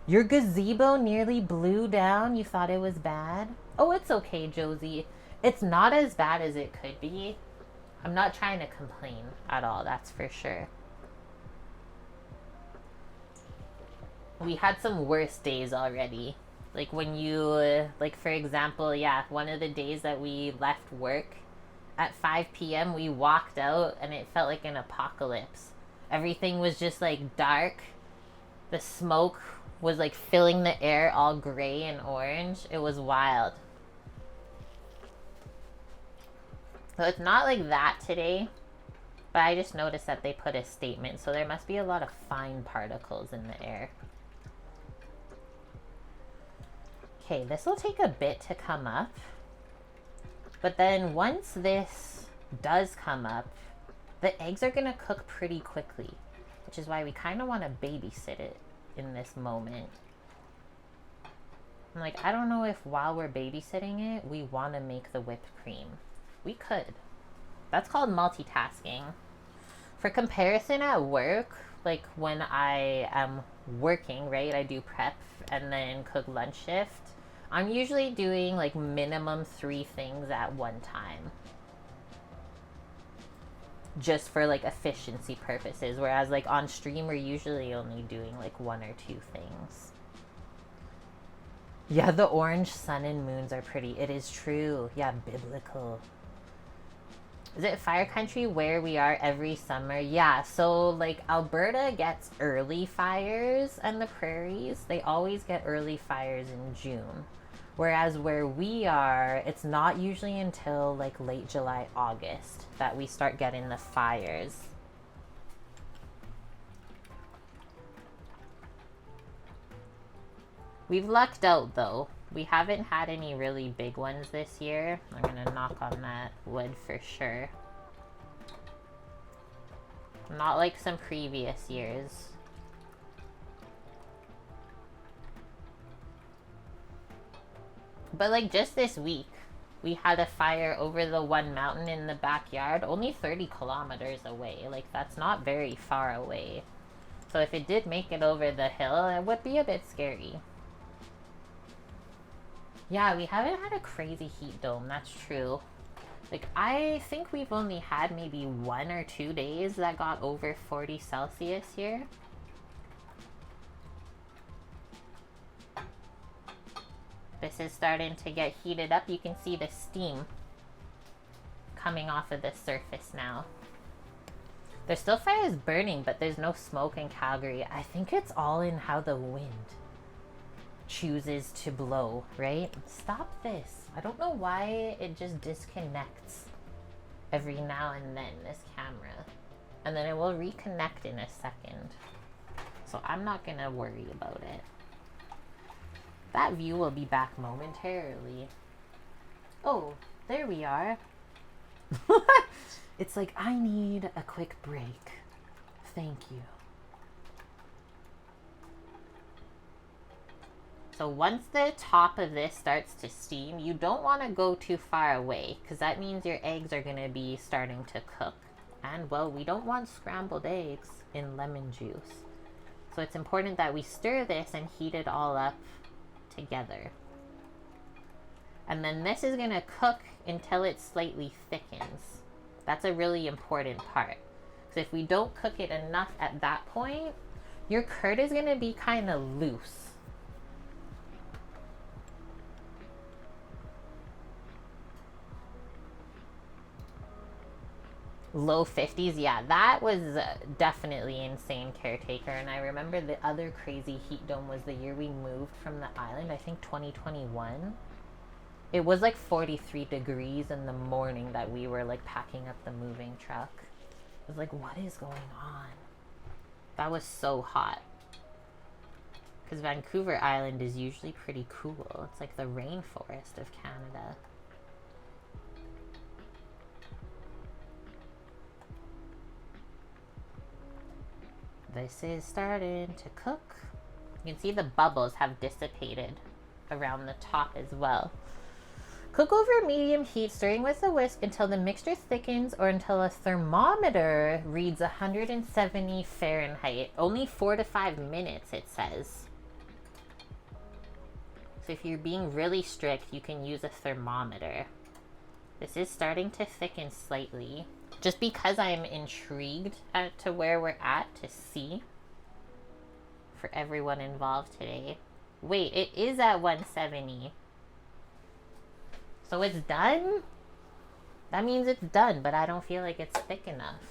Your gazebo nearly blew down. You thought it was bad? Oh, it's okay, Josie. It's not as bad as it could be. I'm not trying to complain at all, that's for sure. We had some worse days already. Like when you, like for example, yeah, one of the days that we left work at 5 p.m. we walked out and it felt like an apocalypse. Everything was just like dark. The smoke was like filling the air all gray and orange. It was wild. So it's not like that today, but I just noticed that they put a statement, so there must be a lot of fine particles in the air. Okay, this will take a bit to come up, but then once this does come up, the eggs are gonna cook pretty quickly, which is why we kind of want to babysit it in this moment. I'm like, I don't know if while we're babysitting it, we want to make the whipped cream. We could. That's called multitasking. For comparison at work, like when I am working, right, I do prep and then cook lunch shift. I'm usually doing like minimum 3 things at one time. Just for like efficiency purposes. Whereas like on stream, we're usually only doing like 1 or 2 things. Yeah, the orange sun and moons are pretty. It is true. Yeah, biblical. Is it fire country where we are every summer? Yeah, so like Alberta gets early fires and the prairies, they always get early fires in June. Whereas where we are, it's not usually until like late July, August that we start getting the fires. We've lucked out though. We haven't had any really big ones this year. I'm gonna knock on that wood for sure. Not like some previous years. But like just this week, we had a fire over the one mountain in the backyard, only 30 kilometers away. Like that's not very far away. So if it did make it over the hill, it would be a bit scary. Yeah, we haven't had a crazy heat dome, that's true. Like, I think we've only had maybe 1 or 2 days that got over 40 Celsius here. This is starting to get heated up. You can see the steam coming off of the surface now. There's still fires burning, but there's no smoke in Calgary. I think it's all in how the wind chooses to blow, right? Stop this. I don't know why it just disconnects every now and then, this camera. And then it will reconnect in a second. So I'm not gonna worry about it. That view will be back momentarily. Oh, There we are. It's like, I need a quick break. Thank you. So once the top of this starts to steam, you don't want to go too far away because that means your eggs are going to be starting to cook. And well, we don't want scrambled eggs in lemon juice. So it's important that we stir this and heat it all up together. And then this is going to cook until it slightly thickens. That's a really important part. Because if we don't cook it enough at that point, your curd is going to be kind of loose. Low 50s, yeah, that was definitely insane, caretaker. And I remember the other crazy heat dome was the year we moved from the island, I think 2021. It was like 43 degrees in the morning that we were like packing up the moving truck. It was like, what is going on? That was so hot. Because Vancouver Island is usually pretty cool. It's like the rainforest of Canada. This is starting to cook. You can see the bubbles have dissipated around the top as well. Cook over medium heat, stirring with a whisk until the mixture thickens or until a thermometer reads 170 Fahrenheit. Only 4 to 5 minutes, it says. So if you're being really strict, you can use a thermometer. This is starting to thicken slightly. Just because I'm intrigued to where we're at to see for everyone involved today. Wait, it is at 170. So it's done? That means it's done, but I don't feel like it's thick enough.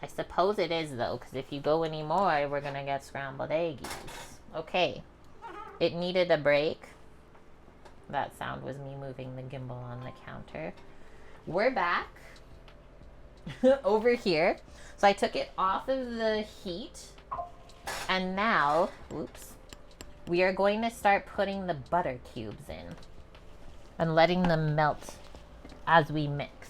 I suppose it is though, because if you go any more, we're gonna get scrambled eggies. Okay, it needed a break. That sound was me moving the gimbal on the counter. We're back over here. So I took it off of the heat. And now, whoops, we are going to start putting the butter cubes in and letting them melt as we mix.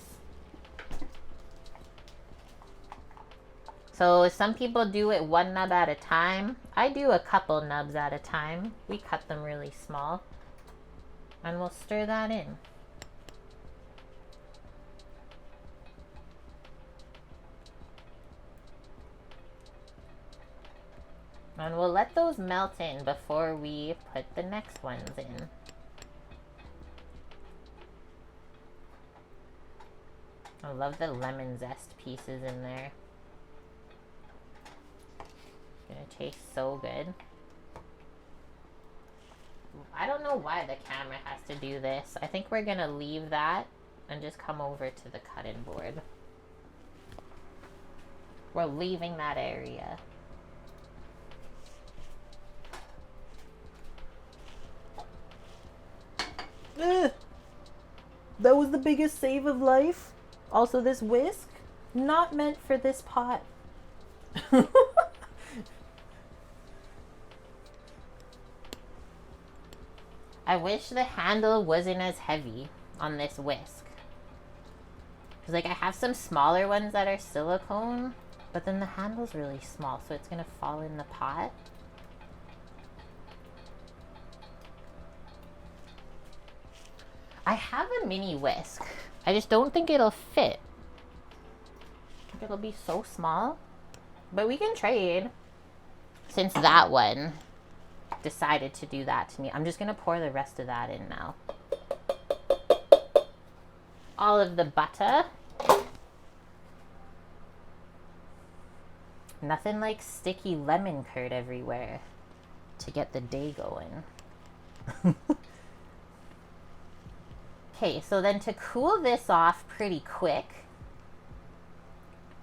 So some people do it one nub at a time. I do a couple nubs at a time. We cut them really small. And we'll stir that in. And we'll let those melt in before we put the next ones in. I love the lemon zest pieces in there. It's gonna taste so good. I don't know why the camera has to do this. I think we're gonna leave that and just come over to the cutting board. We're leaving that area. Ugh. That was the biggest save of life. Also, this whisk, not meant for this pot. I wish the handle wasn't as heavy on this whisk. Because like I have some smaller ones that are silicone, but then the handle's really small, so it's going to fall in the pot. I have a mini whisk. I just don't think it'll fit. I think it'll be so small. But we can trade. Since that one decided to do that to me, I'm just going to pour the rest of that in now. All of the butter. Nothing like sticky lemon curd everywhere to get the day going. Okay, so then to cool this off pretty quick,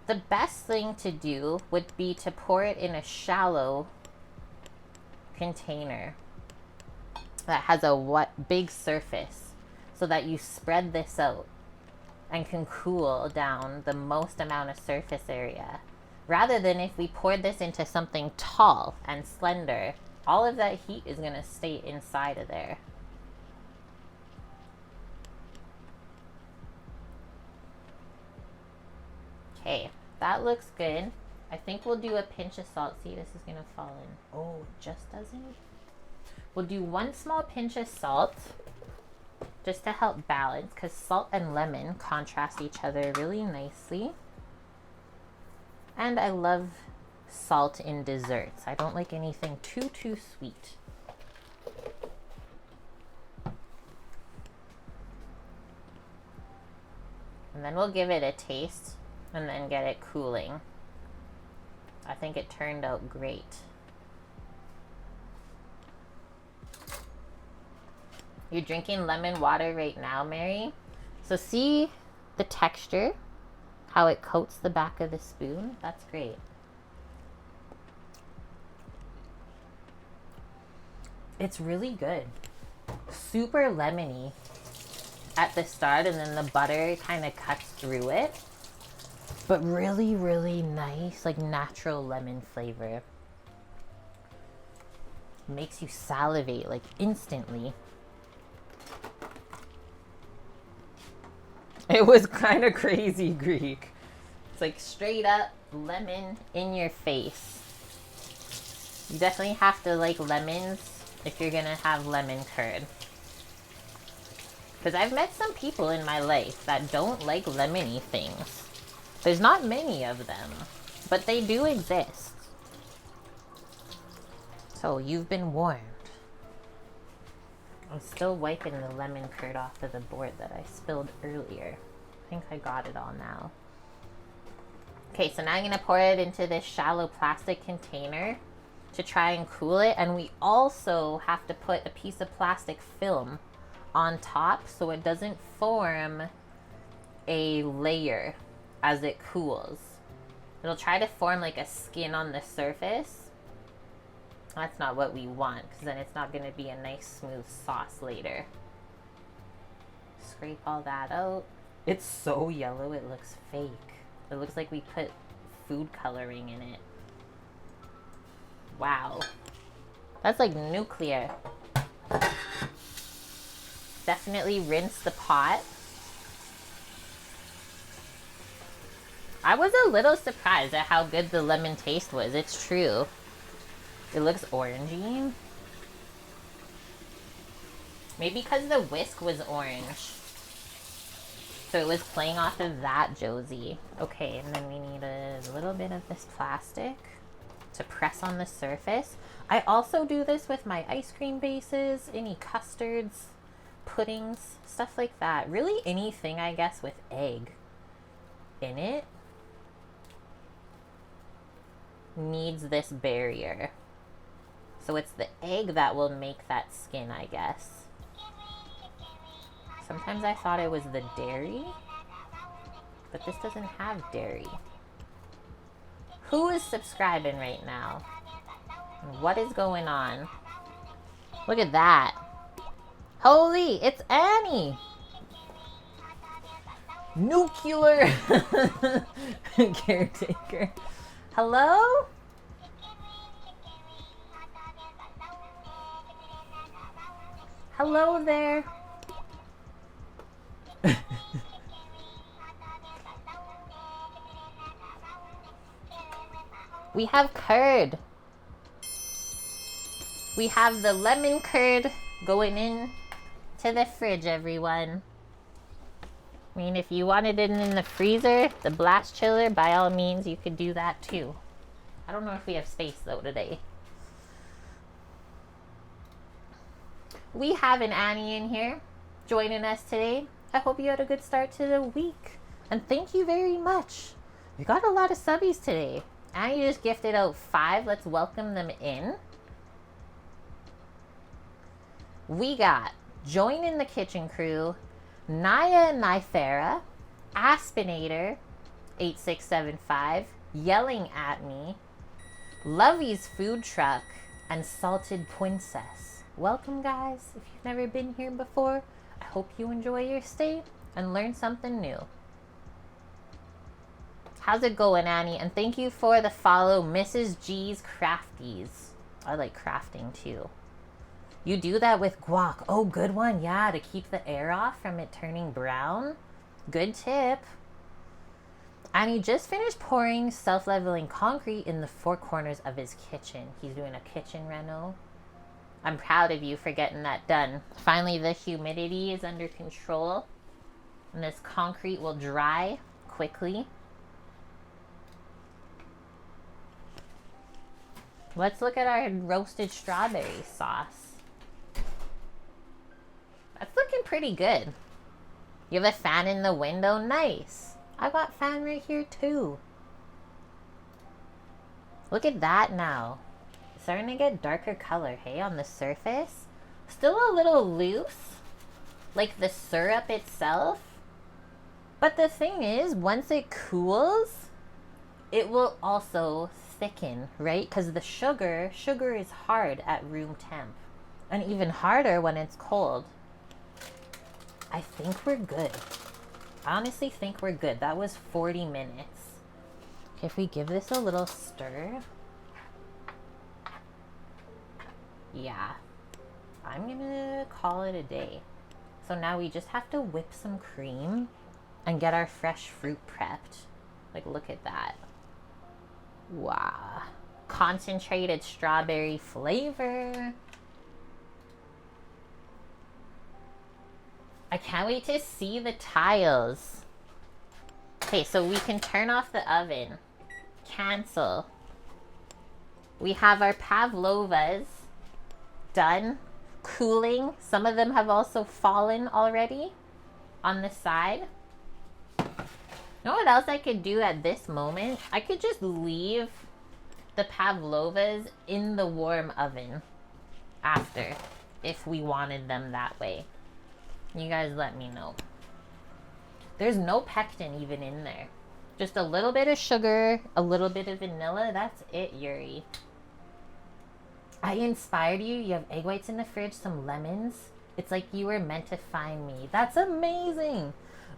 the best thing to do would be to pour it in a shallow container that has a big surface so that you spread this out and can cool down the most amount of surface area. Rather than if we poured this into something tall and slender, all of that heat is going to stay inside of there. Okay, that looks good. I think we'll do a pinch of salt. See, this is gonna fall in. Oh, it just doesn't. We'll do 1 small pinch of salt just to help balance, because salt and lemon contrast each other really nicely. And I love salt in desserts. I don't like anything too sweet. And then we'll give it a taste and then get it cooling. I think it turned out great. You're drinking lemon water right now, Mary? So see the texture, how it coats the back of the spoon? That's great. It's really good. Super lemony at the start, and then the butter kind of cuts through it. But really, really nice, like natural lemon flavor. Makes you salivate like instantly. It was kind of crazy, Greek. It's like straight up lemon in your face. You definitely have to like lemons if you're gonna have lemon curd. Because I've met some people in my life that don't like lemony things. There's not many of them, but they do exist. So you've been warned. I'm still wiping the lemon curd off of the board that I spilled earlier. I think I got it all now. Okay, so now I'm gonna pour it into this shallow plastic container to try and cool it. And we also have to put a piece of plastic film on top so it doesn't form a layer as it cools. It'll try to form like a skin on the surface. That's not what we want, because then it's not going to be a nice smooth sauce later. Scrape all that out. It's so yellow it looks fake. It looks like we put food coloring in it. Wow. That's like nuclear. Definitely rinse the pot. I was a little surprised at how good the lemon taste was. It's true. It looks orangey. Maybe because the whisk was orange. So it was playing off of that, Josie. Okay, and then we need a little bit of this plastic to press on the surface. I also do this with my ice cream bases, any custards, puddings, stuff like that. Really anything, I guess, with egg in it needs this barrier. So it's the egg that will make that skin, I guess. Sometimes I thought it was the dairy, but this doesn't have dairy. Who is subscribing right now? And what is going on? Look at that. Holy, it's Annie. Nuclear caretaker. Hello? Hello there. We have curd. We have the lemon curd going in to the fridge, everyone. I mean, if you wanted it in the freezer, the blast chiller, by all means, you could do that too. I don't know if we have space though today. We have an Annie in here joining us today. I hope you had a good start to the week. And thank you very much. We got a lot of subbies today. Annie just gifted out 5. Let's welcome them in. We got Join in the Kitchen Crew, Naya Nifera, Aspinator 8675, Yelling at Me, Lovey's Food Truck, and Salted Princess. Welcome, guys. If you've never been here before, I hope you enjoy your stay and learn something new. How's it going, Annie? And thank you for the follow, Mrs. G's Crafties. I like crafting too. You do that with guac. Oh, good one. Yeah, to keep the air off from it turning brown. Good tip. And he just finished pouring self-leveling concrete in the four corners of his kitchen. He's doing a kitchen reno. I'm proud of you for getting that done. Finally, the humidity is under control. And this concrete will dry quickly. Let's look at our roasted strawberry sauce. That's looking pretty good. You have a fan in the window? Nice. I got fan right here too. Look at that now. It's starting to get darker color, hey, on the surface. Still a little loose, like the syrup itself. But the thing is, once it cools, it will also thicken, right? Because the sugar is hard at room temp. And even harder when it's cold. I think we're good. I honestly think we're good. That was 40 minutes. Okay, if we give this a little stir. Yeah. I'm gonna call it a day. So now we just have to whip some cream and get our fresh fruit prepped. Like, look at that. Wow. Concentrated strawberry flavor. I can't wait to see the tiles. Okay, so we can turn off the oven. Cancel. We have our pavlovas done, cooling. Some of them have also fallen already on the side. You know what else I could do at this moment? I could just leave the pavlovas in the warm oven after, if we wanted them that way. You guys let me know. There's no pectin even in there. Just a little bit of sugar, a little bit of vanilla. That's it, Yuri. I inspired you. You have egg whites in the fridge, some lemons. It's like you were meant to find me. That's amazing.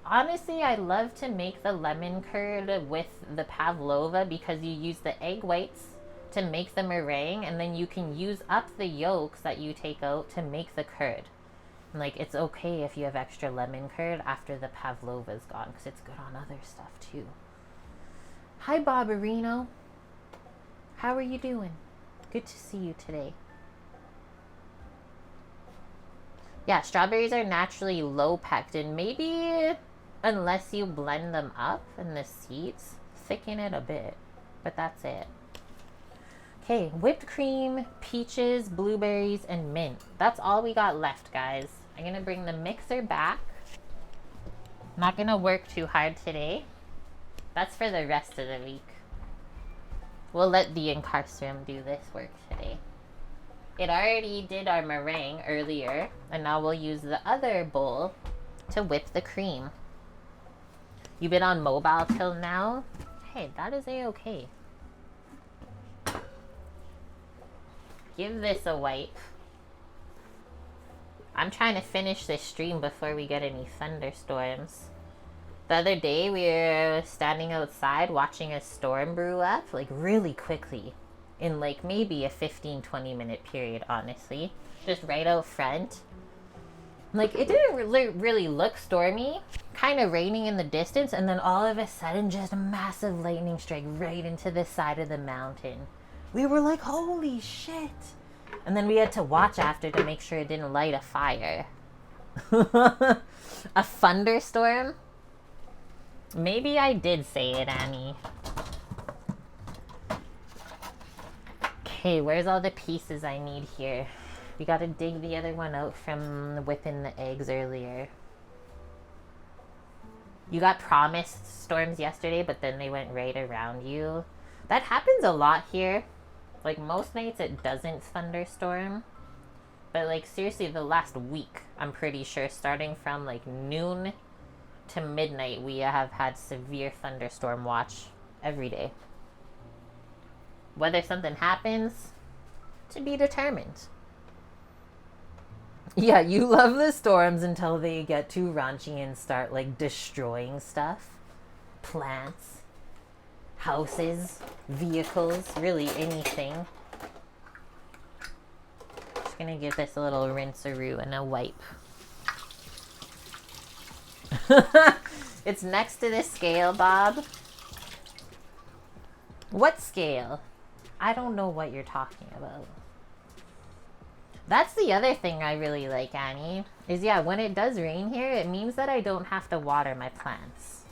Honestly, I love to make the lemon curd with the pavlova because you use the egg whites to make the meringue, and then you can use up the yolks that you take out to make the curd. Like, it's okay if you have extra lemon curd after the pavlova's gone, because it's good on other stuff too. Hi, Barbarino. How are you doing? Good to see you today. Yeah, strawberries are naturally low pectin. Maybe unless you blend them up and the seeds thicken it a bit, but that's it. Okay, whipped cream, peaches, blueberries, and mint. That's all we got left, guys. I'm gonna bring the mixer back. Not gonna work too hard today. That's for the rest of the week. We'll let the incarcerum do this work today. It already did our meringue earlier, and now we'll use the other bowl to whip the cream. You've been on mobile till now? Hey, that is a-okay. Give this a wipe. I'm trying to finish this stream before we get any thunderstorms. The other day, we were standing outside watching a storm brew up, like really quickly. In like maybe a 15-20 minute period, honestly. Just right out front. Like, it didn't really look stormy. Kind of raining in the distance, and then all of a sudden, just a massive lightning strike right into the side of the mountain. We were like, holy shit. And then we had to watch after to make sure it didn't light a fire. A thunderstorm? Maybe I did say it, Annie. Okay, where's all the pieces I need here? We gotta dig the other one out from whipping the eggs earlier. You got promised storms yesterday, but then they went right around you. That happens a lot here. Like, most nights it doesn't thunderstorm. But, like, seriously, the last week, I'm pretty sure, starting from, like, noon to midnight, we have had severe thunderstorm watch every day. Whether something happens, to be determined. Yeah, you love the storms until they get too raunchy and start, like, destroying stuff. Plants. Houses, vehicles, really anything. Just gonna give this a little rinse-a-roo and a wipe. It's next to the scale, Bob. What scale? I don't know what you're talking about. That's the other thing I really like, Annie, is yeah, when it does rain here, it means that I don't have to water my plants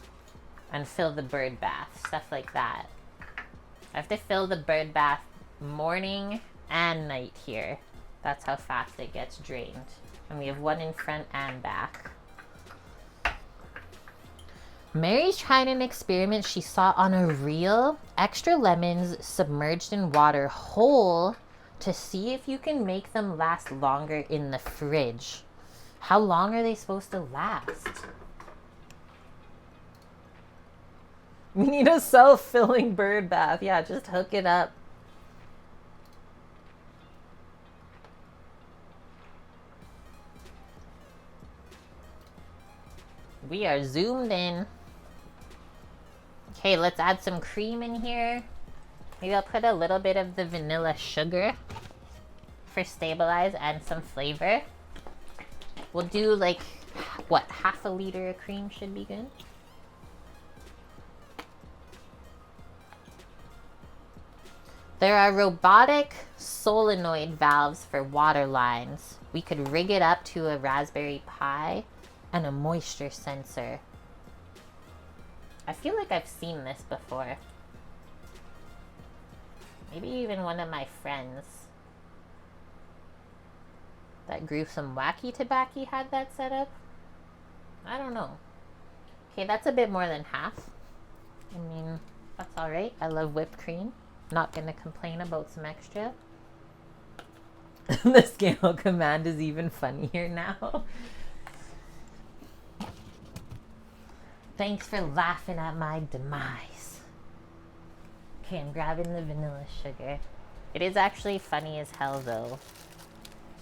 and fill the bird bath, stuff like that. I have to fill the bird bath morning and night here. That's how fast it gets drained. And we have one in front and back. Mary's trying an experiment she saw on a reel. Extra lemons submerged in water whole to see if you can make them last longer in the fridge. How long are they supposed to last? We need a self-filling bird bath. Yeah, just hook it up. We are zoomed in. Okay, let's add some cream in here. Maybe I'll put a little bit of the vanilla sugar for stabilize and some flavor. We'll do like, what, half a liter of cream should be good. There are robotic solenoid valves for water lines. We could rig it up to a Raspberry Pi and a moisture sensor. I feel like I've seen this before. Maybe even one of my friends that grew some wacky tobacco had that set up. I don't know. Okay, that's a bit more than half. I mean, that's all right. I love whipped cream. Not gonna complain about some extra. The scale command is even funnier now. Thanks for laughing at my demise. Okay, I'm grabbing the vanilla sugar. It is actually funny as hell though.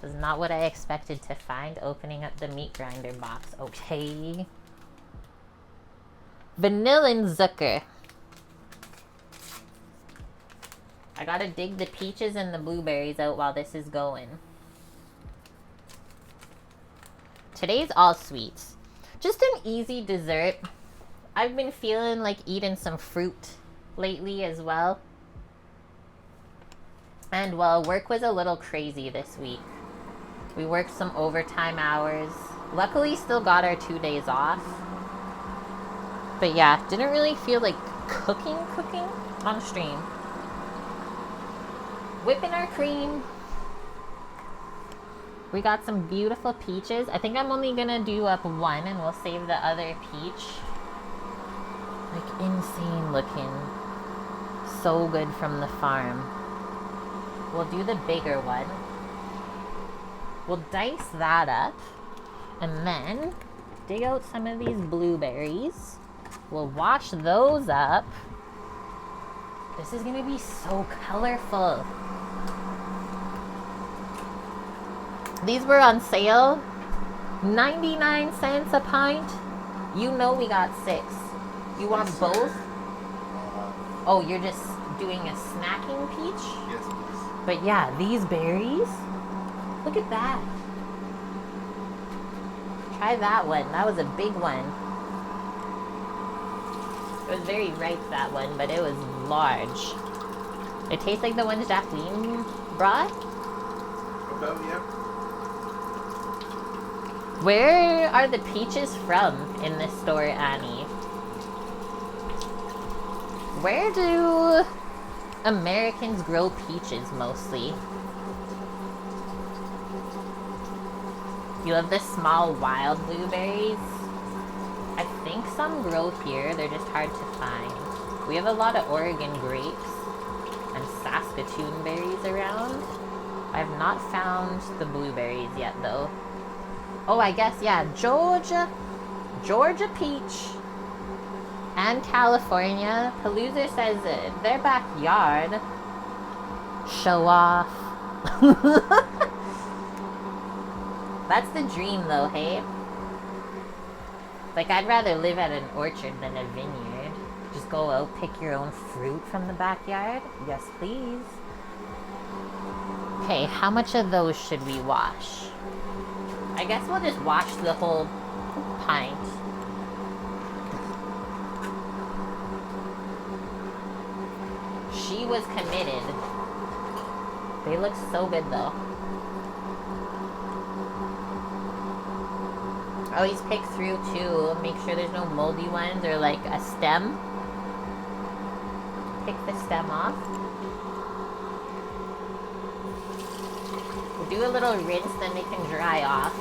This is not what I expected to find opening up the meat grinder box. Okay. Vanilla Zucker. I gotta dig the peaches and the blueberries out while this is going. Today's all sweets. Just an easy dessert. I've been feeling like eating some fruit lately as well. And well, work was a little crazy this week. We worked some overtime hours. Luckily still got our 2 days off. But yeah, didn't really feel like cooking on stream. Whipping our cream. We got some beautiful peaches. I think I'm only gonna do up one and we'll save the other peach. Like insane looking. So good from the farm. We'll do the bigger one. We'll dice that up. And then dig out some of these blueberries. We'll wash those up. This is gonna be so colorful. These were on sale. 99 cents a pint. You know we got 6. You want both? Oh, you're just doing a snacking peach? Yes, please. But yeah, these berries. Look at that. Try that one. That was a big one. It was very ripe, that one, but it was large. It tastes like the ones Jacqueline brought. About, yeah. Where are the peaches from in this store, Annie? Where do Americans grow peaches mostly? You have the small wild blueberries. I think some grow here, they're just hard to find. We have a lot of Oregon grapes and Saskatoon berries around. I have not found the blueberries yet though. Oh, I guess, yeah, Georgia peach and California. Palooza says their backyard. Show off. That's the dream though, hey? Like, I'd rather live at an orchard than a vineyard. Just go out, pick your own fruit from the backyard. Yes, please. Okay, how much of those should we wash? I guess we'll just wash the whole pint. was committed. They look so good though. Always pick through too. Make sure there's no moldy ones or like a stem. Pick the stem off. We'll do a little rinse, then they can dry off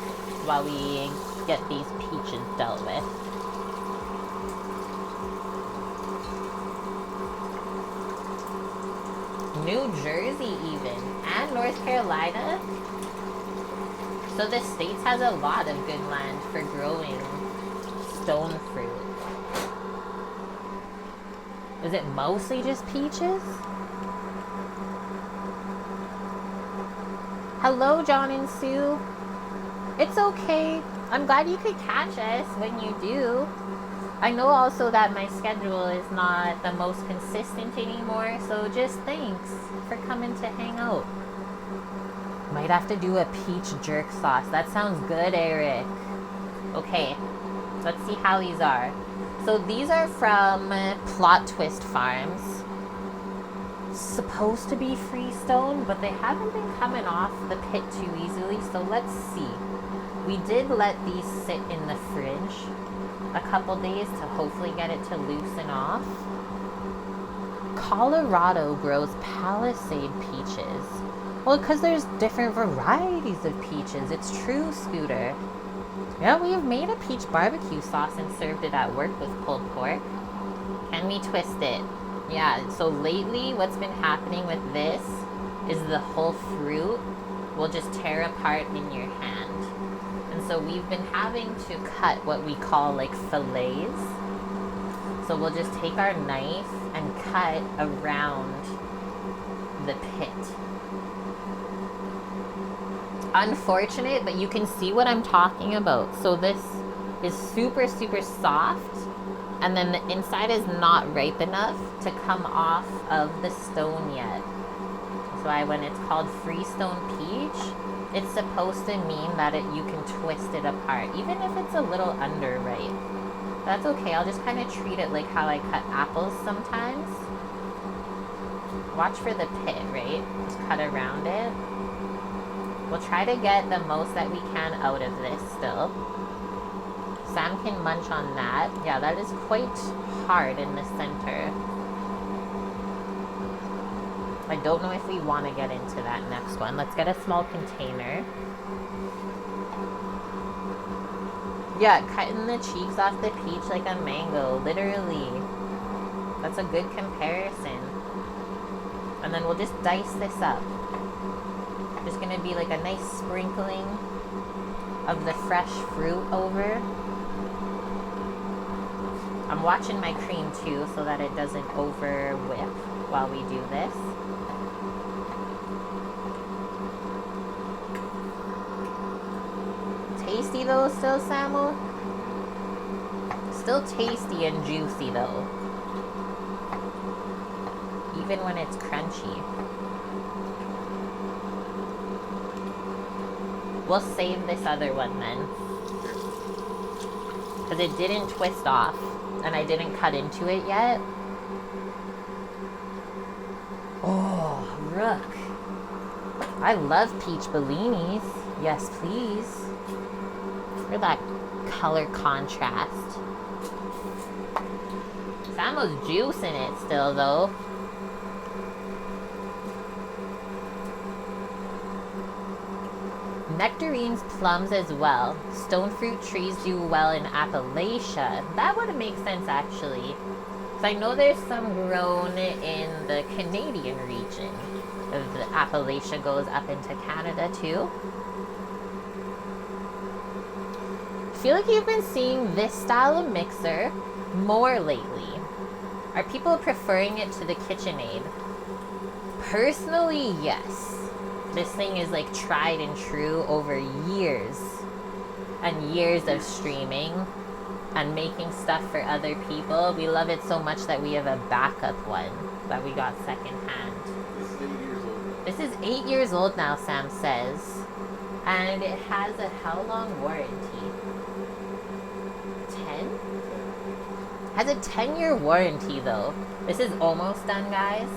while we get these peaches dealt with. New Jersey even, and North Carolina. So the States has a lot of good land for growing stone fruit. Is it mostly just peaches? Hello, John and Sue. It's okay. I'm glad you could catch us when you do. I know also that my schedule is not the most consistent anymore, so just thanks for coming to hang out. Might have to do a peach jerk sauce. That sounds good, Eric. Okay, let's see how these are. So these are from Plot Twist Farms. Supposed to be freestone, but they haven't been coming off the pit too easily, so let's see. We did let these sit in the fridge a couple days to hopefully get it to loosen off. Colorado grows Palisade peaches. Well, because there's different varieties of peaches. It's true, Scooter. Yeah, we've made a peach barbecue sauce and served it at work with pulled pork. Can we twist it? Yeah, so lately what's been happening with this is the whole fruit will just tear apart in your hand. And so we've been having to cut what we call like fillets. So we'll just take our knife and cut around the pit. Unfortunate, but you can see what I'm talking about. So this is super, super soft, and then the inside is not ripe enough to come off of the stone yet. That's why when it's called freestone peach, it's supposed to mean that you can twist it apart, even if it's a little underripe. That's okay. I'll just kind of treat it like how I cut apples sometimes. Watch for the pit, right? Just cut around it. We'll try to get the most that we can out of this still. Sam can munch on that. Yeah, that is quite hard in the center. I don't know if we want to get into that next one. Let's get a small container. Yeah, cutting the cheeks off the peach like a mango, literally. That's a good comparison. And then we'll just dice this up. There's going to be like a nice sprinkling of the fresh fruit over. I'm watching my cream too so that it doesn't over whip while we do this. Tasty though still, Samuel? Still tasty and juicy though. Even when it's crunchy. We'll save this other one then. Because it didn't twist off. And I didn't cut into it yet. Oh, look. I love peach bellinis. Yes, please. Look at that color contrast. There's almost juice in it still, though. Nectarines, plums as well. Stone fruit trees do well in Appalachia. That would make sense actually. Because I know there's some grown in the Canadian region. The Appalachia goes up into Canada too. I feel like you've been seeing this style of mixer more lately. Are people preferring it to the KitchenAid? Personally, yes. This thing is like tried and true over years and years of streaming and making stuff for other people. We love it so much that we have a backup one that we got secondhand. This is 8 years old. This is 8 years old now, Sam says. And it has a how long warranty? 10? Has a 10-year warranty though. This is almost done, guys.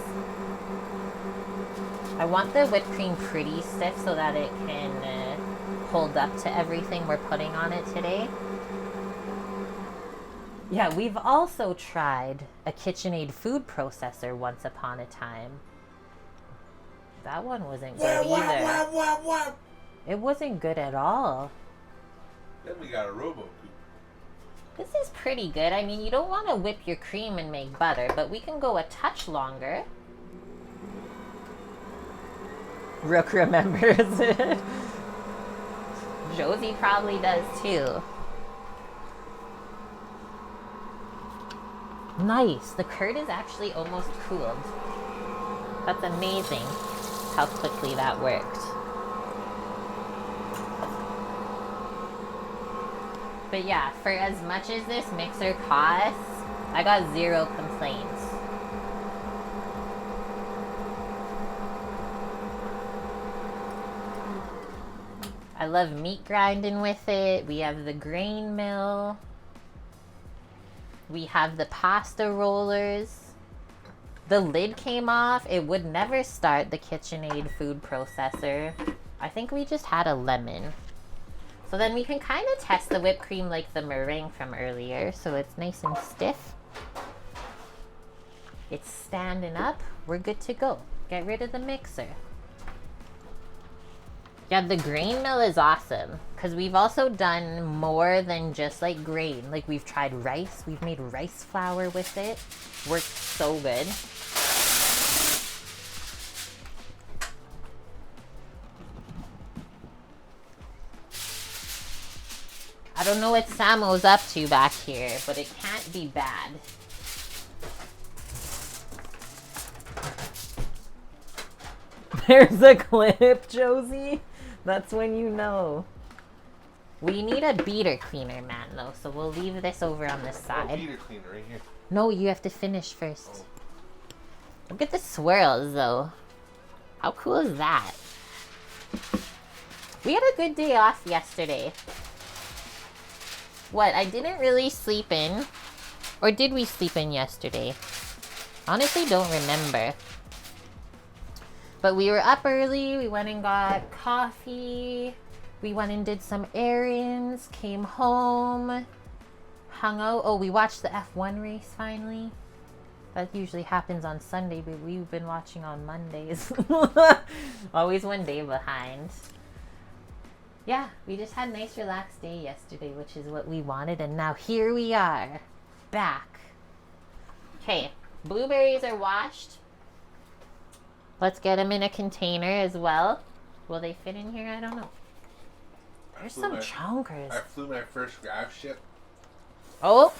I want the whipped cream pretty stiff so that it can hold up to everything we're putting on it today. Yeah, we've also tried a KitchenAid food processor once upon a time. That one wasn't good either. It wasn't good at all. Then we got a Robo. This is pretty good. I mean, you don't want to whip your cream and make butter, but we can go a touch longer. Rook remembers it. Josie probably does too. Nice. The curd is actually almost cooled. That's amazing how quickly that worked. But yeah, for as much as this mixer costs, I got 0 complaints. I love meat grinding with it. We have the grain mill. We have the pasta rollers. The lid came off. It would never start the KitchenAid food processor. I think we just had a lemon. So then we can kind of test the whipped cream like the meringue from earlier. So it's nice and stiff. It's standing up. We're good to go. Get rid of the mixer. Yeah, the grain mill is awesome because we've also done more than just like grain. Like we've tried rice. We've made rice flour with it. Works so good. I don't know what Samo's up to back here, but it can't be bad. There's a clip, Josie. That's when you know. We need a beater cleaner, man, though, so we'll leave this over on this side. Oh, beater cleaner right here. No, you have to finish first. Look at the swirls, though. How cool is that? We had a good day off yesterday. What, I didn't really sleep in. Or did we sleep in yesterday? Honestly, don't remember. But we were up early. We went and got coffee. We went and did some errands. Came home. Hung out. Oh, we watched the F1 race finally. That usually happens on Sunday, but we've been watching on Mondays. Always one day behind. Yeah, we just had a nice relaxed day yesterday, which is what we wanted. And now here we are. Back. Okay, blueberries are washed. Let's get them in a container as well. Will they fit in here? I don't know. There's some chonkers. I flew my first grab ship. Oh,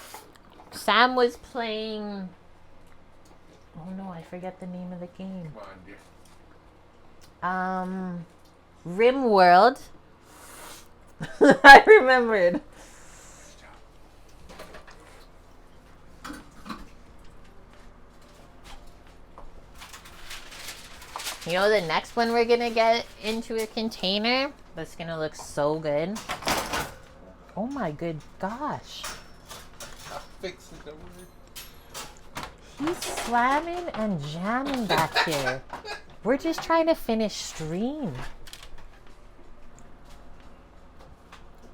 Sam was playing. Oh no, I forget the name of the game. Come on, dear. Rim World. I remembered. You know the next one we're gonna get into a container? That's gonna look so good. Oh my good gosh. I'll fix it, don't worry. He's slamming and jamming back here. We're just trying to finish stream.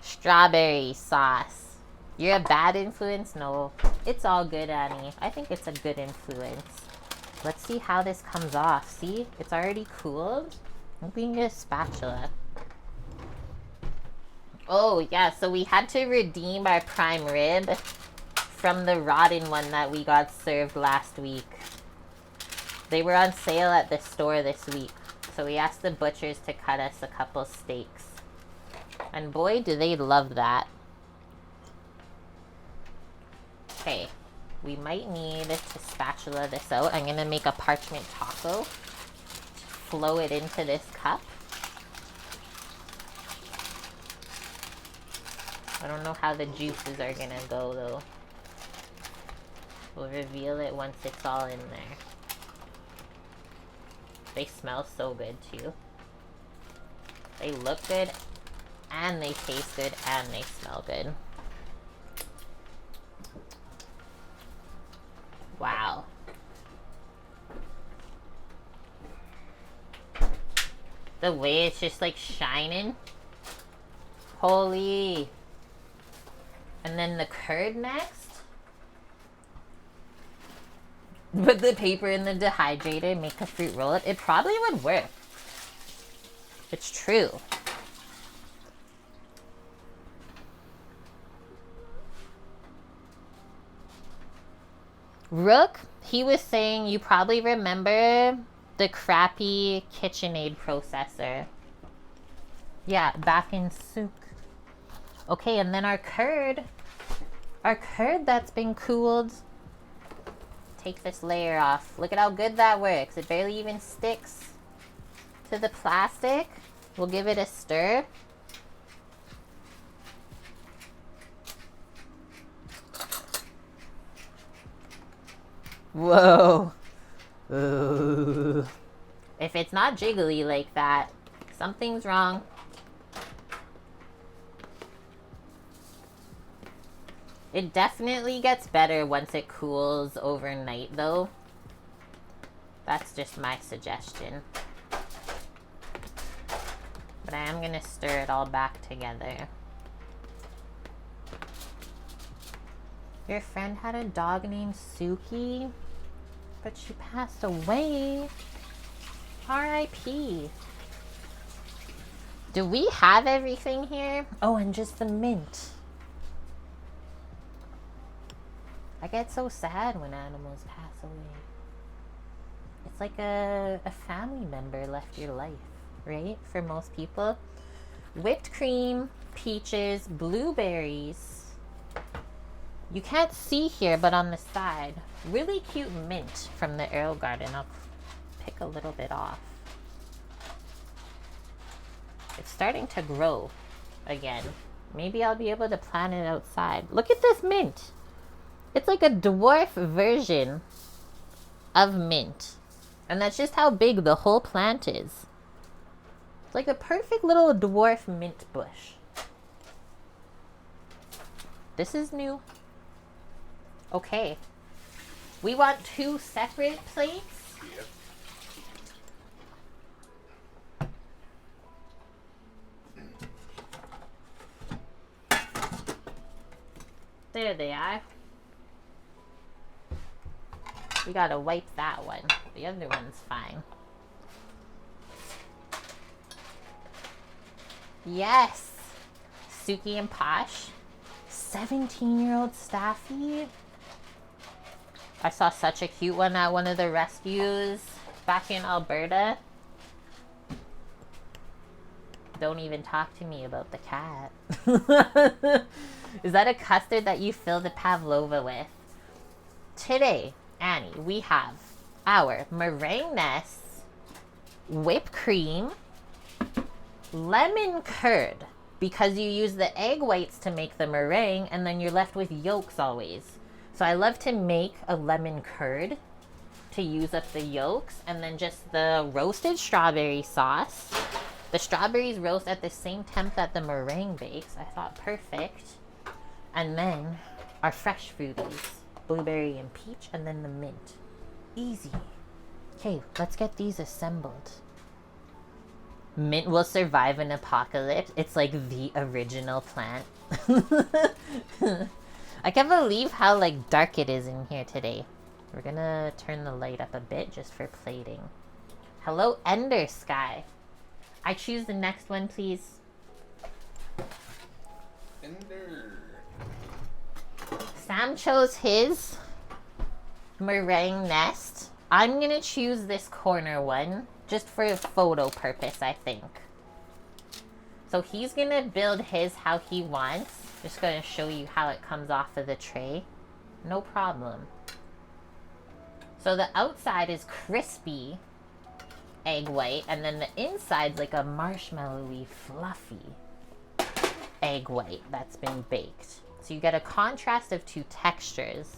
Strawberry sauce. You're a bad influence? No. It's all good, Annie. I think it's a good influence. Let's see how this comes off. See? It's already cooled. I'm going to get a spatula. Oh, yeah. So we had to redeem our prime rib from the rotten one that we got served last week. They were on sale at the store this week. So we asked the butchers to cut us a couple steaks. And boy, do they love that. Okay. We might need to spatula this out. I'm going to make a parchment taco. Flow it into this cup. I don't know how the juices are going to go, though. We'll reveal it once it's all in there. They smell so good, too. They look good, and they taste good, and they smell good. Wow. The way it's just like shining. Holy. And then the curd next. Put the paper in the dehydrator, make a fruit roll up. It probably would work. It's true. Rook, he was saying you probably remember the crappy KitchenAid processor. Yeah, back in souk. Okay, and then our curd that's been cooled. Take this layer off. Look at how good that works. It barely even sticks to the plastic. We'll give it a stir. Whoa. Ooh. If it's not jiggly like that, something's wrong. It definitely gets better once it cools overnight though. That's just my suggestion. But I am gonna stir it all back together. Your friend had a dog named Suki, but she passed away. R.I.P. Do we have everything here? Oh, and just the mint. I get so sad when animals pass away. It's like a family member left your life, right? For most people. Whipped cream, peaches, blueberries. You can't see here, but on the side, really cute mint from the Earl Garden. I'll pick a little bit off. It's starting to grow again. Maybe I'll be able to plant it outside. Look at this mint. It's like a dwarf version of mint. And that's just how big the whole plant is. It's like a perfect little dwarf mint bush. This is new. Okay. We want 2 separate plates. Yep. There they are. We gotta wipe that one. The other one's fine. Yes! Suki and Posh. 17-year-old Staffy. I saw such a cute one at one of the rescues back in Alberta. Don't even talk to me about the cat. Is that a custard that you fill the pavlova with? Today, Annie, we have our meringue nest, whipped cream, lemon curd, because you use the egg whites to make the meringue and then you're left with yolks always. So I love to make a lemon curd to use up the yolks, and then just the roasted strawberry sauce. The strawberries roast at the same temp that the meringue bakes. I thought perfect. And then our fresh fruities, blueberry and peach, and then the mint. Easy. Okay, let's get these assembled. Mint will survive an apocalypse. It's like the original plant. I can't believe how like dark it is in here today. We're gonna turn the light up a bit just for plating. Hello, Ender Sky. I choose the next one, please. Ender. Sam chose his meringue nest. I'm gonna choose this corner one just for a photo purpose, I think. So he's gonna build his how he wants. Just gonna show you how it comes off of the tray. No problem. So the outside is crispy egg white, and then the inside's like a marshmallowy, fluffy egg white that's been baked. So you get a contrast of 2 textures.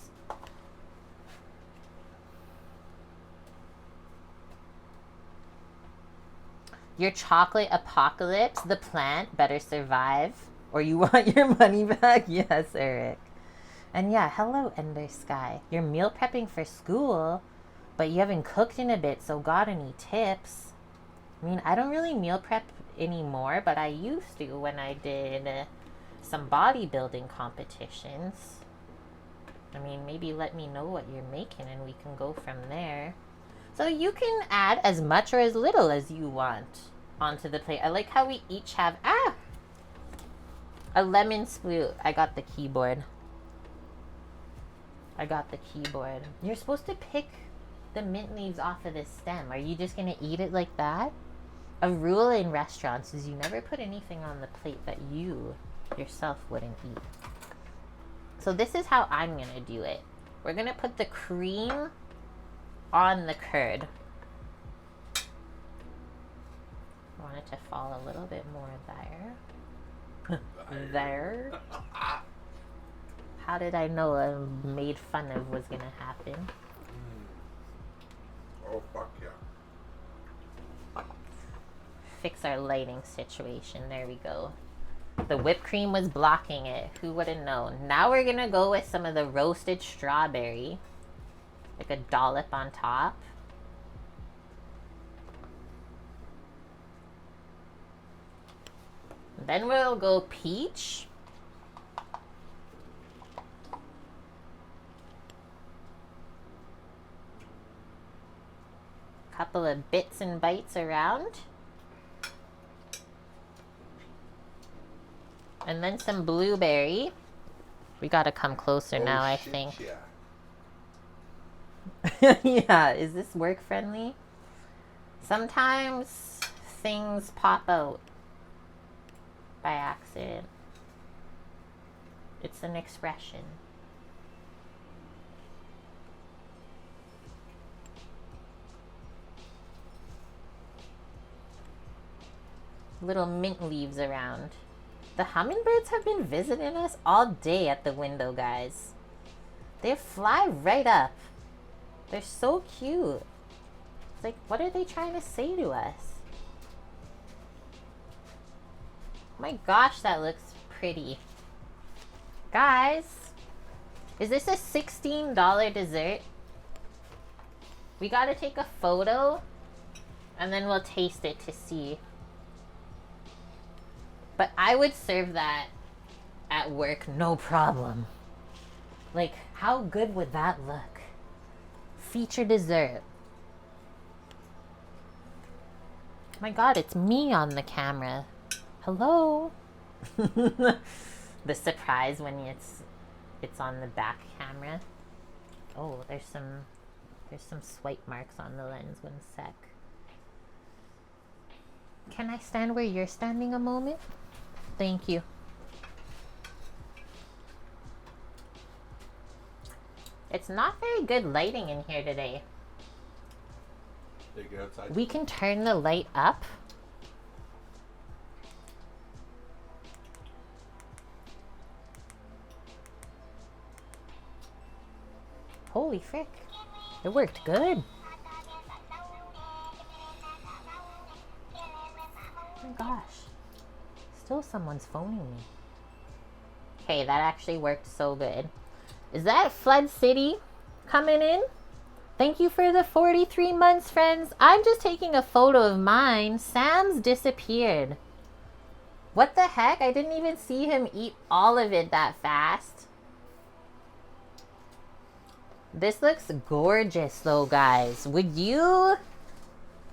Your chocolate apocalypse, the plant, better survive. Or you want your money back? Yes, Eric. And yeah, hello, Ender Sky. You're meal prepping for school, but you haven't cooked in a bit, so got any tips? I mean, I don't really meal prep anymore, but I used to when I did some bodybuilding competitions. I mean, maybe let me know what you're making and we can go from there. So you can add as much or as little as you want onto the plate. I like how we each have, a lemon sploot. I got the keyboard. You're supposed to pick the mint leaves off of this stem. Are you just going to eat it like that? A rule in restaurants is you never put anything on the plate that you yourself wouldn't eat. So this is how I'm going to do it. We're going to put the cream on the curd. I want it to fall a little bit more there. There. How did I know a made fun of was going to happen? Oh, fuck yeah. Fix our lighting situation. There we go. The whipped cream was blocking it. Who would have known? Now we're going to go with some of the roasted strawberry. Like a dollop on top. Then we'll go peach. Couple of bits and bites around. And then some blueberry. We gotta come closer now, I think. Yeah. Yeah, is this work friendly? Sometimes things pop out by accident. It's an expression. Little mint leaves around. The hummingbirds have been visiting us all day at the window, guys. They fly right up. They're so cute. It's like, what are they trying to say to us? My gosh, that looks pretty. Guys, is this a $16 dessert? We gotta take a photo and then we'll taste it to see. But I would serve that at work, no problem. Like, how good would that look? Feature dessert. My God, it's me on the camera. Hello? The surprise when it's on the back camera. Oh, there's some swipe marks on the lens. 1 sec. Can I stand where you're standing a moment? Thank you. It's not very good lighting in here today. Take it outside. We can turn the light up. Holy frick. It worked good. Oh my gosh. Still someone's phoning me. Okay, that actually worked so good. Is that Flood City coming in? Thank you for the 43 months, friends. I'm just taking a photo of mine. Sam's disappeared. What the heck? I didn't even see him eat all of it that fast. This looks gorgeous though, guys. Would you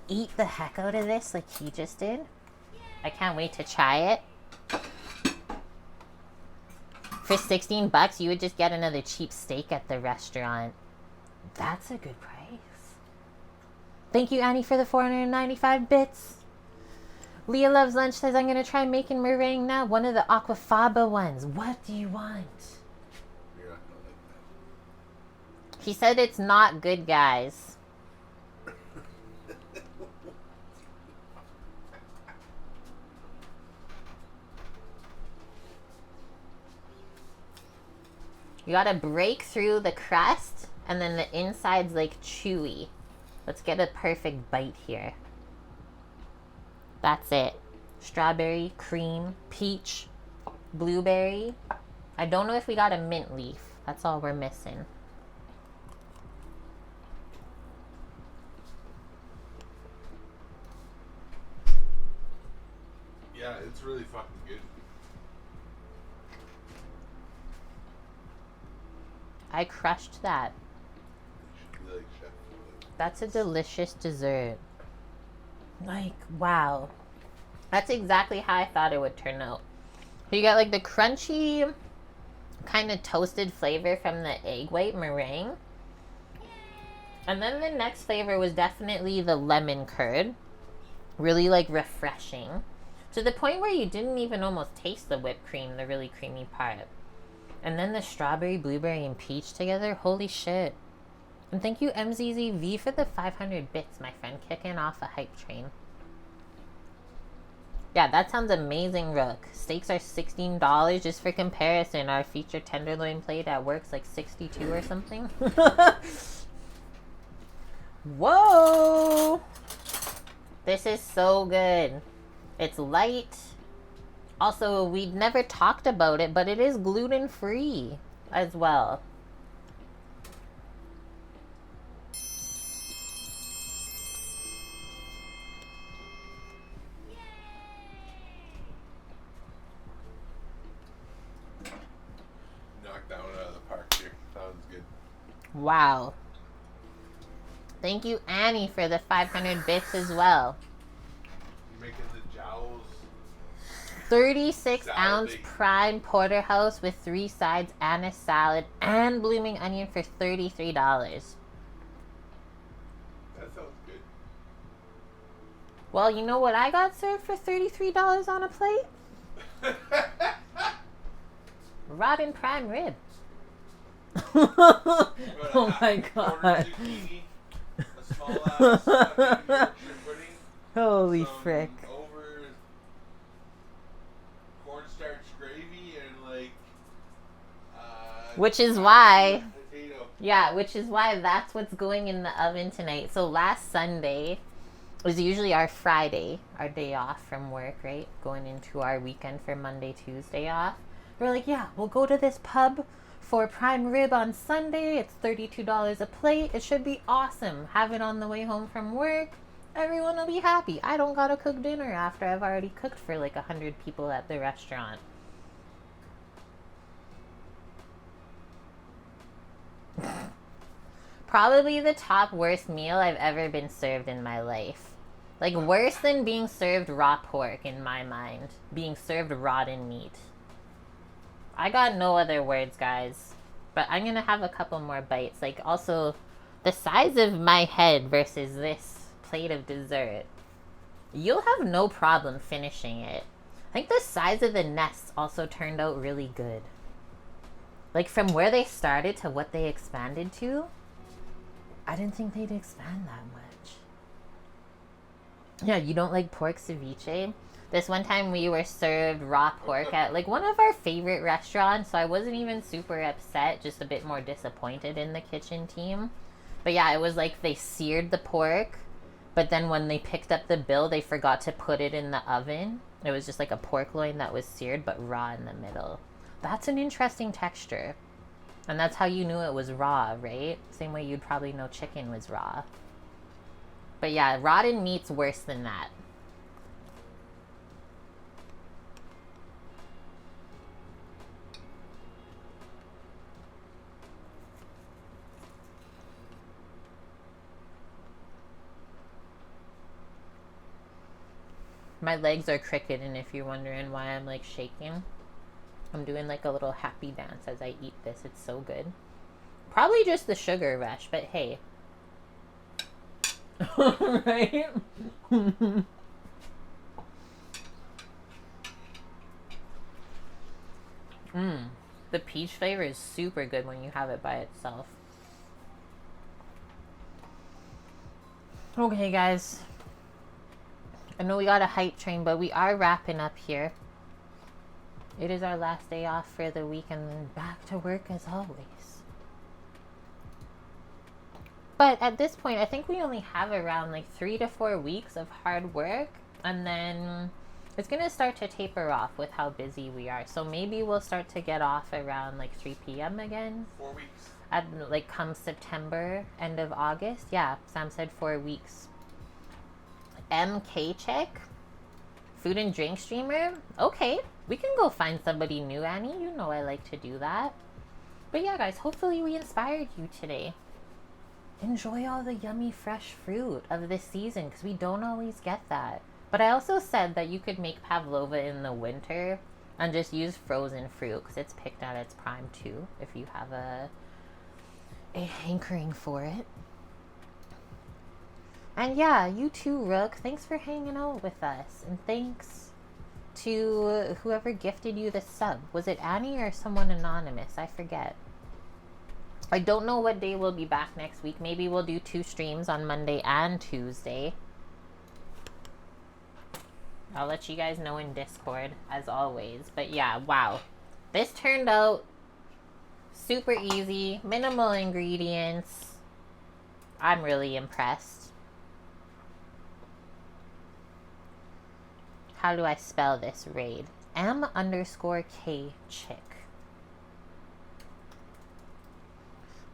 eat the heck out of this like he just did? I can't wait to try it. For 16 bucks, you would just get another cheap steak at the restaurant. That's a good price. Thank you, Annie, for the 495 bits. Leah Loves Lunch says, I'm going to try making meringue now. One of the aquafaba ones. What do you want? Yeah, I like that. He said it's not good, guys. You gotta break through the crust, and then the inside's like chewy. Let's get a perfect bite here. That's it. Strawberry, cream, peach, blueberry. I don't know if we got a mint leaf. That's all we're missing. That's really fucking good. I crushed that. You should be like chef. That's a delicious dessert. Like, wow. That's exactly how I thought it would turn out. You got like the crunchy, kind of toasted flavor from the egg white meringue. And then the next flavor was definitely the lemon curd. Really like refreshing. To the point where you didn't even almost taste the whipped cream, the really creamy part. And then the strawberry, blueberry, and peach together. Holy shit. And thank you MZZV for the 500 bits, my friend. Kicking off a hype train. Yeah, that sounds amazing, Rook. Steaks are $16. Just for comparison, our featured tenderloin plate at work's like $62 or something. Whoa! This is so good. It's light. Also, we've never talked about it, but it is gluten-free as well. Knocked that one out of the park here. Sounds good. Wow. Thank you, Annie, for the 500 bits as well. You making the jowls? 36-ounce prime porterhouse with 3 sides and a salad and blooming onion for $33. That sounds good. Well, you know what I got served for $33 on a plate? Rotten prime rib. Oh my god. Zucchini, a small ass fucking Yorkshire pudding, Holy some frick. over cornstarch gravy and like Which is why, potato. yeah, which is why that's what's going in the oven tonight. So last Sunday was usually our Friday, our day off from work, right? Going into our weekend for Monday, Tuesday off. We're like, yeah, we'll go to this pub for prime rib on Sunday. It's $32 a plate. It should be awesome. Have it on the way home from work. Everyone will be happy. I don't gotta cook dinner after I've already cooked for like 100 people at the restaurant. Probably the top worst meal I've ever been served in my life. Like worse than being served raw pork in my mind. Being served rotten meat. I got no other words, guys. But I'm gonna have a couple more bites. Like, also, the size of my head versus this plate of dessert. You'll have no problem finishing it. I think the size of the nests also turned out really good. Like, from where they started to what they expanded to, I didn't think they'd expand that much. Yeah, you don't like pork ceviche? This one time we were served raw pork at like one of our favorite restaurants, so I wasn't even super upset, just a bit more disappointed in the kitchen team. But yeah, it was like they seared the pork, but then when they picked up the bill, they forgot to put it in the oven. It was just like a pork loin that was seared but raw in the middle. That's an interesting texture. And that's how you knew it was raw, right? Same way you'd probably know chicken was raw. But yeah, rotten meat's worse than that. My legs are crooked, and if you're wondering why I'm like shaking, I'm doing like a little happy dance as I eat this. It's so good. Probably just the sugar rush, but hey. Right? The peach flavor is super good when you have it by itself. Okay, guys. I know we got a hype train, but we are wrapping up here. It is our last day off for the week and then back to work as always. But at this point, I think we only have around like 3 to 4 weeks of hard work. And then it's going to start to taper off with how busy we are. So maybe we'll start to get off around like 3 p.m. again. 4 weeks. At like come September, end of August. Yeah, Sam said 4 weeks. MK check Food and drink streamer? Okay, we can go find somebody new, Annie. You know I like to do that. But yeah, guys, hopefully we inspired you today. Enjoy all the yummy fresh fruit of this season because we don't always get that. But I also said that you could make pavlova in the winter and just use frozen fruit because it's picked at its prime too if you have a hankering for it. And yeah, you too, Rook. Thanks for hanging out with us. And thanks to whoever gifted you the sub. Was it Annie or someone anonymous? I forget. I don't know what day we'll be back next week. Maybe we'll do 2 streams on Monday and Tuesday. I'll let you guys know in Discord, as always. But yeah, wow. This turned out super easy. Minimal ingredients. I'm really impressed. How do I spell this raid? M_K chick.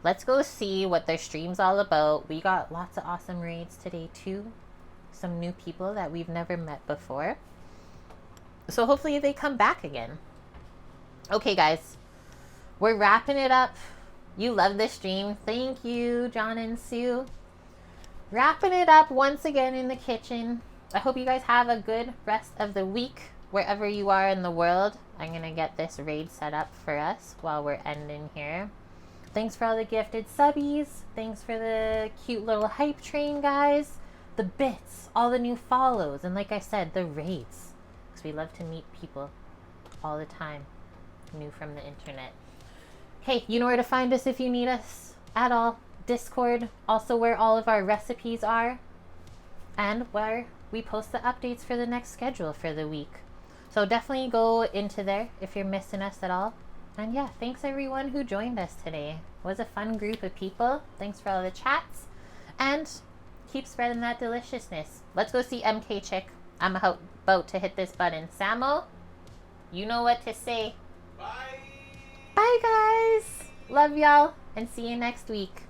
Let's go see what their stream's all about. We got lots of awesome raids today too. Some new people that we've never met before. So hopefully they come back again. Okay, guys. We're wrapping it up. You love this stream. Thank you, John and Sue. Wrapping it up once again in the kitchen. I hope you guys have a good rest of the week wherever you are in the world. I'm going to get this raid set up for us while we're ending here. Thanks for all the gifted subbies. Thanks for the cute little hype train, guys. The bits, all the new follows, and like I said, the raids. Because we love to meet people all the time, new from the internet. Hey, you know where to find us if you need us at all. Discord, also where all of our recipes are. And where we post the updates for the next schedule for the week. So definitely go into there if you're missing us at all. And yeah, thanks everyone who joined us today. It was a fun group of people. Thanks for all the chats. And keep spreading that deliciousness. Let's go see MK Chick. I'm about to hit this button. Samo, you know what to say. Bye. Bye, guys. Love y'all. And see you next week.